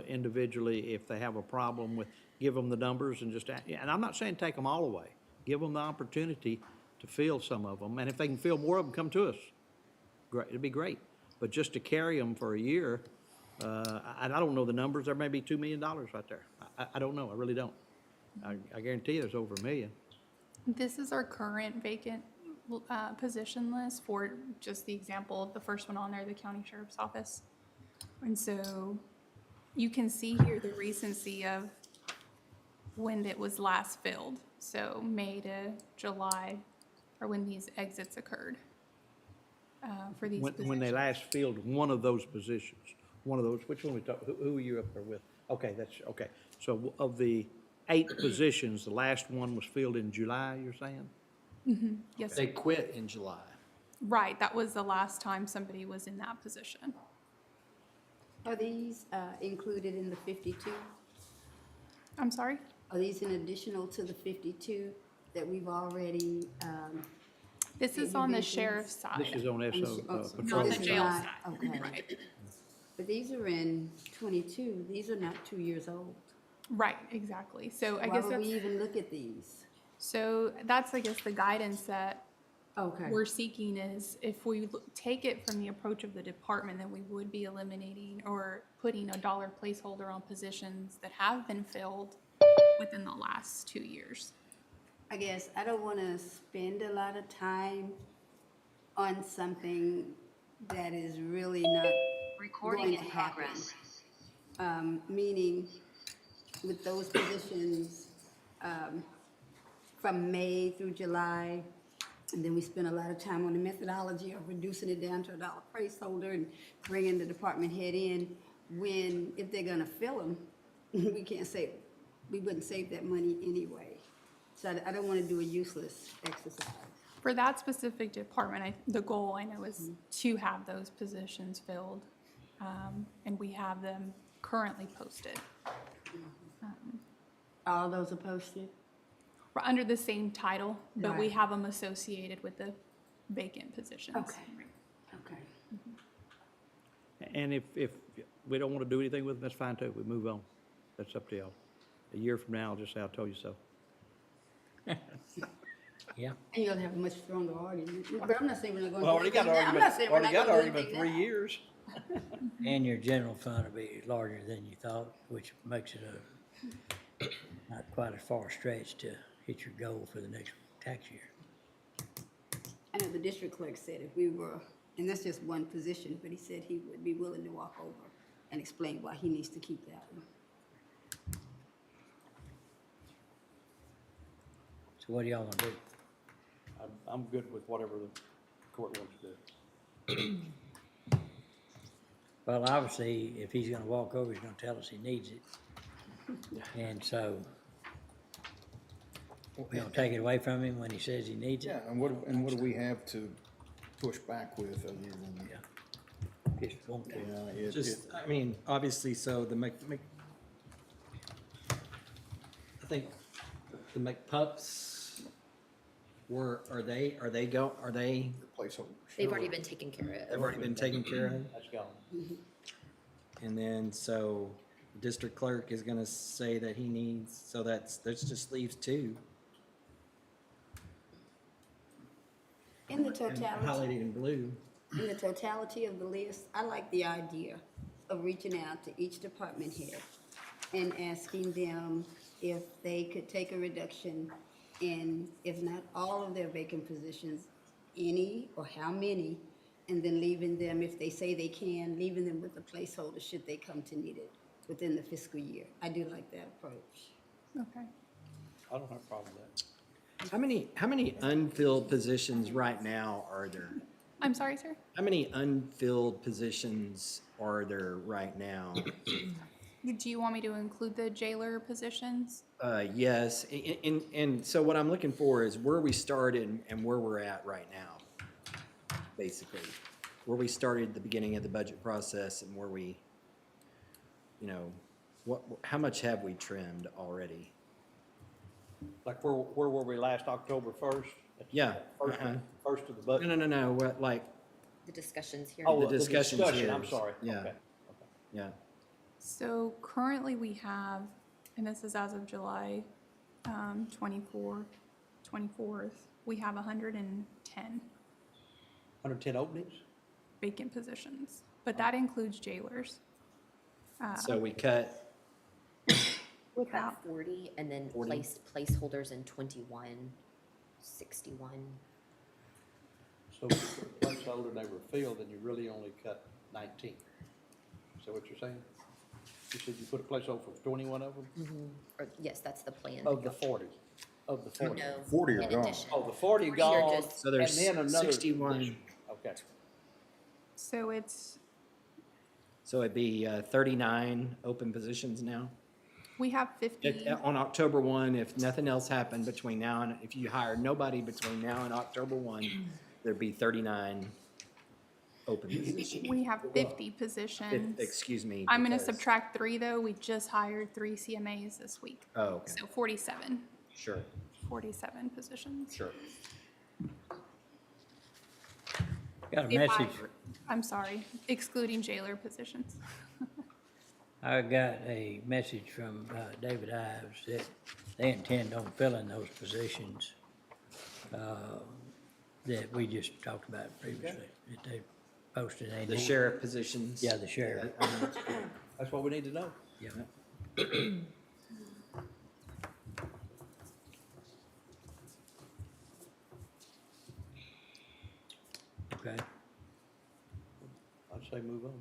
individually if they have a problem with, give them the numbers and just, and I'm not saying take them all away. Give them the opportunity to fill some of them, and if they can fill more of them, come to us. Great, it'd be great. But just to carry them for a year, and I don't know the numbers, there may be $2 million right there. I don't know, I really don't. I guarantee you there's over $1 million. This is our current vacant position list for just the example of the first one on there, the county sheriff's office. And so you can see here the recency of when it was last filled. So May to July are when these exits occurred for these positions. When they last filled one of those positions, one of those, which one we talk, who are you up there with? Okay, that's, okay. So of the 8 positions, the last one was filled in July, you're saying? Mhm, yes, They sir. quit in July. Right, that was the last time somebody was in that position. Are these included in the 52? I'm sorry? Are these in additional to the 52 that we've already? This is on the individuals? sheriff's side. This is on SO Oh, patrol. On the this is jail not- side. Okay. Right. But these are in 22. These are not 2 years old. Right, exactly. So I Why guess would that's, we even look at these? so that's, I guess, the guidance that Okay. we're seeking is if we take it from the approach of the department, then we would be eliminating or putting a dollar placeholder on positions that have been filled within the last 2 years. I guess I don't want to spend a lot of time on something that is really not going to happen. Meaning with those positions, from May through July, and then we spend a lot of time on the methodology of reducing it down to a dollar placeholder and bringing the department head in, when, if they're gonna fill them, we can't save, we wouldn't save that money anyway. So I don't wanna do a useless exercise. For that specific department, the goal I know is to have those positions filled. And we have them currently posted. All those are posted? We're under the same title, but we Right. have them associated with the vacant positions. Okay. Okay. And if we don't want to do anything with them, that's fine too. We move on. That's up to y'all. A year from now, I'll just say, I told you so. Yeah. And you'll have a much stronger argument. But I'm not saying we're not going to. Well, already got an I'm not saying we're argument, not already got going an to do argument anything 3 now. years. And your general fund will be larger than you thought, which makes it not quite a far stretch to hit your goal for the next tax year. I know the district clerk said if we were, and that's just one position, but he said he would be willing to walk over and explain why he needs to keep that one. So what do y'all want to do? I'm good with whatever the court wants to do. Well, obviously, if he's gonna walk over, he's gonna tell us he needs it. And so, we gonna take it away from him when he says he needs it? Yeah, and what do we have to push back with other than? Just won't take it. Yeah, Just, I mean, obviously, so the I think the McPups are they placeholders. They've already been taken care of. they've already been taken care of? That's gone. And then, so district clerk is gonna say that he needs, so that just leaves 2. In the And totality, highlighted in blue. in the totality of the list, I like the idea of reaching out to each department head and asking them if they could take a reduction in, if not all of their vacant positions, any or how many, and then leaving them, if they say they can, leaving them with a placeholder should they come to need it within the fiscal year. I do like that approach. Okay. I don't have a problem with that. How many unfilled positions right now are there? I'm sorry, sir? How many unfilled positions are there right now? Do you want me to include the jailer positions? Yes, and so what I'm looking for is where we started and where we're at right now, basically. Where we started at the beginning of the budget process and where we, how much have we trimmed already? Like where were we last October 1st? Yeah. First, uh-huh. first of the budget. No, what, like, The discussions here. Oh, the discussions discussion, here. I'm sorry. Yeah. Okay. Yeah. So currently we have, and this is as of July 24th, we have 110 110 openings? vacant positions, but that includes jailers. So we cut, We cut 40 and then 40. placed placeholders in 21, 61. So if you put a placeholder and they were filled, then you really only cut 19. Is that what you're saying? You said you put a placeholder for 21 of them? Or, yes, that's the plan. Of the 40? Of the 40? No. 40 are in gone. addition. Oh, the 40 40 are gone, just- so there's and then another 61. Okay. So it's, So it'd be 39 open positions now? we have 50. On October 1, if nothing else happened between now and, if you hired nobody between now and October 1, there'd be 39 open positions. We have 50 positions. Excuse me. I'm going to because- subtract 3 though. We just hired 3 CMAs this week. Oh, okay, So 47 sure, positions. sure. Got a If message, I'm sorry, excluding jailer positions. I got a message from David Ives that they intend on filling those positions that we just talked about previously, that they posted. The sheriff positions? Yeah, the sheriff. That's what we need to know. Yeah. Okay. I'd say move on.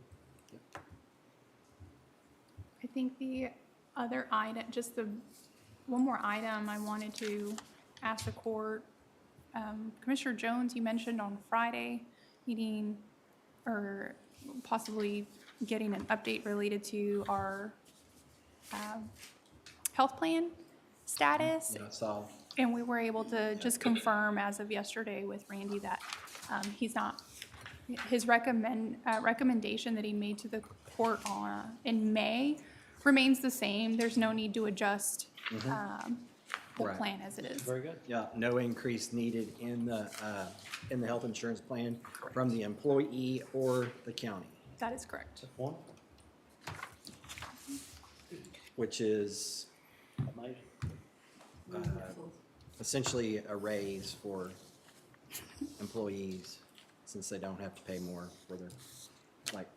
I think the other item, just the, one more item I wanted to ask the court. Commissioner Jones, you mentioned on Friday needing, or possibly getting an update related to our health plan status. Yeah, I saw. And we were able to just confirm as of yesterday with Randy that he's not, his recommendation that he made to the court in May remains the same. There's no need to adjust the Right. plan as it is. Very good. Yeah, no increase needed in the health insurance plan from the employee or the county, That is correct. One, which is amazing. essentially a raise for employees, since they don't have to pay more for their, like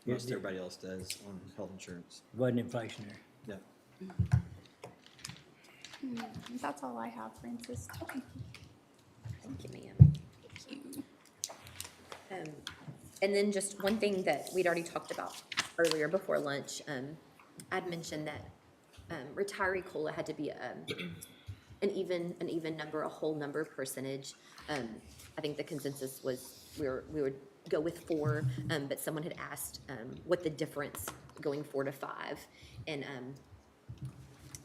most everybody else does on health insurance. Wasn't inflationary. Yeah. That's all I have, Francis. Okay. Thank you, ma'am. Thank you. And then just one thing that we'd already talked about earlier before lunch, I'd mentioned that retiree COLA had to be an even number, a whole number percentage. I think the consensus was we would go with 4, but someone had asked what the difference going 4 to 5, and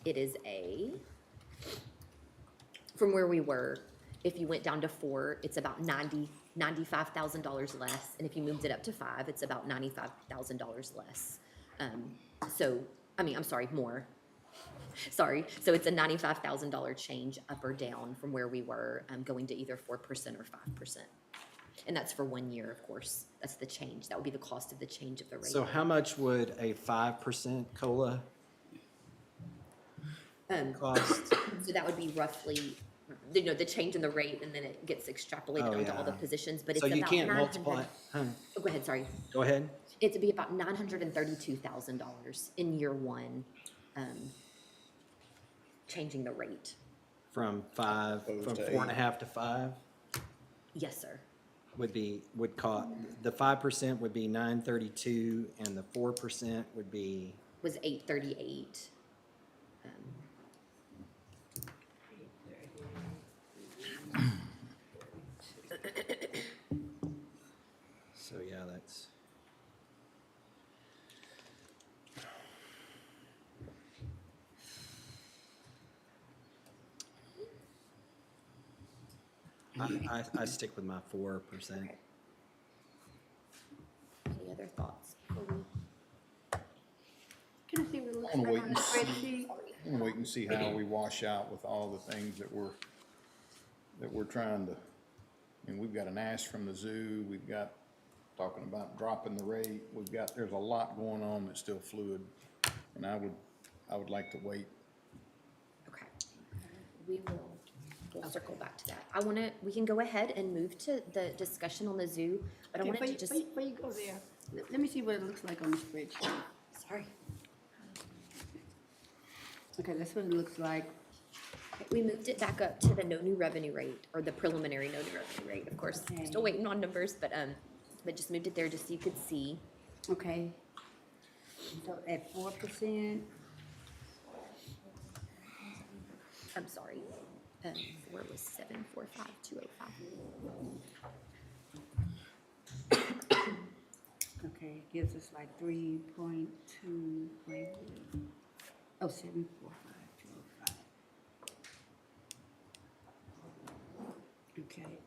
it is from where we were. If you went down to 4, it's about $95,000 less, and if you moved it up to 5, it's about $95,000 less. I'm sorry, more. Sorry, so it's a $95,000 change up or down from where we were, going to either 4% or 5%. And that's for 1 year, of course. That's the change. That would be the cost of the change of the rate. So how much would a 5% COLA cost? So that would be roughly, the change in the rate, and then it gets extrapolated Oh, onto all the yeah. positions, but it's So about you can't 900 multiply, huh? Oh, go ahead, sorry. Go ahead. It'd be about $932,000 in year 1, changing the rate. From 4.5 to 5 Yes, sir. would cost, the 5% would be 932 and the 4% would be, Was 838. so yeah, that's. I stick with my 4%. Any other thoughts before we? Can I see what it looks I wanna like wait on and the see. spreadsheet? I'm gonna wait and see how we wash out with all the things that we're that we're trying to, and we've got an ask from the zoo, we've got talking about dropping the rate, there's a lot going on that's still fluid, and I would like to wait. Okay. We'll circle back to that. We can go ahead and move to the discussion on the zoo, but I Okay, wanted to just, Before you go there, let me see what it looks like on the spreadsheet. sorry. Okay, that's what it looks like. We moved it back up to the no new revenue rate, or the preliminary no new revenue rate, of course. Okay. Still waiting on numbers, but just moved it there just so you could see. Okay. So at 4%, I'm sorry. Where was 745,205? okay, it gives us like 3.2, oh, 745,205. Okay,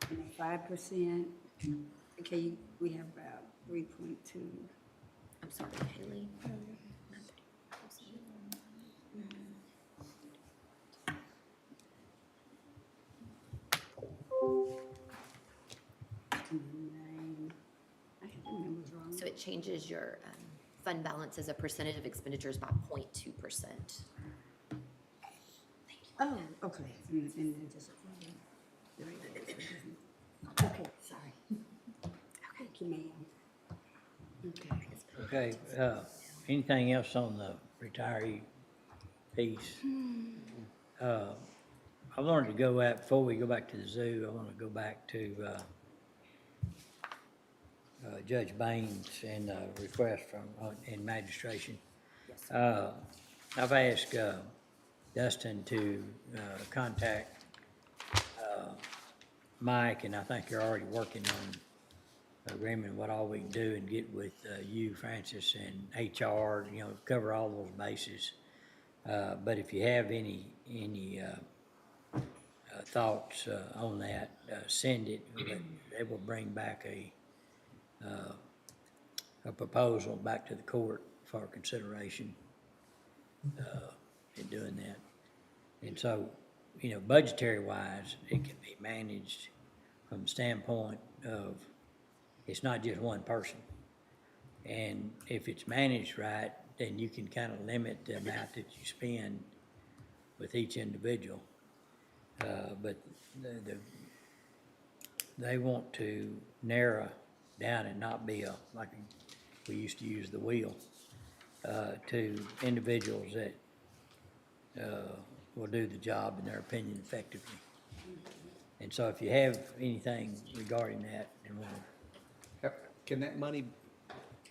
and at 5%, okay, we have about 3.2. I'm sorry, Haley. So it changes your fund balance as a percentage of expenditures by 0.2%. Oh, okay. Okay, sorry. Thank you, ma'am. Okay. Okay, anything else on the retiree piece? I wanted to go out, before we go back to the zoo, I want to go back to, Judge Baines and the request from, in magistration. I've asked, Dustin to, contact, Mike, and I think you're already working on agreement, what all we can do and get with, you, Francis, and HR, cover all those bases. But if you have any thoughts, on that, send it, they will bring back a proposal back to the court for consideration, in doing that. And so, budgetary wise, it can be managed from the standpoint of, it's not just one person. And if it's managed right, then you can kind of limit the amount that you spend with each individual. But they want to narrow down and not be like we used to use the wheel, to individuals that will do the job in their opinion effectively. And so if you have anything regarding that, then we'll. Can that money,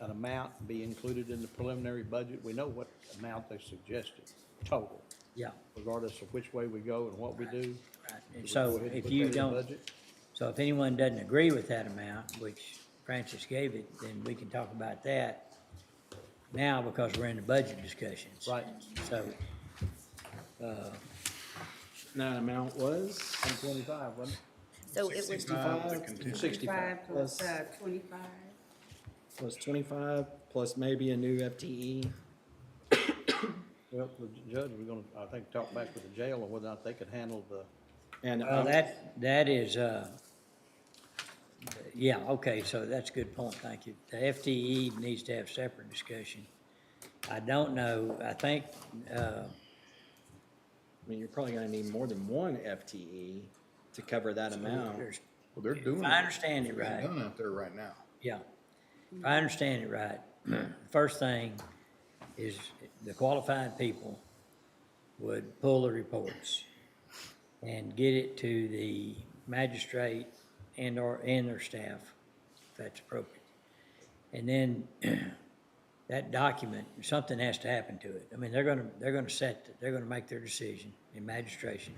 an amount, be included in the preliminary budget? We know what amount they suggested, total. Yeah. Regardless of which way we go and what we do. Right. And We so go ahead and if put you that in the don't, budget? so if anyone doesn't agree with that amount, which Francis gave it, then we can talk about that now because we're in the budget discussions. Right. So, That amount was? 125, wasn't it? So it was 65. Plus 25. Was 25 plus maybe a new FTE. Well, the judge, we're gonna, I think, talk back with the jail on whether or not they could handle the. And well, that is, yeah, okay, so that's a good point, thank you. The FTE needs to have separate discussion. I don't know, I think, I mean, you're probably gonna need more than one FTE to cover that amount. Well, they're doing if it. I understand it right. They're done out there right now. Yeah, if I understand it right, first thing is the qualified people would pull the reports and get it to the magistrate and their staff, if that's appropriate. And then that document, something has to happen to it. I mean, they're gonna make their decision in magistration.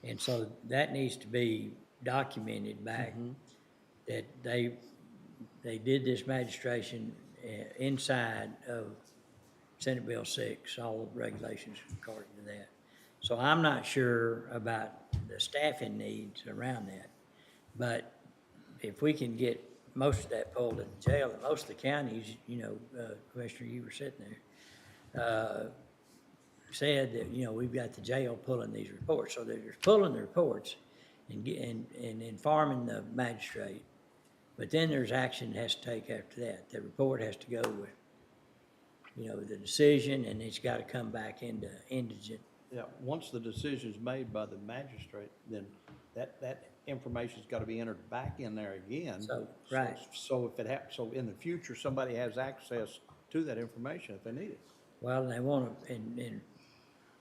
And so that needs to be documented back that they did this magistration inside of Senate Bill 6, all the regulations according to that. So I'm not sure about the staffing needs around that. But if we can get most of that pulled at the jail, and most of the counties, Commissioner, you were sitting there, said that, we've got the jail pulling these reports. So they're just pulling the reports, and informing the magistrate. But then there's action that has to take after that. The report has to go with, the decision, and it's got to come back into indigent. Yeah, once the decision's made by the magistrate, then that information's got to be entered back in there again. So, right. So if it happens, so in the future, somebody has access to that information if they need it. Well, and they want to, and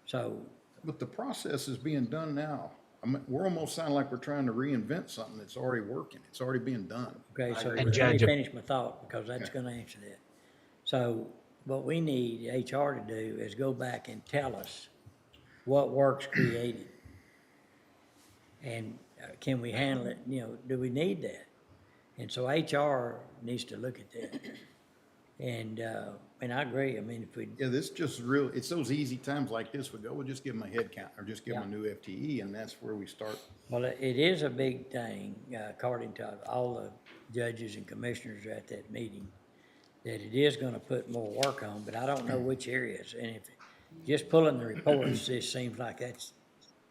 so. But the process is being done now. I mean, we're almost sounding like we're trying to reinvent something that's already working. It's already being done. Okay, so And let me Judge- finish my thought, because that's gonna answer that. So what we need HR to do is go back and tell us what work's created. And can we handle it, do we need that? And so HR needs to look at that. And I agree, I mean, if we, Yeah, this just real, it's those easy times like this, we go, we'll just give them a head count, or just give them a new FTE, and that's where we start. well, it is a big thing, according to all the judges and commissioners at that meeting, that it is gonna put more work on, but I don't know which areas. And if, just pulling the reports, just seems like that's,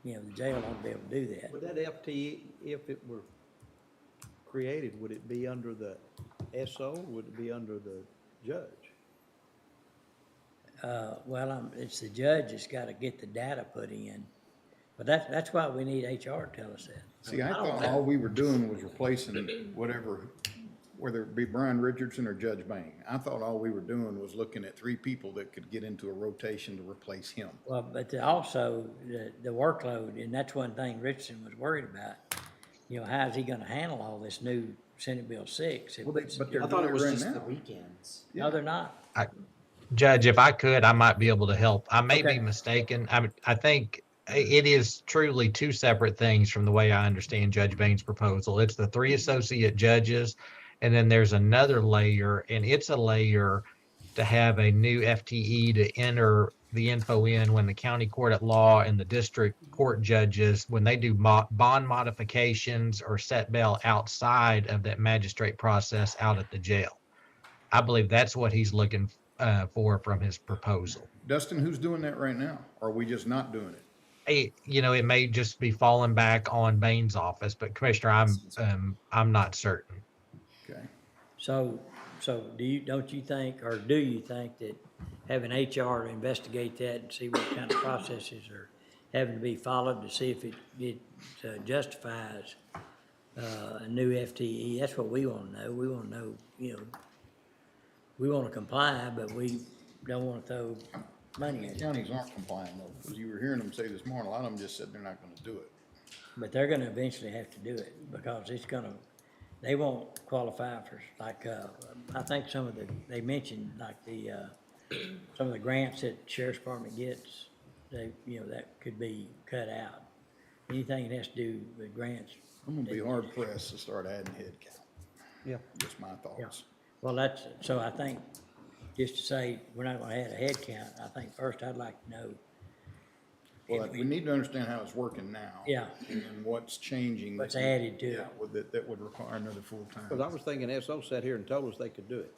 the jail won't be able to do that. Would that FTE, if it were created, would it be under the SO, or would it be under the judge? Well, it's the judge that's gotta get the data put in, but that's why we need HR to tell us that. See, I thought all we were doing was replacing whatever, whether it be Brian Richardson or Judge Bain. I thought all we were doing was looking at 3 people that could get into a rotation to replace him. Well, but also the workload, and that's one thing Richardson was worried about. How's he gonna handle all this new Senate Bill 6? Well, but they're I thought doing it was right just now. the weekends. No, they're not. Judge, if I could, I might be able to help. I may Okay. be mistaken. I think it is truly 2 separate things from the way I understand Judge Bain's proposal. It's the 3 associate judges, and then there's another layer, and it's a layer to have a new FTE to enter the info in when the county court at law and the district court judges, when they do bond modifications or set bail outside of that magistrate process out at the jail. I believe that's what he's looking for from his proposal. Dustin, who's doing that right now? Or are we just not doing it? It may just be falling back on Bain's office, but Commissioner, I'm not certain. Okay. So do you think that having HR investigate that and see what kind of processes are having to be followed to see if it justifies a new FTE? That's what we want to know. We want to know, we want to comply, but we don't want to throw money at it. Counties aren't complying though, because you were hearing them say this morning, a lot of them just said they're not gonna do it. But they're gonna eventually have to do it, because they won't qualify for, like, I think they mentioned, like, some of the grants that Sheriff's Department gets, that could be cut out. Anything that has to do with grants. I'm gonna be hard pressed to start adding head count. Yeah. Just my thoughts. Well, so I think, just to say, we're not gonna add a head count, I think first I'd like to know. Well, we need to understand how it's working now. Yeah. And what's changing. What's added to it. That would require another full-time. Because I was thinking SO sat here and told us they could do it.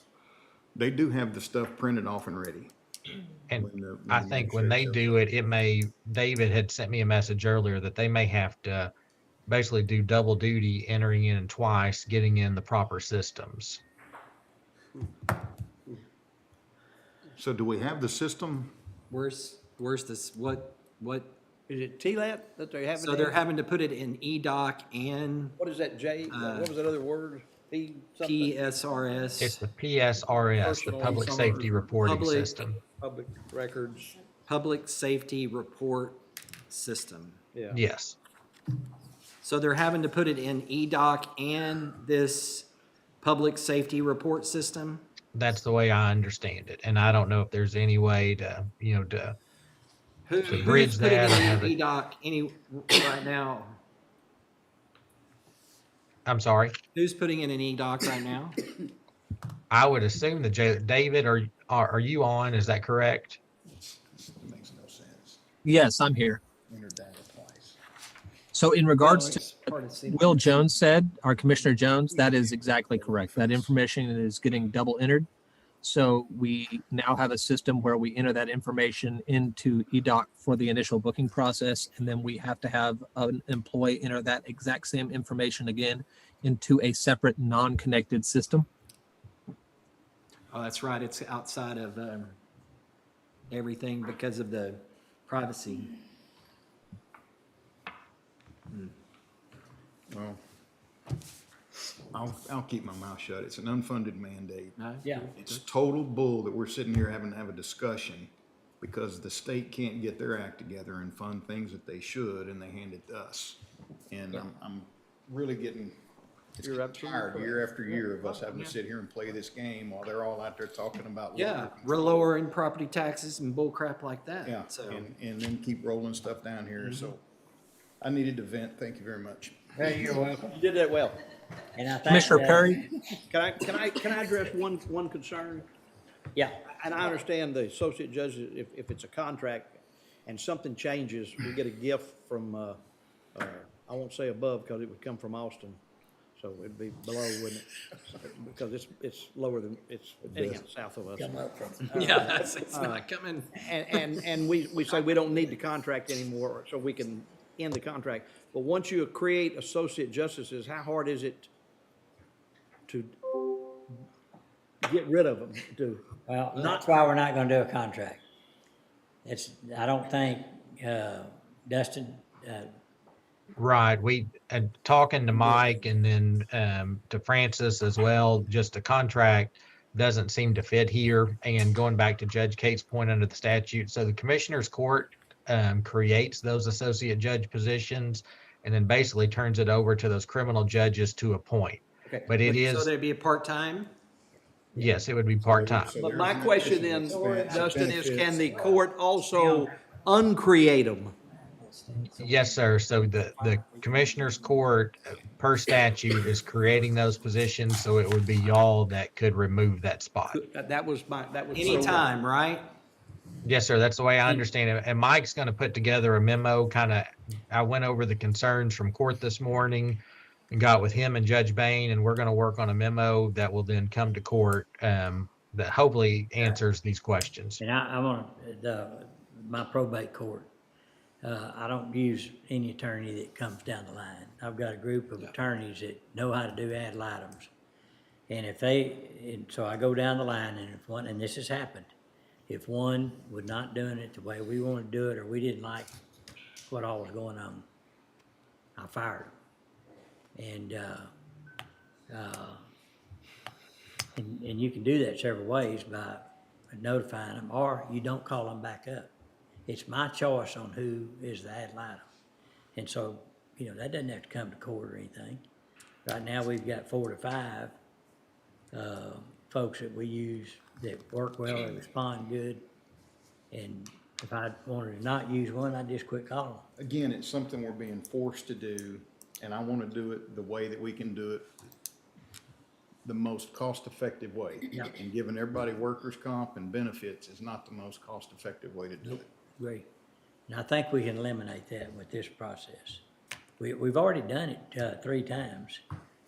They do have the stuff printed off and ready. And when I the think when they do it, David had sent me a message earlier that they may have to basically do double duty, entering in twice, getting in the proper systems. So do we have the system? Where's this, what, Is it TLAT that they're having? so they're having to put it in EDOC and What is that, J, what was that other word? P something? PSRS? It's the PSRS, the Personal Public Summer Safety Reporting Public- System. Public records, Public Safety Report System. yeah. Yes. So they're having to put it in EDOC and this Public Safety Report System? That's the way I understand it. And I don't know if there's any way to, to Who's bridge putting that it or have in it. EDOC right now? I'm sorry. Who's putting it in EDOC right now? I would assume that David, are you on? Is that correct? It makes no sense. Yes, I'm here. Enter data twice. So in regards to Hard to see. what Will Jones said, our Commissioner Jones, that is exactly correct. That information is getting double entered. So we now have a system where we enter that information into eDoc for the initial booking process, and then we have to have an employee enter that exact same information again into a separate non-connected system. Oh, that's right. It's outside of everything because of the privacy. Well, I'll keep my mouth shut. It's an unfunded mandate. Yeah. It's total bull that we're sitting here having to have a discussion because the state can't get their act together and fund things that they should, and they hand it to us. And I'm really getting tired year after year of us having to sit here and play this game while they're all out there talking about. Yeah, we're lowering property taxes and bull crap like that. Yeah, So and then keep rolling stuff down here, so I needed to vent. Thank you very much. Hey, you're welcome. You did that well. And I think Commissioner that- Perry? Can I address one concern? Yeah. And I understand the associate judge, if it's a contract and something changes, we get a gift from, I won't say above because it would come from Austin. So it'd be below, wouldn't it? Because it's lower than, it's anyhow, south of us. Come up from. yeah, it's not coming. And we say we don't need the contract anymore, so we can end the contract. But once you create associate justices, how hard is it to get rid of them? Well, that's why we're not gonna do a contract. I don't think, Dustin, Right. We, and talking to Mike and then to Francis as well, just a contract doesn't seem to fit here. And going back to Judge Cates' point under the statute, so the Commissioner's Court creates those associate judge positions and then basically turns it over to those criminal judges to appoint. Okay. But it So is, they'd be a part-time? yes, it would be part-time. But my question then, Dustin, is can the court also uncreate them? Yes, sir. So the Commissioner's Court per statute is creating those positions, so it would be y'all that could remove that spot. That was. Anytime, right? Yes, sir. That's the way I understand it. And Mike's going to put together a memo, I went over the concerns from court this morning and got with him and Judge Bain, and we're going to work on a memo that will then come to court that hopefully answers these questions. and I want my probate court, I don't use any attorney that comes down the line. I've got a group of attorneys that know how to do ad litems. And so I go down the line, and if one, and this has happened, if one was not doing it the way we want to do it, or we didn't like what all was going on, I fired them. And you can do that several ways by notifying them, or you don't call them back up. It's my choice on who is the ad litem. And so, that doesn't have to come to court or anything. Right now, we've got 4 to 5 folks that we use that work well and respond good. And if I wanted to not use one, I'd just quit calling them. Again, it's something we're being forced to do, and I want to do it the way that we can do it the most cost-effective way. Yeah. And giving everybody workers' comp and benefits is not the most cost-effective way to do it. Great. And I think we can eliminate that with this process. We've already done it 3 times.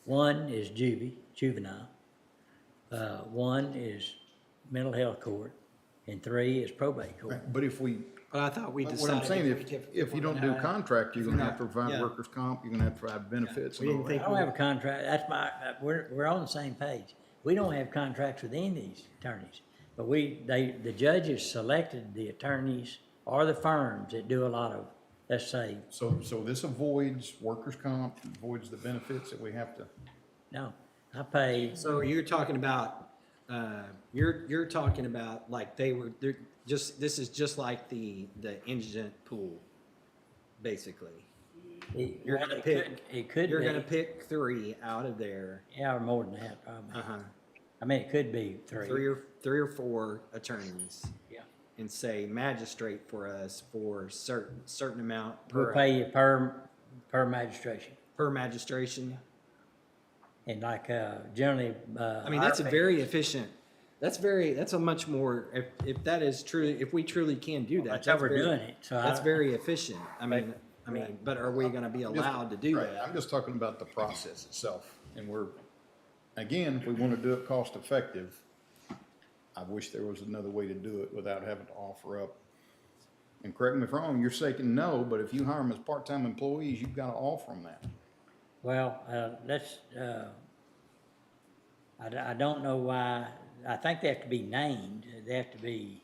One is juvenile. One is mental health court, and 3 is probate court. Right, but if we, But I thought we what decided. I'm saying, if you don't do contract, you're gonna have to provide Yeah. workers' comp, you're gonna have to provide benefits and all I that. don't have a contract, we're on the same page. We don't have contracts with any of these attorneys. But the judges selected the attorneys or the firms that do a lot of, let's say, So this avoids workers' comp, avoids the benefits that we have to. no, I pay, So you're talking about, you're talking about like they're just, this is just like the indigent pool, basically. You're gonna pick. it could be. You're gonna pick 3 out of there. Yeah, or more than that, probably. Uh-huh. I mean, it could be 3. 3 or 4 attorneys. Yeah. And say magistrate for us for certain amount We'll per, pay you per magistration. per magistration. And like, generally, I mean, that's a very efficient, that's a much more, if that is true, if we truly can do that. That's how we're doing it, so That's I- very efficient. I mean, but are we gonna be allowed to do Right, that? I'm just talking about the process itself, and again, if we want to do it cost effective, I wish there was another way to do it without having to offer up. And correct me if I'm wrong, you're saying no, but if you hire them as part-time employees, you've got to offer them that. Well, I don't know why, I think they have to be named, they have to be,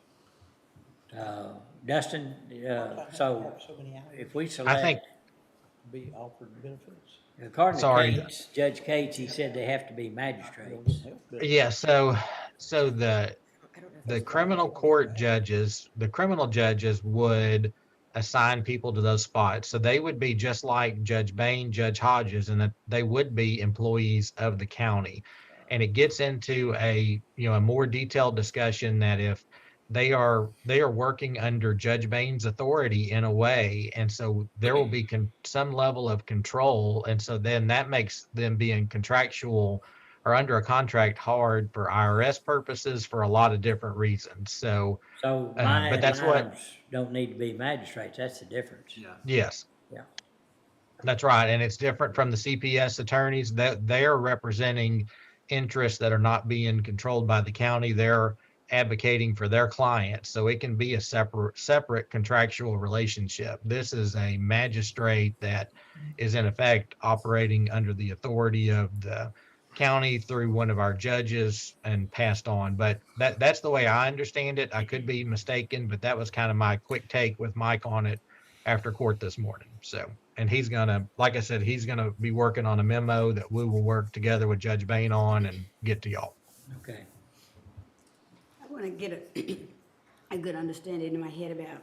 Dustin, so if we select. I think, Be offered benefits. According to Sorry. Cates, Judge Cates, he said they have to be magistrates. yeah, so the criminal court judges, the criminal judges would assign people to those spots. So they would be just like Judge Bain, Judge Hodges, and that they would be employees of the county. And it gets into a more detailed discussion that if they are working under Judge Bain's authority in a way, and so there will be some level of control, and so then that makes them being contractual or under a contract hard for IRS purposes for a lot of different reasons. So, So but that's what. items don't need to be magistrates, that's the difference. Yeah. Yes. Yeah. That's right, and it's different from the CPS attorneys that they are representing interests that are not being controlled by the county. They're advocating for their clients, so it can be a separate contractual relationship. This is a magistrate that is in effect operating under the authority of the county through one of our judges and passed on. But that's the way I understand it. I could be mistaken, but that was kind of my quick take with Mike on it after court this morning. So, and he's gonna, like I said, he's gonna be working on a memo that we will work together with Judge Bain on and get to y'all. Okay. I want to get a good understanding in my head about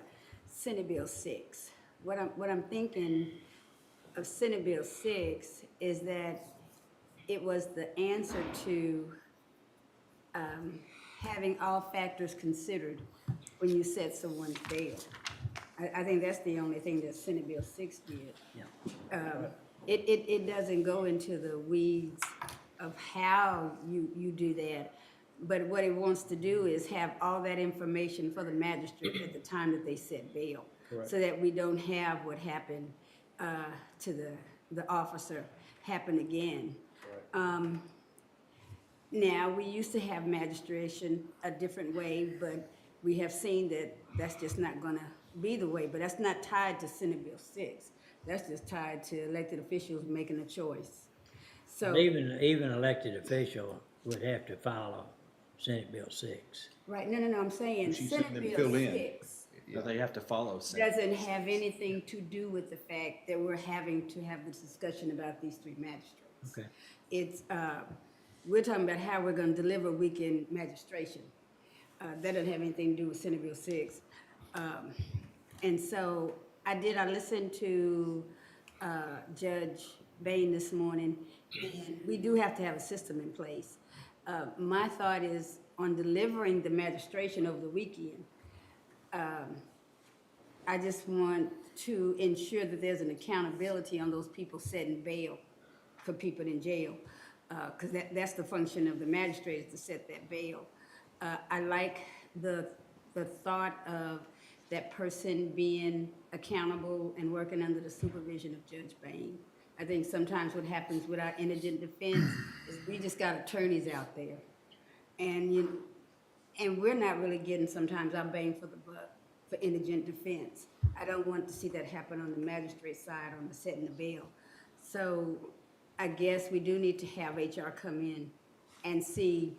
Senate Bill 6. What I'm thinking of Senate Bill 6 is that it was the answer to having all factors considered when you set someone's bail. I think that's the only thing that Senate Bill 6 did. Yeah. It doesn't go into the weeds of how you do that, but what it wants to do is have all that information for the magistrate at the time that they set bail. Correct. So that we don't have what happened to the officer happen again. Now, we used to have magistration a different way, but we have seen that that's just not gonna be the way, but that's not tied to Senate Bill 6. That's just tied to elected officials making a choice. So, Even elected official would have to follow Senate Bill 6. right, no, I'm saying She's saying Senate them Bill fill in. 6 But they have to follow Senate. doesn't have anything to do with the fact that we're having to have this discussion about these three magistrates. Okay. It's, we're talking about how we're gonna deliver weekend magistration. That doesn't have anything to do with Senate Bill 6. And so I listened to Judge Bain this morning, and we do have to have a system in place. My thought is on delivering the magistration over the weekend. I just want to ensure that there's an accountability on those people setting bail for people in jail, because that's the function of the magistrate, is to set that bail. I like the thought of that person being accountable and working under the supervision of Judge Bain. I think sometimes what happens with our indigent defense is we just got attorneys out there. And we're not really getting sometimes our bang for the buck for indigent defense. I don't want to see that happen on the magistrate side on the setting the bail. So I guess we do need to have HR come in and see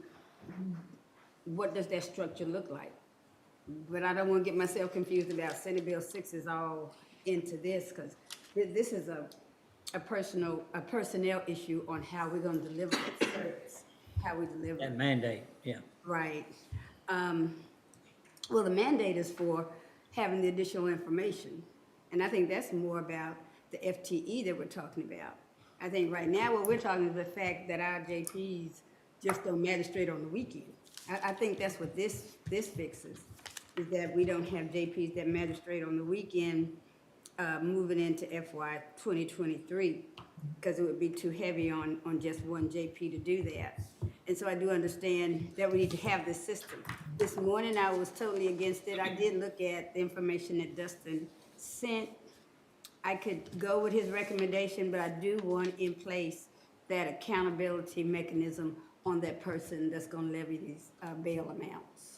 what does that structure look like. But I don't want to get myself confused about Senate Bill 6 is all into this, because this is a personnel issue on how we're going to deliver that service, how we deliver. That mandate, yeah. Right. Well, the mandate is for having the additional information. And I think that's more about the FTE that we're talking about. I think right now what we're talking is the fact that our JPs just don't magistrate on the weekend. I think that's what this fixes, is that we don't have JPs that magistrate on the weekend moving into FY 2023, because it would be too heavy on just one JP to do that. And so I do understand that we need to have this system. This morning I was totally against it. I did look at the information that Dustin sent. I could go with his recommendation, but I do want in place that accountability mechanism on that person that's gonna levy these bail amounts.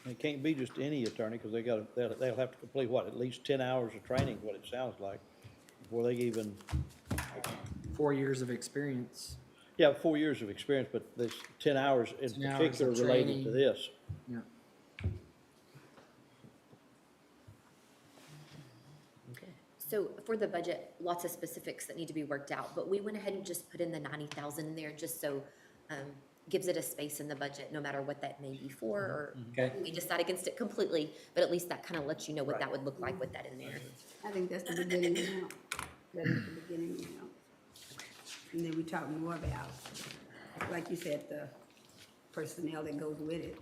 It can't be just any attorney, because they'll have to complete, what, at least 10 hours of training, what it sounds like, before they even, 4 years of experience. yeah, 4 years of experience, but there's 10 hours in 10 hours particular of related to training. this. Yeah. So for the budget, lots of specifics that need to be worked out, but we went ahead and just put in the 90,000 in there, just so, gives it a space in the budget, no matter what that may be for, or Okay. we decide against it completely, but at least that kind of lets you know what that would look like with that in there. I think that's the beginning amount. That is the beginning amount. And then we talk more about, like you said, the personnel that goes with it.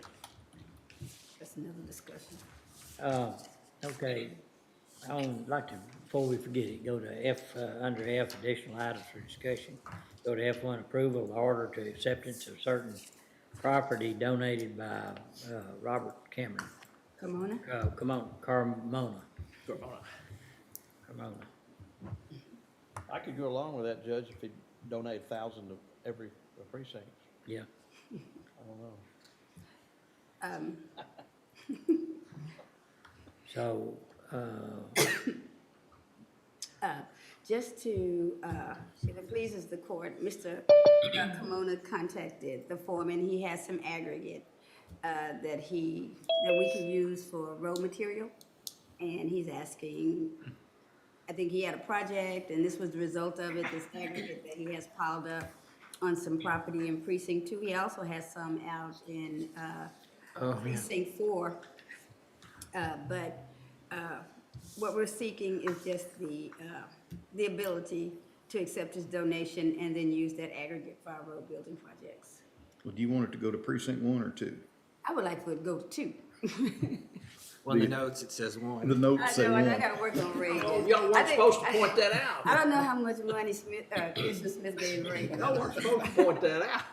That's another discussion. Okay, I would like to, before we forget it, go to F, under F, additional items for discussion. Go to F1, approval of order to acceptance of certain property donated by Robert Cameron. Carmona? Carmona. I could go along with that, Judge, if he donated 1,000 to every precinct. Yeah. I don't know. So, Just to, if it pleases the court, Mr. Carmona contacted the foreman. He has some aggregate that we can use for road material. And he's asking, I think he had a project, and this was the result of it, this aggregate that he has piled up on some property in precinct 2. He also has some out in precinct 4. But what we're seeking is just the ability to accept his donation and then use that aggregate for our road building projects. Well, do you want it to go to precinct 1 or 2? I would like for it to go to 2. On the notes, it says 1. The notes say I 1. gotta work on Reagan. Oh, y'all weren't supposed to point that out. I don't know how much money Commissioner Smith gave Reagan. Y'all weren't supposed to point that out.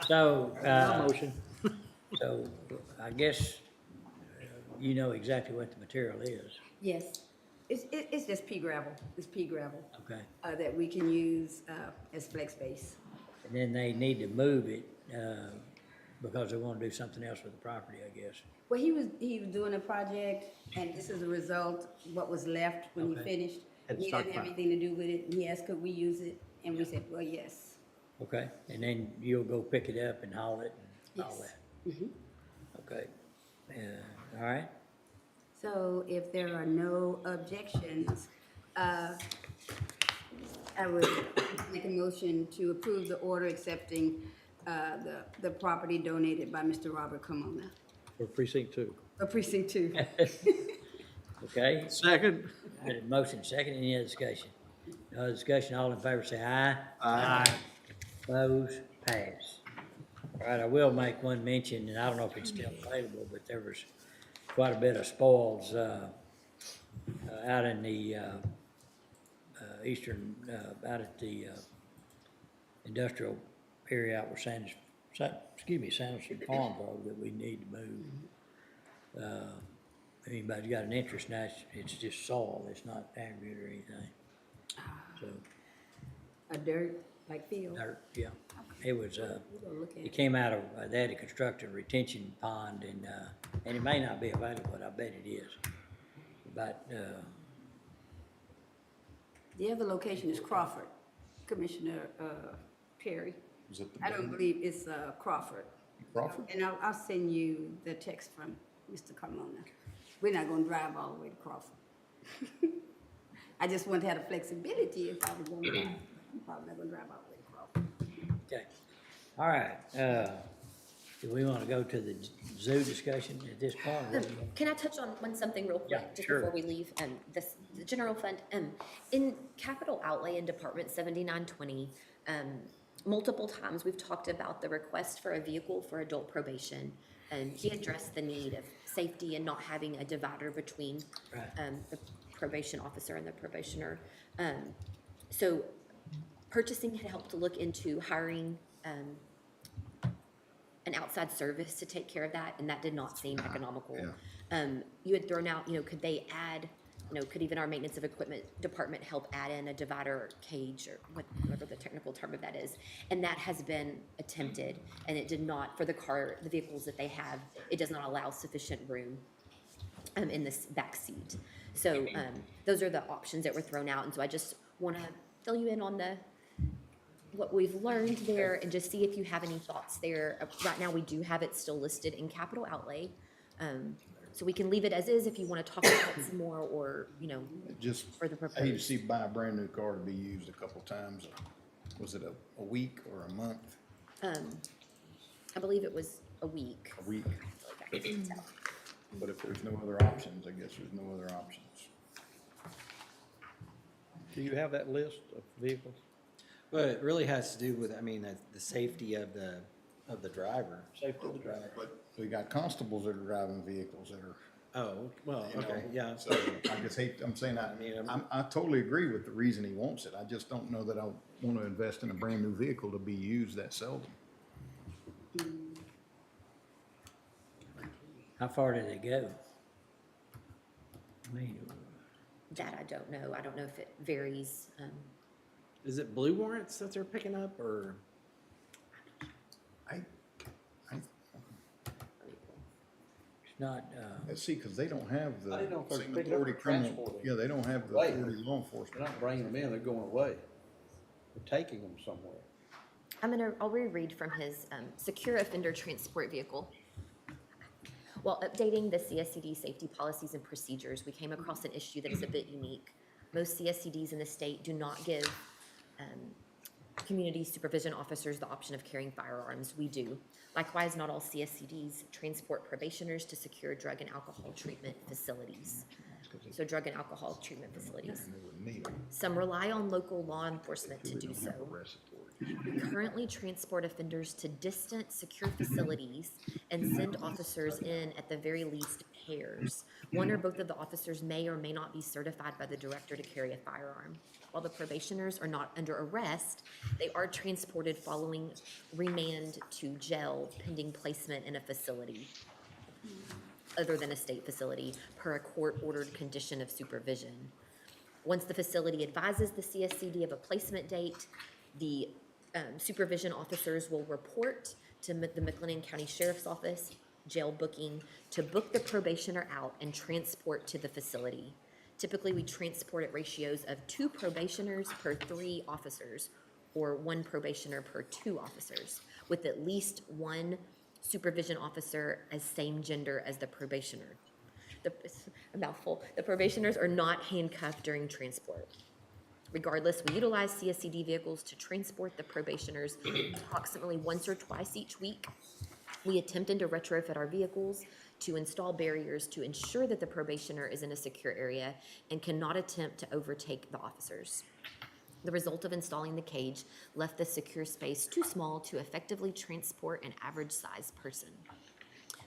so, My motion. so I guess you know exactly what the material is. Yes, it's just pea gravel. It's pea gravel Okay. that we can use as flex base. And then they need to move it, because they want to do something else with the property, I guess. Well, he was doing a project, and this is a result, what was left when he Okay. finished. Had to He start didn't have from- anything to do with it, and he asked, could we use it? And we said, well, yes. Okay, and then you'll go pick it up and haul it and all Yes. that. Mhm. Okay, all right. So if there are no objections, I would make a motion to approve the order accepting the property donated by Mr. Robert Carmona, For precinct 2. for precinct 2. Okay, Second. I had a motion, second, any other discussion? No other discussion, all in favor say aye. Aye. Opposed, pass. All right, I will make one mention, and I don't know if it's still available, but there was quite a bit of spoils, out in the, eastern, out at the, industrial area out where Sanderson Farm Road that we need to move. If anybody's got an interest in that, it's just soil, it's not aggregate or anything. So, A dirt, like field. dirt, yeah. It was, We'll go look at it it. came out of, they had to construct a retention pond and it may not be available, but I bet it is. But, The other location is Crawford, Commissioner Perry. Is it the I don't believe it's Crawford. Crawford? And I'll send you the text from Mr. Carmona. We're not gonna drive all the way to Crawford. I just want to have the flexibility if I was gonna drive. I'm probably not gonna drive all the way to Crawford. okay. All right, do we want to go to the zoo discussion at this point? or what do you want? Can I touch on something real Yeah, quick, just sure. before we leave, the general fund? In capital outlay in Department 7920, multiple times we've talked about the request for a vehicle for adult probation. And he addressed the need of safety and not having a divider between, Right. the probation officer and the probationer. So purchasing had helped to look into hiring, an outside service to take care of that, and that did not seem economical. Yeah. You had thrown out, could they add could even our maintenance of equipment department help add in a divider cage or whatever the technical term of that is? And that has been attempted, and it did not, for the vehicles that they have, it does not allow sufficient room in this back seat. So those are the options that were thrown out, and so I just want to fill you in on what we've learned there and just see if you have any thoughts there. Right now, we do have it still listed in capital outlay. So we can leave it as is if you want to talk about some more or, Just, for the I hate to proposed. see buy a brand new car to be used a couple times. Was it a week or a month? I believe it was a week. A week. I can tell. But if there's no other options, I guess there's no other options. Do you have that list of vehicles? Well, it really has to do with, I mean, the safety of the driver. Safety of the driver. But we got constables that are driving vehicles that are. Oh, well, you know, okay, yeah. So I just I'm saying, I totally agree with the reason he wants it. I just don't know that I want to invest in a brand new vehicle to be used that seldom. How far did it go? I mean, That I don't know. I don't know if it varies. Is it blue warrants that they're picking up, or? it's not, Let's see, because they don't have the I didn't know if they were same picking up or authority criminal. transporting. Yeah, they don't have the Right. authority law They're enforcement. not bringing them in, they're going away. They're taking them somewhere. I'll reread from his secure offender transport vehicle. While updating the CSCD safety policies and procedures, we came across an issue that is a bit unique. Most CSCDs in the state do not give community supervision officers the option of carrying firearms. We do. Likewise, not all CSCDs transport probationers to secure drug and alcohol treatment facilities. So drug and alcohol treatment facilities. Some rely on local law enforcement to do so. We currently transport offenders to distant, secure facilities and send officers in at the very least pairs. One or both of the officers may or may not be certified by the director to carry a firearm. While the probationers are not under arrest, they are transported following remand to jail pending placement in a facility other than a state facility per a court-ordered condition of supervision. Once the facility advises the CSCD of a placement date, the supervision officers will report to the McLennan County Sheriff's Office, jail booking, to book the probationer out and transport to the facility. Typically, we transport at ratios of 2 probationers per 3 officers, or 1 probationer per 2 officers, with at least 1 supervision officer as same gender as the probationer. A mouthful. The probationers are not handcuffed during transport. Regardless, we utilize CSCD vehicles to transport the probationers approximately once or twice each week. We attempted to retrofit our vehicles to install barriers to ensure that the probationer is in a secure area and cannot attempt to overtake the officers. The result of installing the cage left the secure space too small to effectively transport an average-sized person.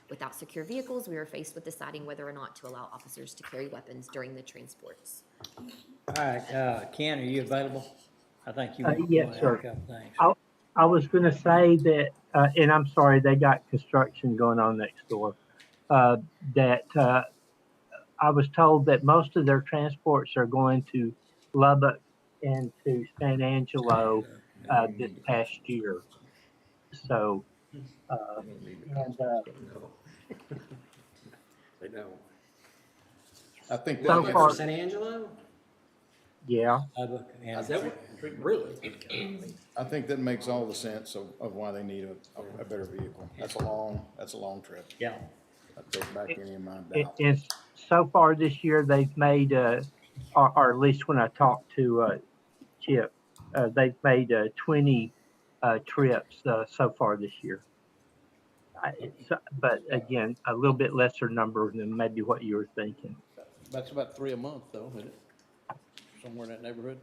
Without secure vehicles, we are faced with deciding whether or not to allow officers to carry weapons during the transports. all right, Ken, are you available? I think you. Yes, wanna add sir. a couple things. I was gonna say that, and I'm sorry, they got construction going on next door. I was told that most of their transports are going to Lubbock and to San Angelo, this past year. So, They don't. I think So that, far- San Angelo? yeah. Really? I think that makes all the sense of why they need a better vehicle. That's a long trip. Yeah. That goes back any of my And, doubt. and so far this year, they've made, or at least when I talked to Chip, they've made 20 trips so far this year. But again, a little bit lesser number than maybe what you were thinking. That's about 3 a month though, isn't it? Somewhere in that neighborhood?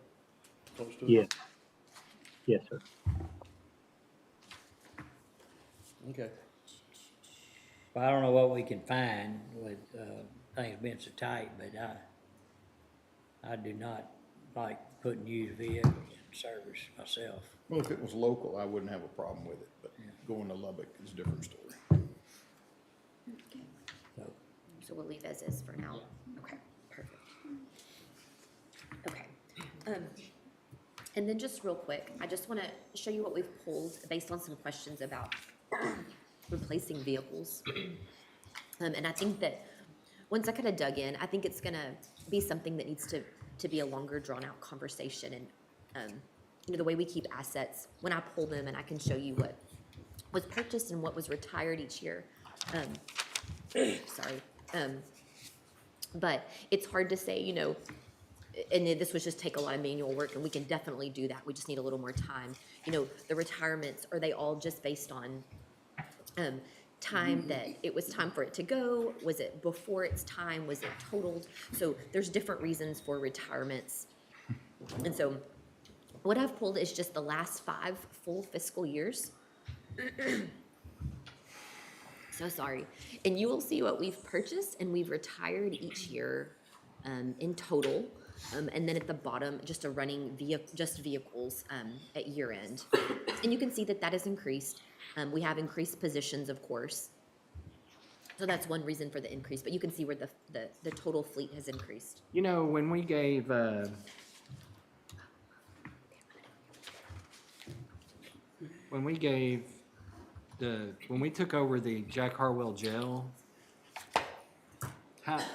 Close to it? Yes. Yes, sir. Okay. Well, I don't know what we can find with, things being so tight, but I do not like putting used vehicles in service myself. Well, if it was local, I wouldn't have a problem with it, but going to Lubbock is a different story. So we'll leave as is for now. Okay, perfect. And then just real quick, I just want to show you what we've pulled based on some questions about replacing vehicles. And I think that once I kind of dug in, I think it's gonna be something that needs to be a longer drawn out conversation. And, you know, the way we keep assets, when I pull them and I can show you what was purchased and what was retired each year. Sorry. But it's hard to say, you know, and this would just take a lot of manual work, and we can definitely do that. We just need a little more time. You know, the retirements, are they all just based on time that it was time for it to go? Was it before its time? Was it totaled? So there's different reasons for retirements. And so what I've pulled is just the last 5 full fiscal years. So sorry. And you will see what we've purchased and we've retired each year in total. And then at the bottom, just a running vehicles at year end. And you can see that that has increased. We have increased positions, of course. So that's one reason for the increase, but you can see where the total fleet has increased. You know, when we gave, when we took over the Jack Harwell jail,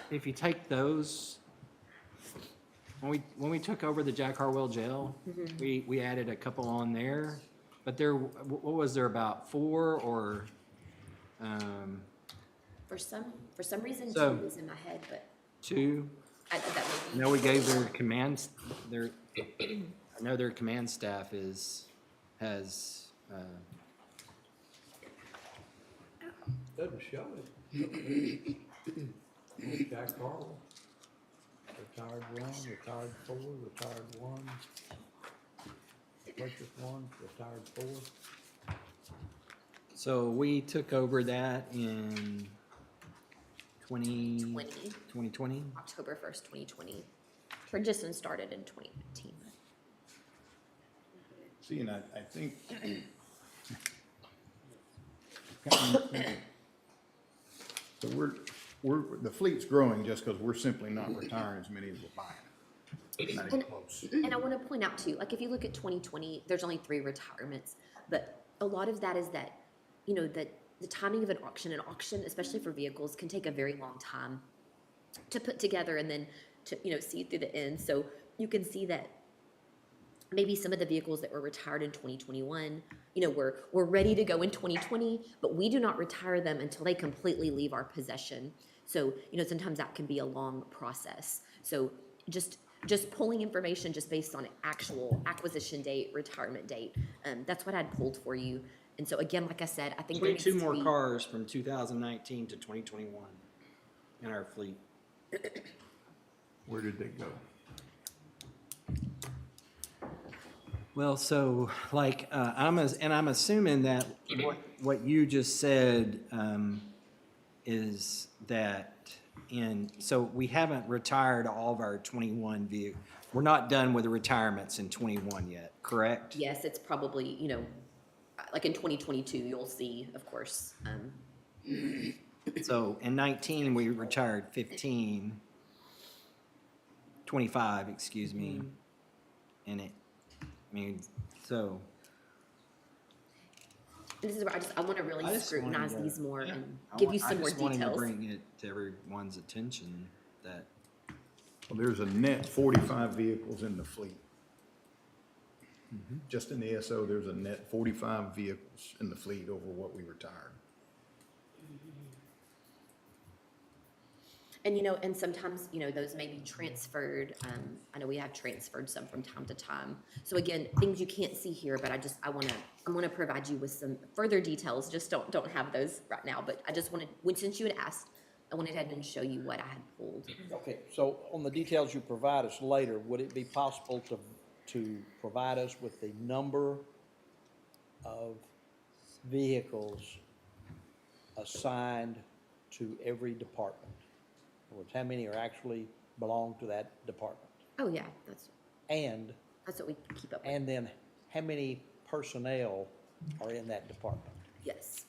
if you take those, when we took over the Jack Harwell jail, we added a couple on there, but what was there, about 4 or? For some reason, So- 2 is in my head, but 2. that may be. No, we gave their commands, I know their command staff has, Doesn't show it. Jack Harwell, retired 1, retired 4, retired 1, purchased 1, retired 4. so we took over that in 2020? October 1st, 2020. Tradition started in 2019. See, and I think, so the fleet's growing just because we're simply not retiring as many as we're buying. Not even close. And I want to point out too, like if you look at 2020, there's only 3 retirements, but a lot of that is that, you know, that the timing of an auction, especially for vehicles, can take a very long time to put together and then to, you know, see through the end. So you can see that maybe some of the vehicles that were retired in 2021, you know, were ready to go in 2020, but we do not retire them until they completely leave our possession. So, you know, sometimes that can be a long process. So just pulling information just based on actual acquisition date, retirement date. That's what I'd pulled for you. And so again, like I said, I think there needs 22 to more be- cars from 2019 to 2021 in our fleet. Where did they go? Well, so like, I'm assuming that what you just said is that so we haven't retired all of our 21 vehicles. We're not done with the retirements in 21 yet, correct? Yes, it's probably, you know, like in 2022, you'll see, of course. So in 19, we retired 25, excuse me. And so. This is where I want to really I just scrutinize wanted to- these more and I give want- you some more I just wanted to details. bring it to everyone's attention that. Well, there's a net 45 vehicles in the fleet. Just in the SO, there's a net 45 vehicles in the fleet over what we retired. And, you know, and sometimes, you know, those may be transferred. I know we have transferred some from time to time. So again, things you can't see here, but I want to provide you with some further details. Just don't have those right now. But I just wanted, since you had asked, I went ahead and show you what I had pulled. Okay, so on the details you provide us later, would it be possible to provide us with the number of vehicles assigned to every department? In other words, how many are actually belong to that department? Oh, yeah, that's what we keep up with. And then how many personnel are in that department? Yes.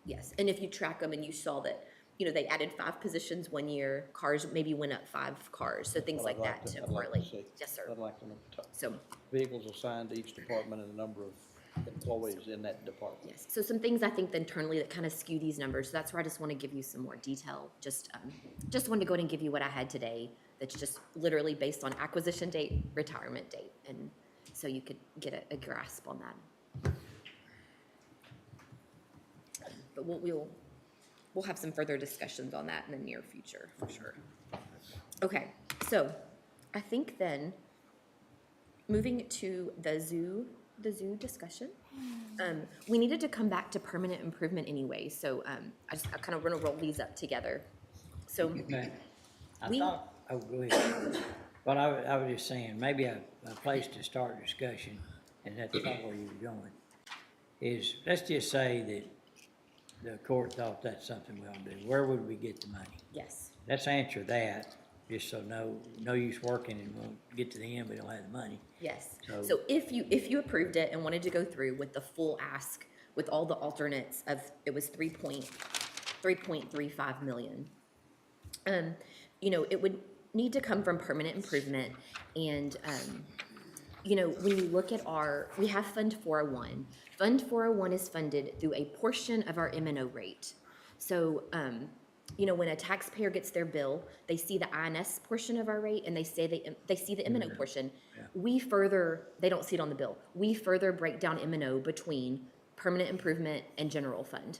Yes, and if you track them and you saw that, you know, they added 5 positions one year, cars maybe went up 5 cars, so things Well, I'd like that to- to I'd like to correlate. see. Yes, sir. I'd like to know So, vehicles assigned to each department and the number of employees in that department. yes, so some things I think internally that kind of skew these numbers, so that's where I just want to give you some more detail. Just wanted to go ahead and give you what I had today, that's just literally based on acquisition date, retirement date, and so you could get a grasp on that. But we'll have some further discussions on that in the near future, for sure. Okay, so I think then, moving to the zoo discussion, we needed to come back to permanent improvement anyway, so I kind of want to roll these up together. So I we- thought, oh, go ahead. But I was just saying, maybe a place to start discussion, and that's about where you were going, is, let's just say that the court thought that's something we ought to do. Where would we get the money? Yes. Let's answer that, just so no use working and we'll get to the end, we don't have the money. Yes. So- So if you approved it and wanted to go through with the full ask, with all the alternates of, it was 3.35 million. You know, it would need to come from permanent improvement, and, you know, when you look at we have Fund 401. Fund 401 is funded through a portion of our M&O rate. So, you know, when a taxpayer gets their bill, they see the INS portion of our rate and they see the M&O portion. They don't see it on the bill. We further break down M&O between permanent improvement and general fund.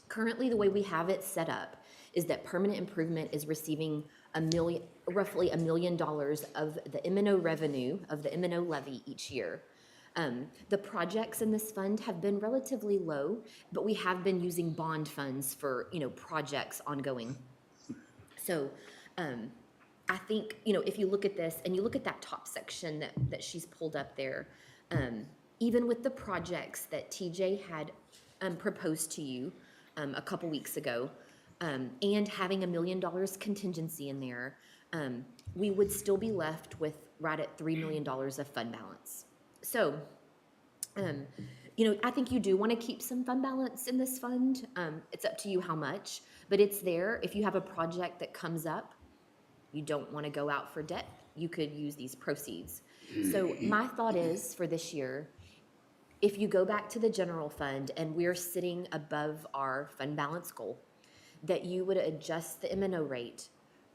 Currently, the way we have it set up is that permanent improvement is receiving roughly $1 million of the M&O revenue, of the M&O levy each year. The projects in this fund have been relatively low, but we have been using bond funds for, you know, projects ongoing. So, I think, you know, if you look at this and you look at that top section that she's pulled up there, even with the projects that TJ had proposed to you a couple weeks ago, and having $1 million contingency in there, we would still be left with right at $3 million of fund balance. So, you know, I think you do want to keep some fund balance in this fund. It's up to you how much, but it's there. If you have a project that comes up, you don't want to go out for debt, you could use these proceeds. So my thought is for this year, if you go back to the general fund and we're sitting above our fund balance goal, that you would adjust the M&O rate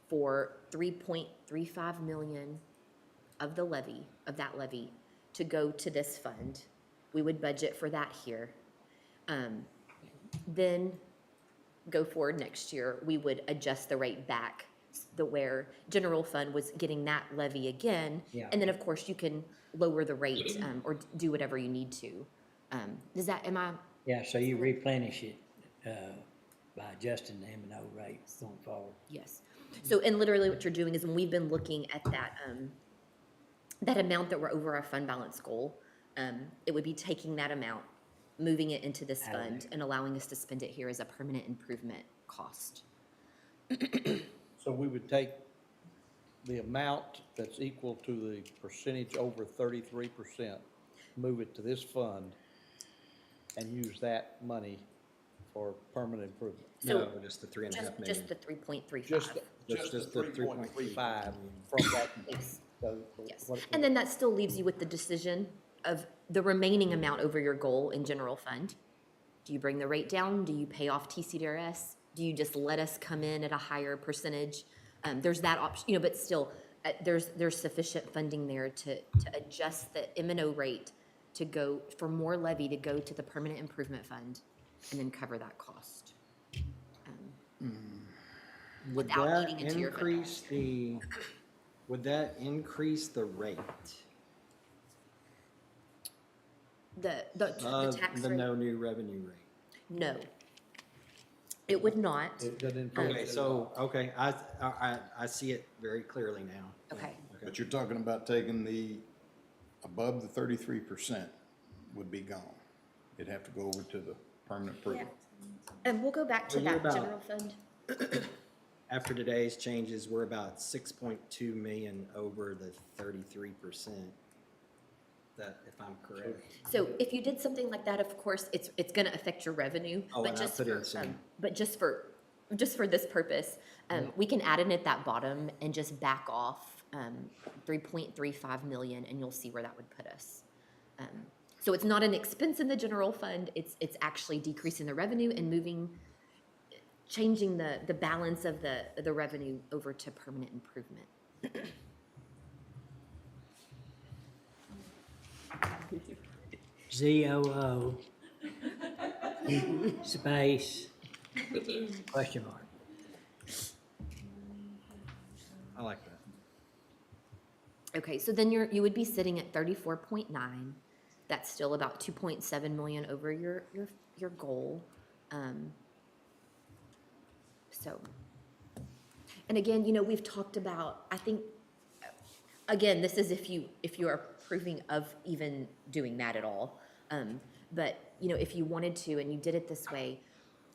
for 3.35 million of the levy, to go to this fund. We would budget for that here. Then go forward next year, we would adjust the rate back where general fund was getting that levy again. Yeah. And then, of course, you can lower the rate or do whatever you need to. Yeah, so you replenish it by adjusting the M&O rates going forward. Yes. So, and literally what you're doing is when we've been looking at that amount that we're over our fund balance goal, it would be taking that amount, moving it into this fund and allowing us to spend it here as a permanent improvement cost. So we would take the amount that's equal to the percentage over 33%, move it to this fund, and use that money for permanent improvement. So just the 3.5 million. Just the 3.35. Just the 3.35 from that. Yes. So Yes. what- And then that still leaves you with the decision of the remaining amount over your goal in general fund. Do you bring the rate down? Do you pay off TCDRS? Do you just let us come in at a higher percentage? There's that option, you know, but still, there's sufficient funding there to adjust the M&O rate to go, for more levy to go to the permanent improvement fund and then cover that cost. Would without that eating into your fund increase would that increase the rate? The tax The rate? no new revenue rate? No. It would not. It doesn't influence Okay, it at so, okay, I see it very clearly now. Okay. But you're talking about taking above the 33% would be gone. It'd have to go over to the permanent improvement. And we'll go back to Well, you're that about- general fund. After today's changes, we're about 6.2 million over the 33%. That, if I'm correct. So if you did something like that, of course, it's gonna affect your revenue. Oh, but and I just put for, in some- but just for just for this purpose, we can add in at that bottom and just back off 3.35 million, and you'll see where that would put us. So it's not an expense in the general fund, it's actually decreasing the revenue and changing the balance of the revenue over to permanent improvement. ZOO space question mark. I like that. Okay, so then you would be sitting at 34.9. That's still about 2.7 million over your goal. So, and again, we've talked about, I think, again, this is if you are approving of even doing that at all. But, if you wanted to and you did it this way,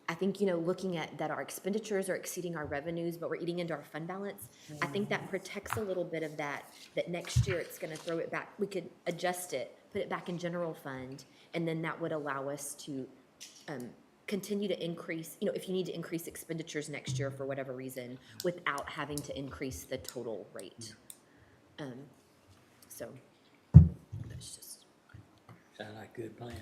I think, looking at that our expenditures are exceeding our revenues, but we're eating into our fund balance, I think that protects a little bit of that next year it's gonna throw it back. We could adjust it, put it back in general fund, and then that would allow us to continue to increase, if you need to increase expenditures next year for whatever reason, without having to increase the total rate. So, that's just. Sound like a good plan.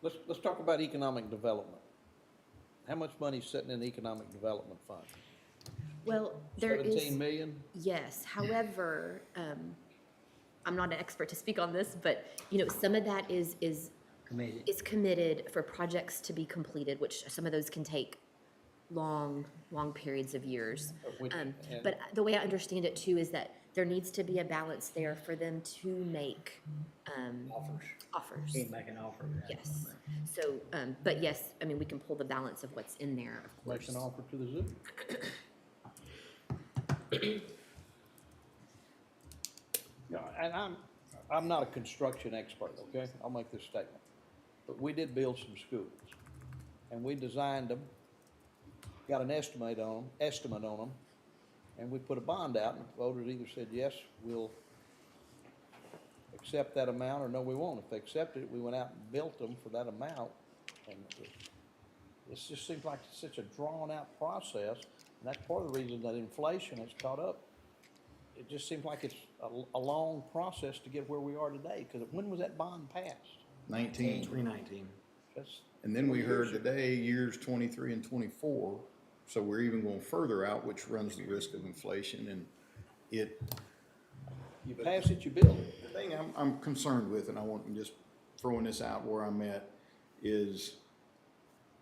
Let's talk about economic development. How much money's sitting in the economic development fund? Well, there is. 17 million? Yes, however, I'm not an expert to speak on this, but, some of that is committed for projects to be completed, which some of those can take long periods of years. But the way I understand it too is that there needs to be a balance there for them to make offers. Can't make an offer. Yes. So, but yes, we can pull the balance of what's in there, of course. Make an offer to the zoo. Yeah, and I'm not a construction expert, okay? I'll make this statement. But we did build some schools, and we designed them, got an estimate on them, and we put a bond out, and the voters either said, yes, we'll accept that amount, or no, we won't. If they accepted it, we went out and built them for that amount, and it just seems like it's such a drawn-out process, and that's part of the reason that inflation has caught up. It just seems like it's a long process to get where we are today, because when was that bond passed? 2019. And then we heard today, years 23 and 24, so we're even going further out, which runs the risk of inflation, and You pass it, you build it. The thing I'm concerned with, and I want, just throwing this out where I'm at, is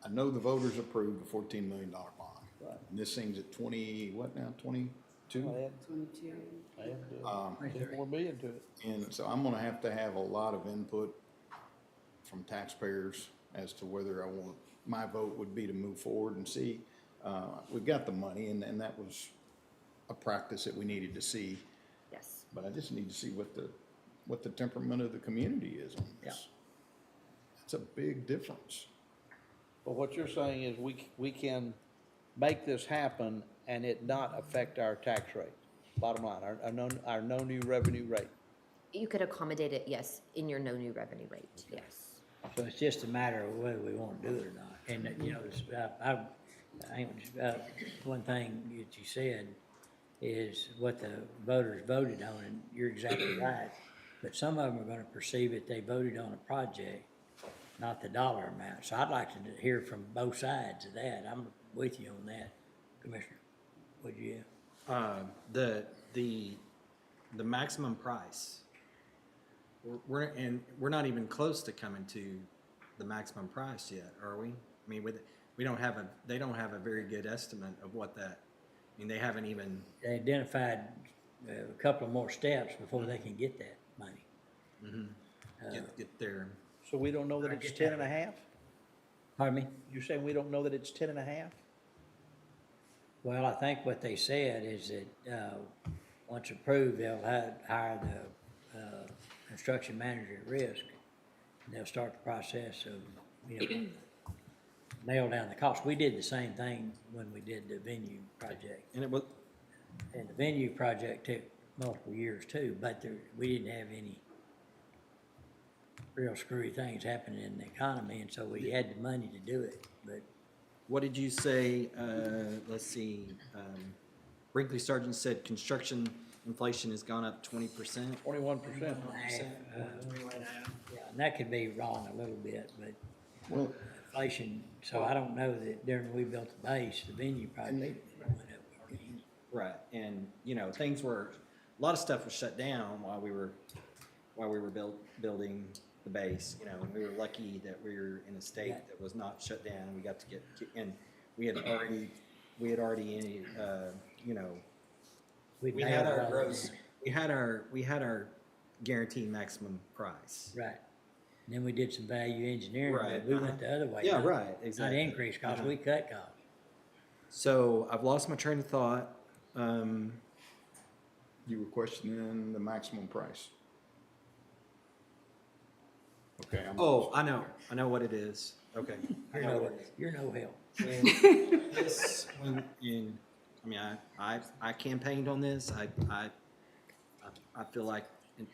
I know the voters approved a $14 million bond. Right. And this thing's at 20, what now, 22? 22. Add 4 million to it. And so I'm gonna have to have a lot of input from taxpayers as to whether my vote would be to move forward and see. We've got the money, and that was a practice that we needed to see. Yes. But I just need to see what the temperament of the community is on this. It's a big difference. But what you're saying is we can make this happen and it not affect our tax rate, bottom line, our no new revenue rate. You could accommodate it, yes, in your no new revenue rate, yes. So it's just a matter of whether we want to do it or not. And, one thing that you said is what the voters voted on, and you're exactly right. But some of them are gonna perceive that they voted on a project, not the dollar amount. So I'd like to hear from both sides of that. I'm with you on that, Commissioner. Would you? The maximum price. We're not even close to coming to the maximum price yet, are we? I mean, they don't have a very good estimate of what that. I mean, they haven't even. They identified a couple of more steps before they can get that money. Get their. So we don't know that it's 10 and a half? Pardon me? You're saying we don't know that it's 10 and a half? Well, I think what they said is that, once approved, they'll hire the, construction manager at risk. And they'll start the process of, nail down the cost. We did the same thing when we did the venue project. And the venue project took multiple years too, but we didn't have any real screwy things happening in the economy, and so we had the money to do it, but What did you say, let's see, Brinkley Sargent said construction inflation has gone up 20%? 21%. yeah, and that could be wrong a little bit, but Well, inflation, so I don't know that during we built the base, the venue probably went up. Right, and, you know, things were, a lot of stuff was shut down while we were building the base, you know, and we were lucky that we were in a state that was not shut down. We got to get, and we had already, you know, we had our gross, we had our guaranteed maximum price. Right. And then we did some value engineering, Right, but we went the other way. Yeah, not- right, exactly. Not increase costs, we cut costs. So I've lost my train of thought. you were questioning the maximum price. Okay. I know what it is. Okay. I know what it is. You're no help. I campaigned on this. I feel like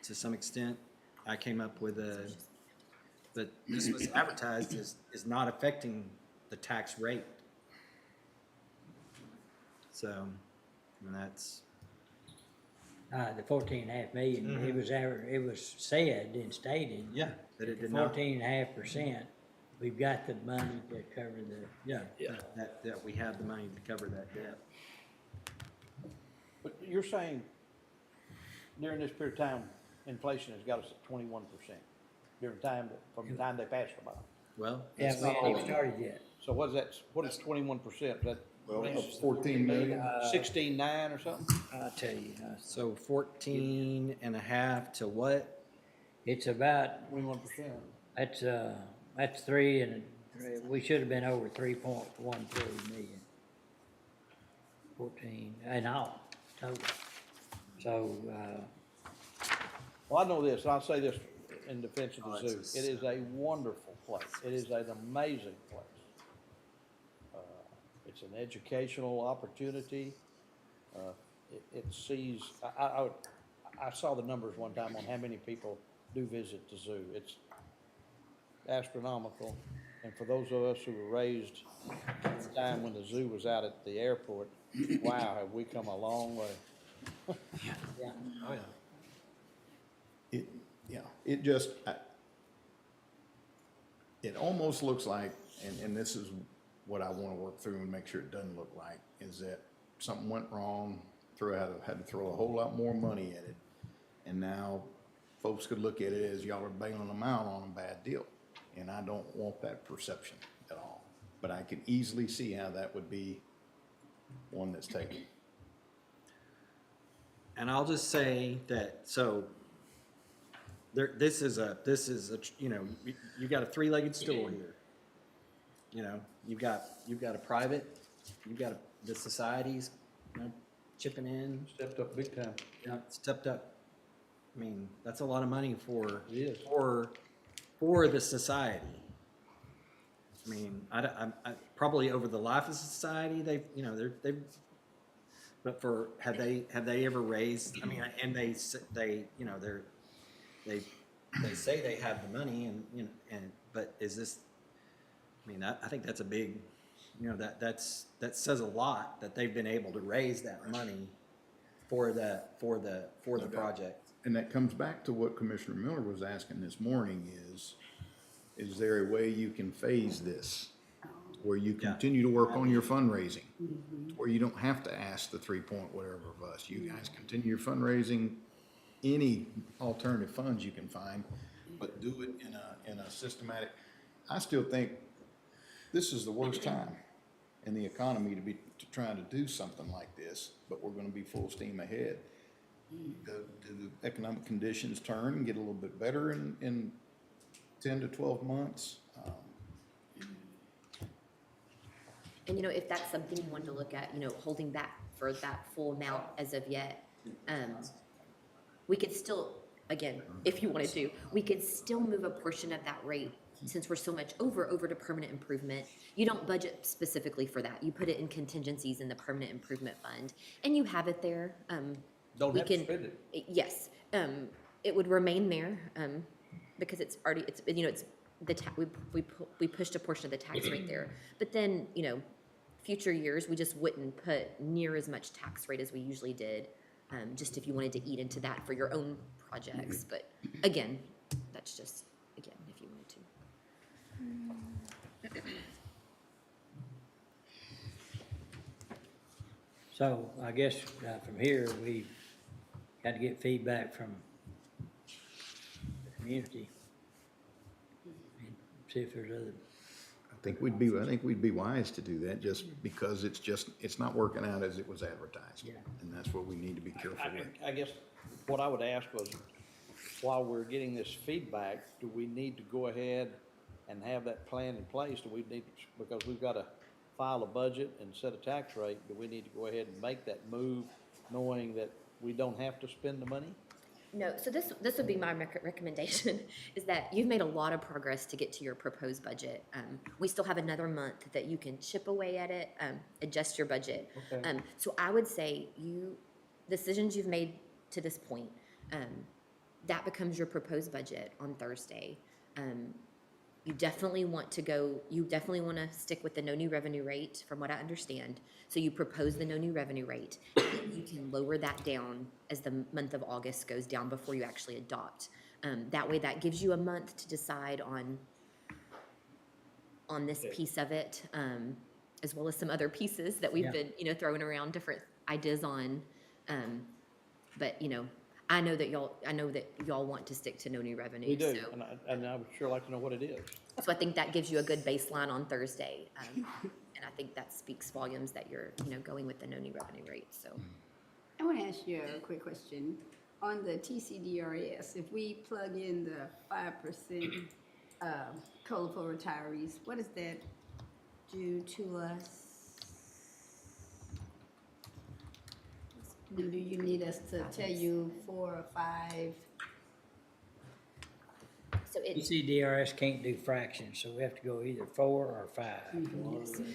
to some extent I came up with but this was advertised as not affecting the tax rate. So, and that's. The 14.5 million, it was said and stated. Yeah, that it did not. 14.5%, we've got the money to cover the. That we have the money to cover that debt. But you're saying during this period of time, inflation has got us at 21% during time, from the time they passed the bond. Well. Yeah, we haven't even started yet. So what is that, what is 21%? Is that Well, 14 million. 16.9 or something? I'll tell you. So 14 and a half to what? It's about, 21%. that's three and, we should have been over 3.13 million. 14, and all, total. So, Well, I know this, and I'll say this in defense of the zoo. It is a wonderful place. It is an amazing place. It's an educational opportunity. It sees, I saw the numbers one time on how many people do visit the zoo. It's astronomical. And for those of us who were raised at the time when the zoo was out at the airport, wow, have we come a long way. Oh, yeah. It just, it almost looks like, and this is what I want to work through and make sure it doesn't look like, is that something went wrong, had to throw a whole lot more money at it, and now folks could look at it as y'all are bailing them out on a bad deal. And I don't want that perception at all. But I can easily see how that would be one that's taken. And I'll just say that, so this is a, you know, you got a three-legged stool here. You know, you've got a private, you've got the societies, you know, chipping in. Stepped up big time. Yeah, stepped up. I mean, that's a lot of money for the society. I mean, I probably over the life of society, they've, but have they ever raised? I mean, and they you know they say they have the money, and you know, but is this? I mean, I think that's a big, you know, that says a lot that they've been able to raise that money for the project. And that comes back to what Commissioner Miller was asking this morning is there a way you can phase this? Where you continue to work on your fundraising, where you don't have to ask the 3 point whatever of us. You guys continue your fundraising, any alternative funds you can find, but do it in a systematic. I still think this is the worst time in the economy to try to do something like this, but we're going to be full steam ahead. Do the economic conditions turn and get a little bit better in 10 to 12 months? And, you know, if that's something you want to look at, you know, holding back for that full amount as of yet, we could still, again, if you wanted to, we could still move a portion of that rate, since we're so much over to permanent improvement. You don't budget specifically for that. You put it in contingencies in the permanent improvement fund, and you have it there. Don't have to spend it. Yes, it would remain there. because it's already, it's, you know, it's the we pushed a portion of the tax rate there. But then, you know, future years, we just wouldn't put near as much tax rate as we usually did, just if you wanted to eat into that for your own projects. But again, that's just, again, if you wanted to. So I guess from here, we got to get feedback from the community. And see if there's other, I think we'd be wise to do that just because it's not working out as it was advertised. Yeah. And that's what we need to be careful with. I guess what I would ask was, while we're getting this feedback, do we need to go ahead and have that plan in place? Do we need, because we've got to file a budget and set a tax rate, do we need to go ahead and make that move knowing that we don't have to spend the money? No, so this would be my recommendation, is that you've made a lot of progress to get to your proposed budget. We still have another month that you can chip away at it, adjust your budget. Okay. So I would say decisions you've made to this point, that becomes your proposed budget on Thursday. You definitely want to stick with the no new revenue rate, from what I understand. So you propose the no new revenue rate. You can lower that down as the month of August goes down before you actually adopt. That way, that gives you a month to decide on this piece of it, as well as some other pieces that we've been, you know, throwing around different ideas on. But, you know, I know that y'all want to stick to no new revenue. We do, So, and I would sure like to know what it is. so I think that gives you a good baseline on Thursday. And I think that speaks volumes that you're, you know, going with the no new revenue rate, so. I want to ask you a quick question. On the TCDRS, if we plug in the 5% COLA for retirees, what does that do to us? And do you need us to tell you 4 or 5? So CDRS can't do fractions, so we have to go either 4 or 5.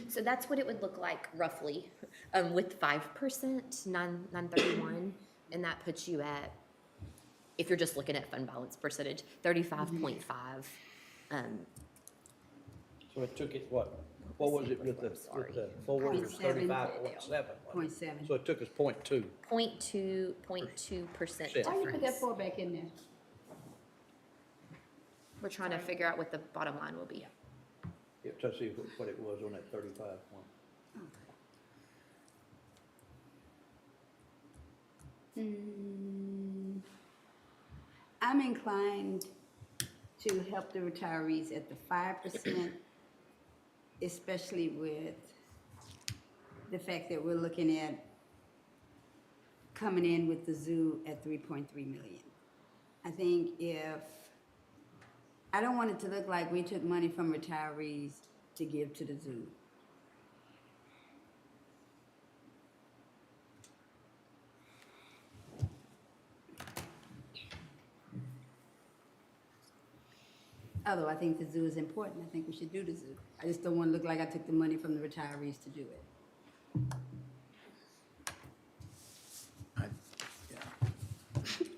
So that's what it would look like roughly, with 5%, 931, and that puts you at, if you're just looking at fund balance percentage, 35.5. So it took it, what was it with the 4, it was 35.7. 0.7. So it took us 0.2. 0.2% Why you put that difference. 4 back in there? We're trying to figure out what the bottom line will be. Yeah, to see what it was on that 35 point. I'm inclined to help the retirees at the 5%, especially with the fact that we're looking at coming in with the zoo at 3.3 million. I think I don't want it to look like we took money from retirees to give to the zoo. Although I think the zoo is important, I think we should do the zoo. I just don't want to look like I took the money from the retirees to do it.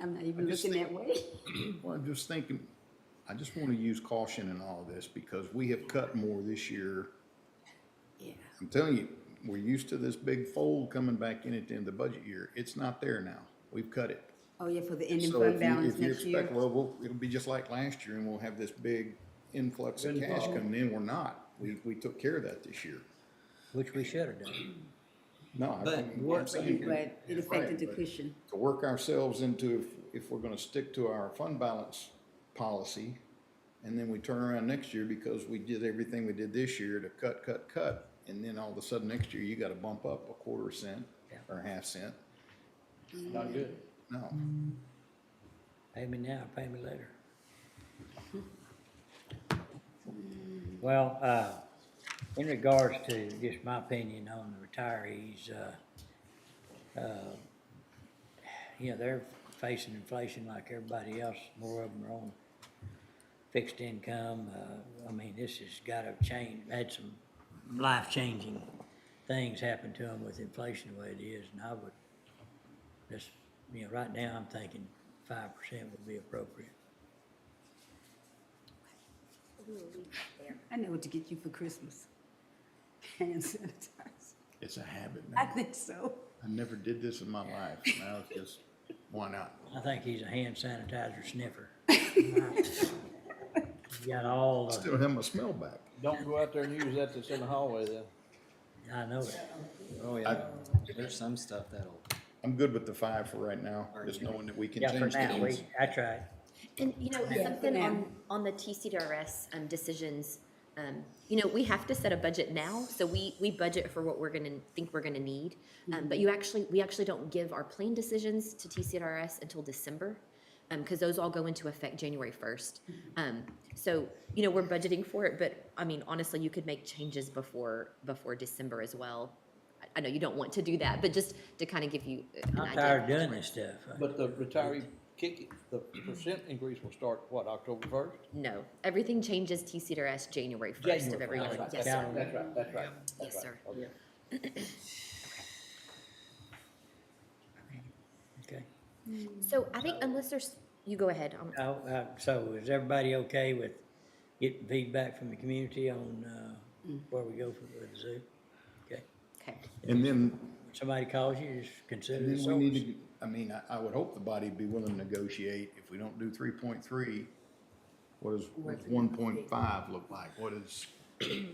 I'm not even looking that way. Well, I'm just thinking, I just want to use caution in all of this because we have cut more this year. Yeah. I'm telling you, we're used to this big fold coming back in at the end of the budget year. It's not there now. We've cut it. Oh, yeah, for the ending So fund balance if you next year. expect, well, it'll be just like last year and we'll have this big influx of cash coming in. We're not. We took care of that this year. Which we should have done. No, But I'm saying. But it affected the cushion. To work ourselves into, if we're gonna stick to our fund balance policy, and then we turn around next year because we did everything we did this year to cut, and then all of a sudden next year you gotta bump up a 1/4 cent or 1/2 cent. Not good. No. Pay me now, pay me later. Well, in regards to just my opinion on the retirees, you know, they're facing inflation like everybody else. More of them are on fixed income. I mean, this has got to change. Had some life-changing things happen to them with inflation the way it is, and I would just, you know, right now I'm thinking 5% would be appropriate. I know what to get you for Christmas. Hand sanitizer. It's a habit I now. think so. I never did this in my life. Now it's just, why not? I think he's a hand sanitizer sniffer. You got all Still the, have my smell back. Don't go out there and use that that's in the hallway then. I know it. Oh, yeah. There's some stuff that'll. I'm good with the 5 for right now, just knowing that we can Yeah, for change now, things. I tried. And, you know, Yeah, something for now. on the TCDRS decisions, you know, we have to set a budget now, so we budget for what we're gonna think we're gonna need. But we actually don't give our plan decisions to TCDRS until December, because those all go into effect January 1st. So, you know, we're budgeting for it, but I mean, honestly, you could make changes before December as well. I know you don't want to do that, but just to kind of give you an I'm idea. tired of doing this stuff. But the retiree the percent increase will start, what, October 1st? No, everything changes TCDRS January 1st of every year. That's right, Yes, that's sir. right, that's right, that's right. Yes, That's sir. right. Okay. Okay. So I think unless there's, you go ahead. So is everybody okay with getting feedback from the community on, where we go with the zoo? Okay. Okay. And then, When somebody calls you, just consider and the then we need source. to, I mean, I would hope the body would be willing to negotiate. If we don't do 3.3, what does 1.5 look like? What is? Okay.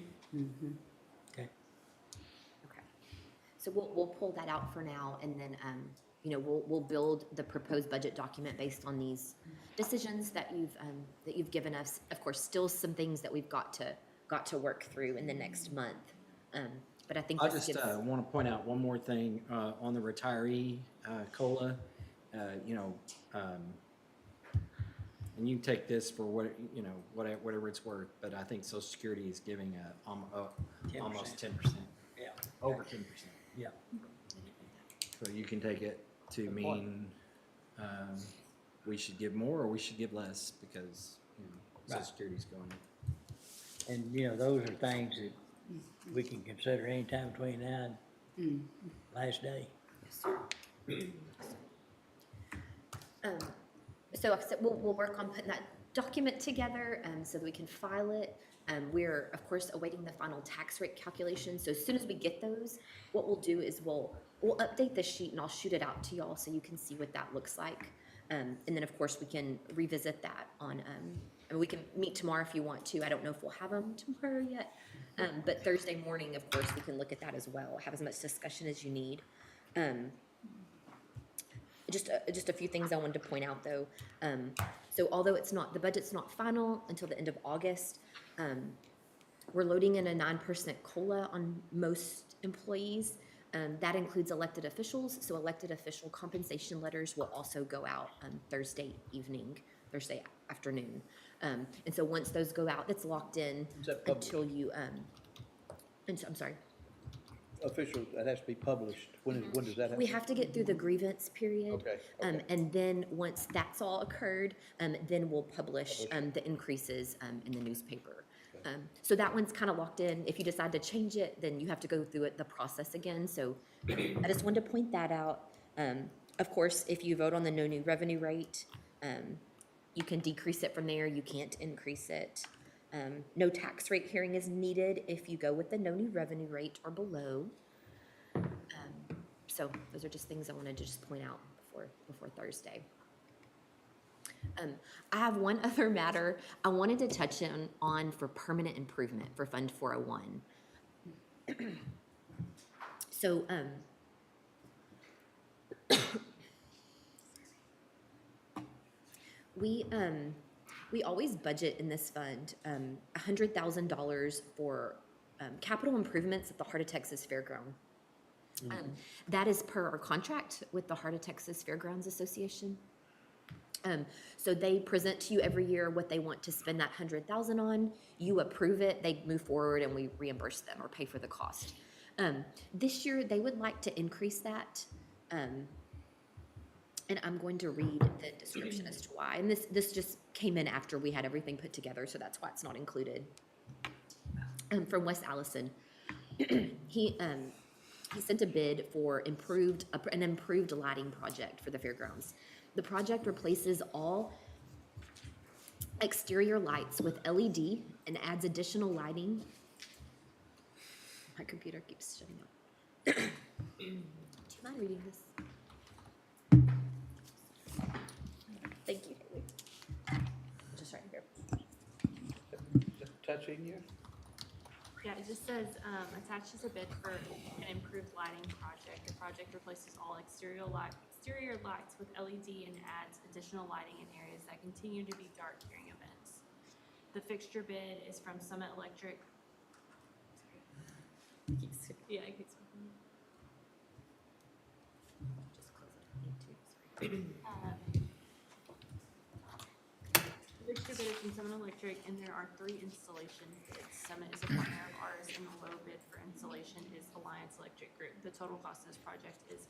Okay. So we'll pull that out for now, and then, you know, we'll build the proposed budget document based on these decisions that you've given us. Of course, still some things that we've got to work through in the next month. But I think I this just gives. want to point out one more thing on the retiree COLA. You know, and you can take this for what, you know, whatever it's worth, but I think Social Security is giving almost 10%. Yeah. Over 10%. Yeah. So you can take it to mean we should give more or we should give less because, you know, Social Right. Security's going up. And, you know, those are things that we can consider anytime between now and last day. So like I said, we'll work on putting that document together so that we can file it. We're, of course, awaiting the final tax rate calculation. So as soon as we get those, what we'll do is we'll update the sheet and I'll shoot it out to y'all so you can see what that looks like. And then, of course, we can revisit that on, and we can meet tomorrow if you want to. I don't know if we'll have them tomorrow yet. But Thursday morning, of course, we can look at that as well, have as much discussion as you need. Just a few things I wanted to point out, though. So although the budget's not final until the end of August, we're loading in a 9% COLA on most employees. That includes elected officials, so elected official compensation letters will also go out Thursday afternoon. And so once those go out, it's locked in Is that published? until you, I'm sorry. Official, that has to be published. When does that happen? We have to get through the grievance period. Okay, And then, once that's all occurred, then we'll publish the increases in the newspaper. So that one's kind of locked in. If you decide to change it, then you have to go through the process again. So I just wanted to point that out. Of course, if you vote on the no new revenue rate, you can decrease it from there. You can't increase it. No tax rate hearing is needed if you go with the no new revenue rate or below. So those are just things I wanted to just point out before Thursday. I have one other matter I wanted to touch on for permanent improvement for Fund 401. So, we always budget in this fund $100,000 for capital improvements at the Heart of Texas Fairground. That is per our contract with the Heart of Texas Fairgrounds Association. So they present to you every year what they want to spend that $100,000 on. You approve it, they move forward, and we reimburse them or pay for the cost. This year, they would like to increase that. And I'm going to read the description as to why. And this just came in after we had everything put together, so that's why it's not included. From Wes Allison, he sent a bid for an improved lighting project for the fairgrounds. The project replaces all exterior lights with LED and adds additional lighting. My computer keeps shutting up. Do you mind reading this? Thank you. Just right here. Touching you? Yeah, it just says, attached is a bid for an improved lighting project. The project replaces all exterior lights with LED and adds additional lighting in areas that continue to be dark during events. The fixture bid is from Summit Electric. Yeah, it keeps going. Just close it. I need to. Sorry. The fixture bid is from Summit Electric, and there are 3 installation bids. Summit is a partner of ours, and the low bid for installation is Alliance Electric Group. The total cost of this project is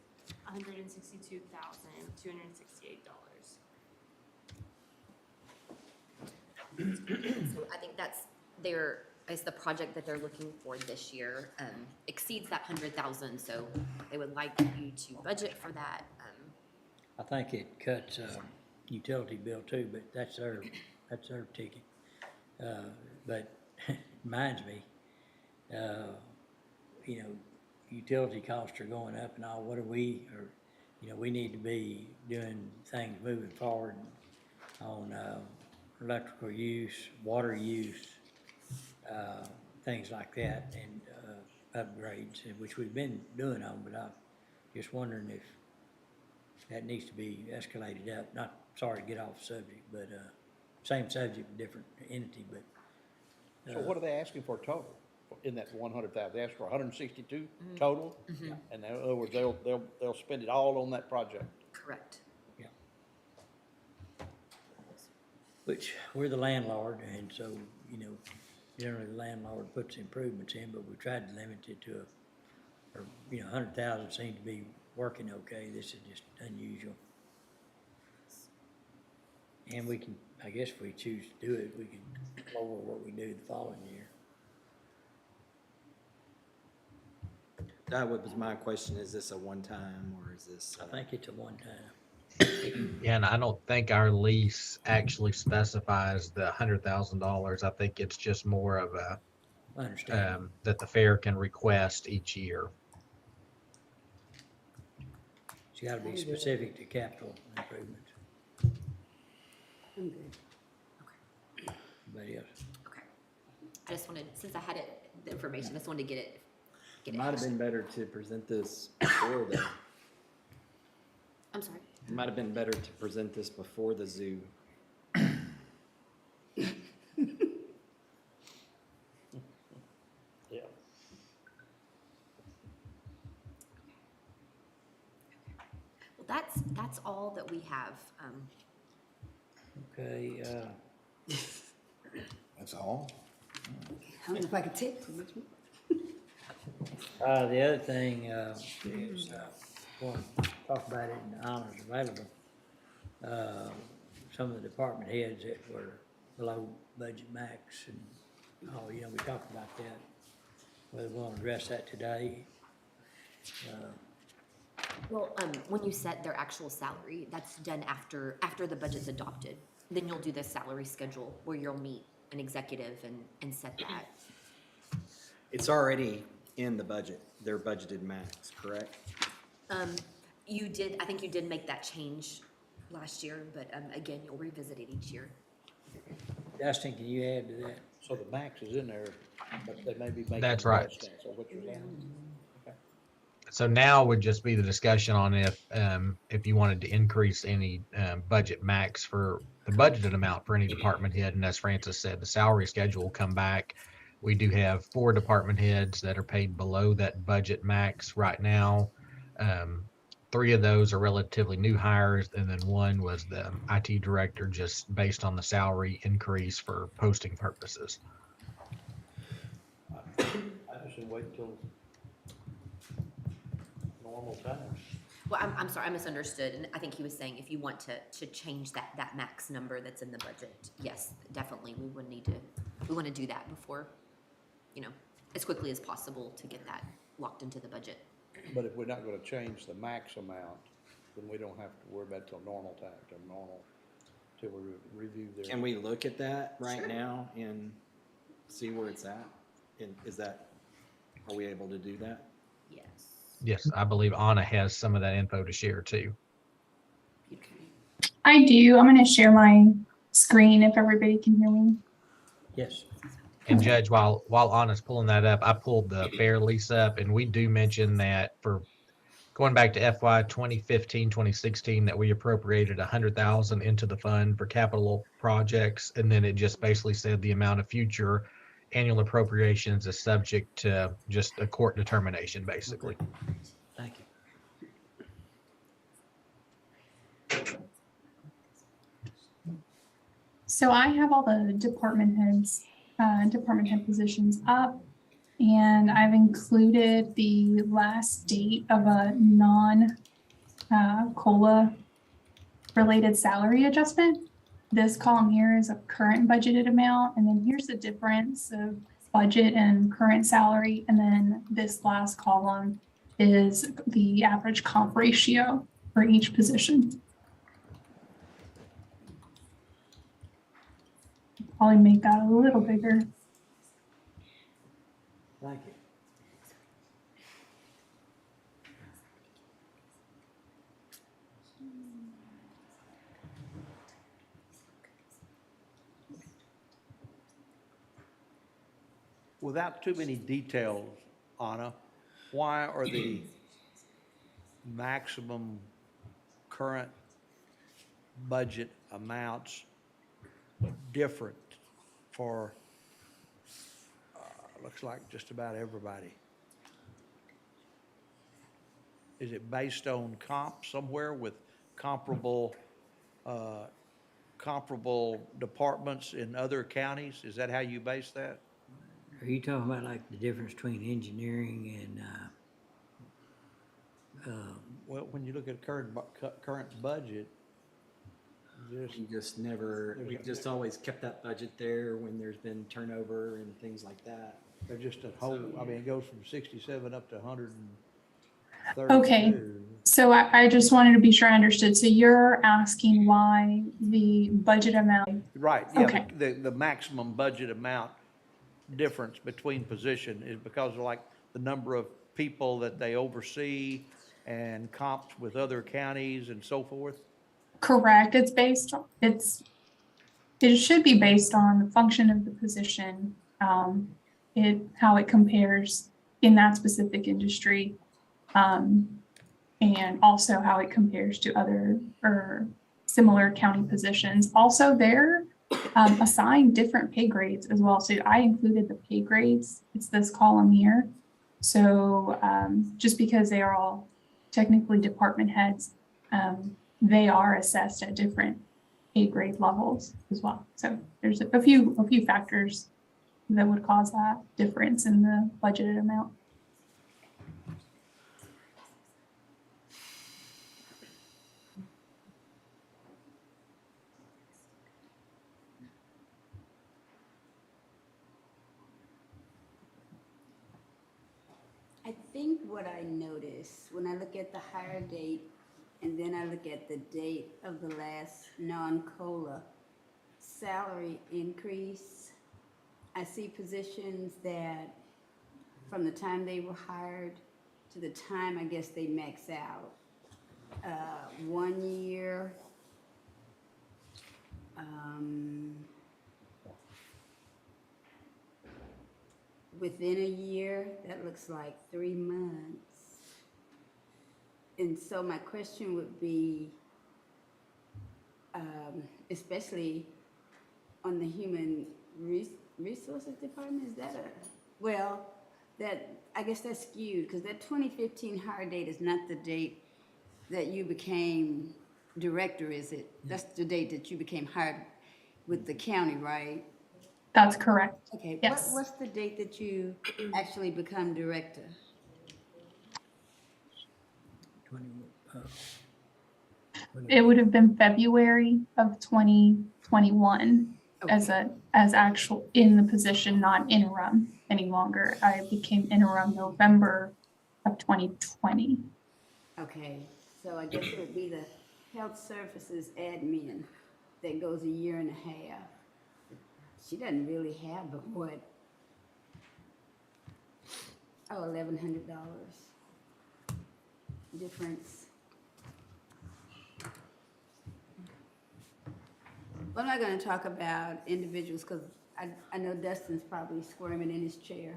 $162,268. So I think that's the project that they're looking for this year exceeds that 100,000, so they would like you to budget for that. I think it cuts, utility bill too, but that's their ticket. But reminds me, utility costs are going up and all. We need to be doing things moving forward on, electrical use, water use, things like that, and, upgrades, which we've been doing on, but I'm just wondering if that needs to be escalated up. Not, sorry to get off subject, but, same subject, different entity, but. So what are they asking for total in that 100,000? They asked for 162 total? Mhm. And in other words, they'll spend it all on that project? Correct. Yeah. Which, we're the landlord, and so, generally the landlord puts improvements in, but we tried to limit it to 100,000 seemed to be working okay. This is just unusual. And we can, I guess if we choose to do it, we can lower what we do the following year. That was my question, is this a one-time or is this? I think it's a one-time. Yeah, and I don't think our lease actually specifies the $100,000. I think it's just more of a, I understand. that the fair can request each year. It's gotta be specific to capital improvements. I'm good. Anybody else? Okay. I just wanted, since I had the information, I just wanted to get it. It might have been better to present this before the, I'm sorry. it might have been better to present this before the zoo. Yeah. Well, that's all that we have. Okay, That's all? I don't know if I could take too much more. the other thing, is, we'll talk about it in honors available. Some of the department heads that were below budget max and, we talked about that. Whether we want to address that today. Well, when you set their actual salary, that's done after the budget's adopted. Then you'll do the salary schedule where you'll meet an executive and set that. It's already in the budget, their budgeted max, correct? I think you did make that change last year, but again, you'll revisit it each year. Dustin, can you add to that? So the max is in there, but they may be making. That's right. less than, so what you're saying. So now would just be the discussion on if you wanted to increase any budget max for the budgeted amount for any department head. And as Francis said, the salary schedule will come back. We do have 4 department heads that are paid below that budget max right now. 3 of those are relatively new hires, and then 1 was the IT director, just based on the salary increase for posting purposes. I just should wait until normal times. Well, I'm sorry, I misunderstood, and I think he was saying if you want to change that max number that's in the budget, yes, definitely, we want to do that before, as quickly as possible to get that locked into the budget. But if we're not gonna change the max amount, then we don't have to worry about it till normal time, till normal till we review their. Can we look at that right Sure. now and see where it's at? And are we able to do that? Yes. Yes, I believe Anna has some of that info to share too. I do. I'm going to share my screen if everybody can hear me. Yes. And Judge, while Anna's pulling that up, I pulled the fair lease up, and we do mention that for going back to FY 2015, 2016, that we appropriated 100,000 into the fund for capital projects, and then it just basically said the amount of future annual appropriations is subject to just a court determination, basically. Thank you. So I have all the department head positions up, and I've included the last date of a non-COLA related salary adjustment. This column here is a current budgeted amount, and then here's the difference of budget and current salary, and then this last column is the average comp ratio for each position. Probably make that a little bigger. Thank you. Without too many details, Anna, why are the maximum current budget amounts different for, looks like just about everybody? Is it based on comp somewhere with comparable departments in other counties? Is that how you base that? Are you talking about like the difference between engineering and, Well, when you look at current budget, We just never, we just always kept that budget there when there's been turnover and things like that. they're just a whole, I mean, it goes from 67 up to 132. Okay, so I just wanted to be sure I understood. So you're asking why the budget amount, Right, yeah, Okay. the maximum budget amount difference between position is because of like the number of people that they oversee and comps with other counties and so forth? correct, it should be based on the function of the position, how it compares in that specific industry, and also how it compares to other or similar county positions. Also, they're assigned different pay grades as well. So I included the pay grades. It's this column here. So just because they are all technically department heads, they are assessed at different pay grade levels as well. So there's a few factors that would cause that difference in the budgeted amount. I think what I notice when I look at the hire date and then I look at the date of the last non-COLA salary increase, I see positions that from the time they were hired to the time I guess they max out, 1 year, within a year, that looks like 3 months. And so my question would be, especially on the human resources department, is that I guess that's skewed, because that 2015 hire date is not the date that you became director, is it? That's the date that you became hired with the county, right? That's correct. Okay, Yes. what's the date that you actually become director? 20, It would have been February of 2021 as actual in the position, not interim any longer. I became interim November of 2020. Okay, so I guess it would be the health services admin. that goes a year and a half. She doesn't really have but what? Oh, $1,100 difference. Well, I'm not gonna talk about individuals, because I know Dustin's probably squirming in his chair.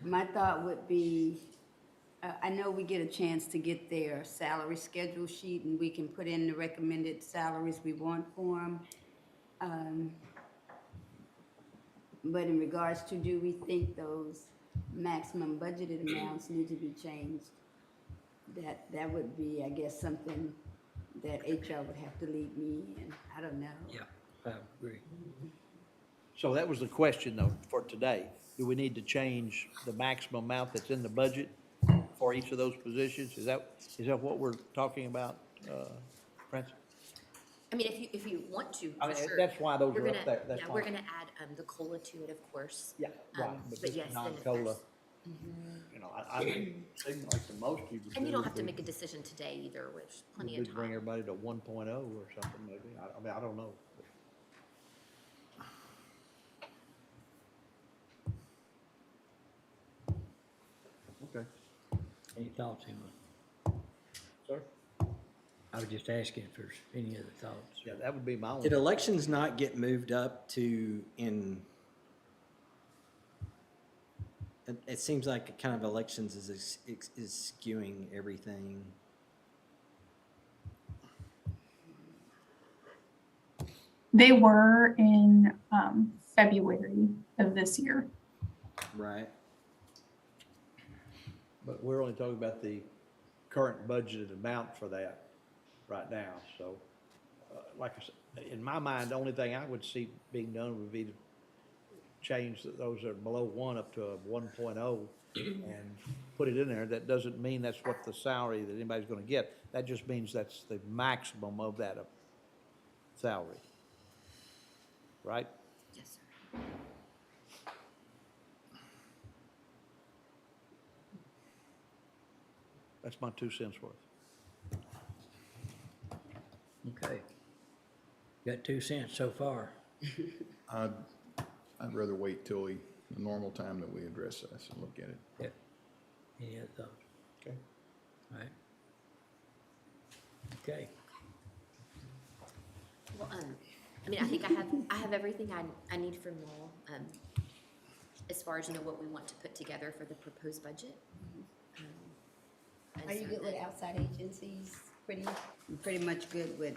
My thought would be, I know we get a chance to get their salary schedule sheet, and we can put in the recommended salaries we want for them. But in regards to, do we think those maximum budgeted amounts need to be changed? That would be, I guess, something that HR would have to lead me in. I don't know. Yeah, I agree. So that was the question though for today. Do we need to change the maximum amount that's in the budget for each of those positions? Is that what we're talking about, Francis? I mean, if you want to, I mean, for sure. that's why those We're are up gonna- there. That's Yeah, why. we're gonna add, the COLA to it, of course. Yeah, right, But this yes, is then if non-COLA. there's- You know, I think like the most you would do. And you don't have to would make a decision today either, which plenty be of to bring time. everybody to 1.0 or something maybe. I mean, I don't know. Okay. Any thoughts, Emma? Sir? I was just asking if there's any other thoughts. Yeah, that would be my Did one. elections not get moved up to in? It seems like kind of elections is skewing everything. They were in February of this year. Right. But we're only talking about the current budgeted amount for that right now, so, like I said, in my mind, the only thing I would see being done would be to change those that are below 1 up to a 1.0 and put it in there. That doesn't mean that's what the salary that anybody's gonna get. That just means that's the maximum of that salary. Right? Yes, sir. That's my 2 cents worth. Okay. Got 2 cents so far. I'd rather wait till the normal time that we address this and look at it. Yeah. Any other thoughts? Okay. All right. Okay. Well, I mean, I think I have everything I need from you all, as far as, what we want to put together for the proposed budget. Are you good with outside agencies? Pretty much good with,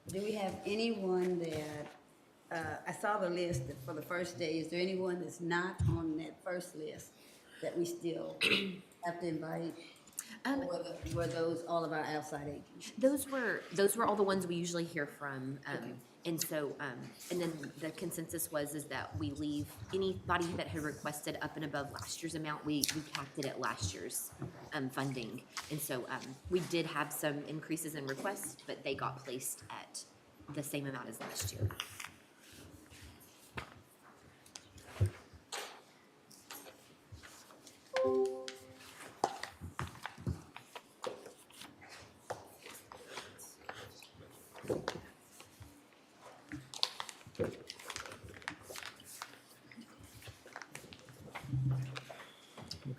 do we have anyone that, I saw the list for the first day. Is there anyone that's not on that first list that we still have to invite? Or were those all of our outside agents? Those were all the ones we usually hear from. And so, and then the consensus is that we leave anybody that had requested up and above last year's amount, we capped it at last year's funding. And so, we did have some increases in requests, but they got placed at the same amount as last year.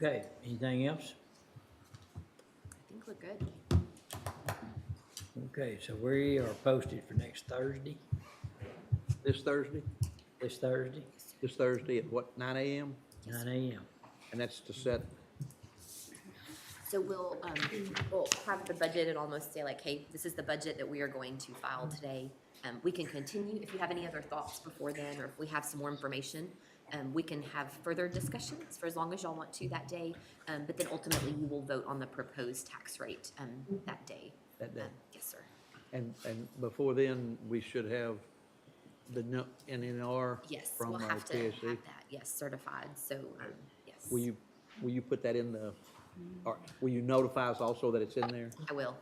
Okay, anything else? I think we're good. Okay, so we are posted for next Thursday, This Thursday? this Thursday, This Thursday at what, 9 a.m.? 9 a.m. And that's to set, So we'll have the budget and almost say like, hey, this is the budget that we are going to file today. We can continue if you have any other thoughts before then, or if we have some more information. We can have further discussions for as long as y'all want to that day. But then ultimately, you will vote on the proposed tax rate that day. that day. Yes, sir. And before then, we should have the NNR Yes, from we'll our have to have PSC. that, yes, certified. So, yes. Will you put that in the, or will you notify us also that it's in there? I will.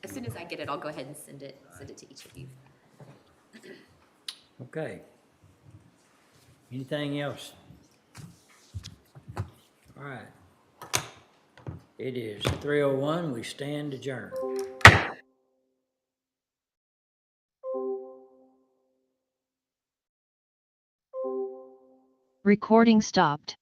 As soon as I get it, I'll go ahead and send it to each of you. Okay. Anything else? All right. It is 3:01. We stand adjourned. Recording stopped.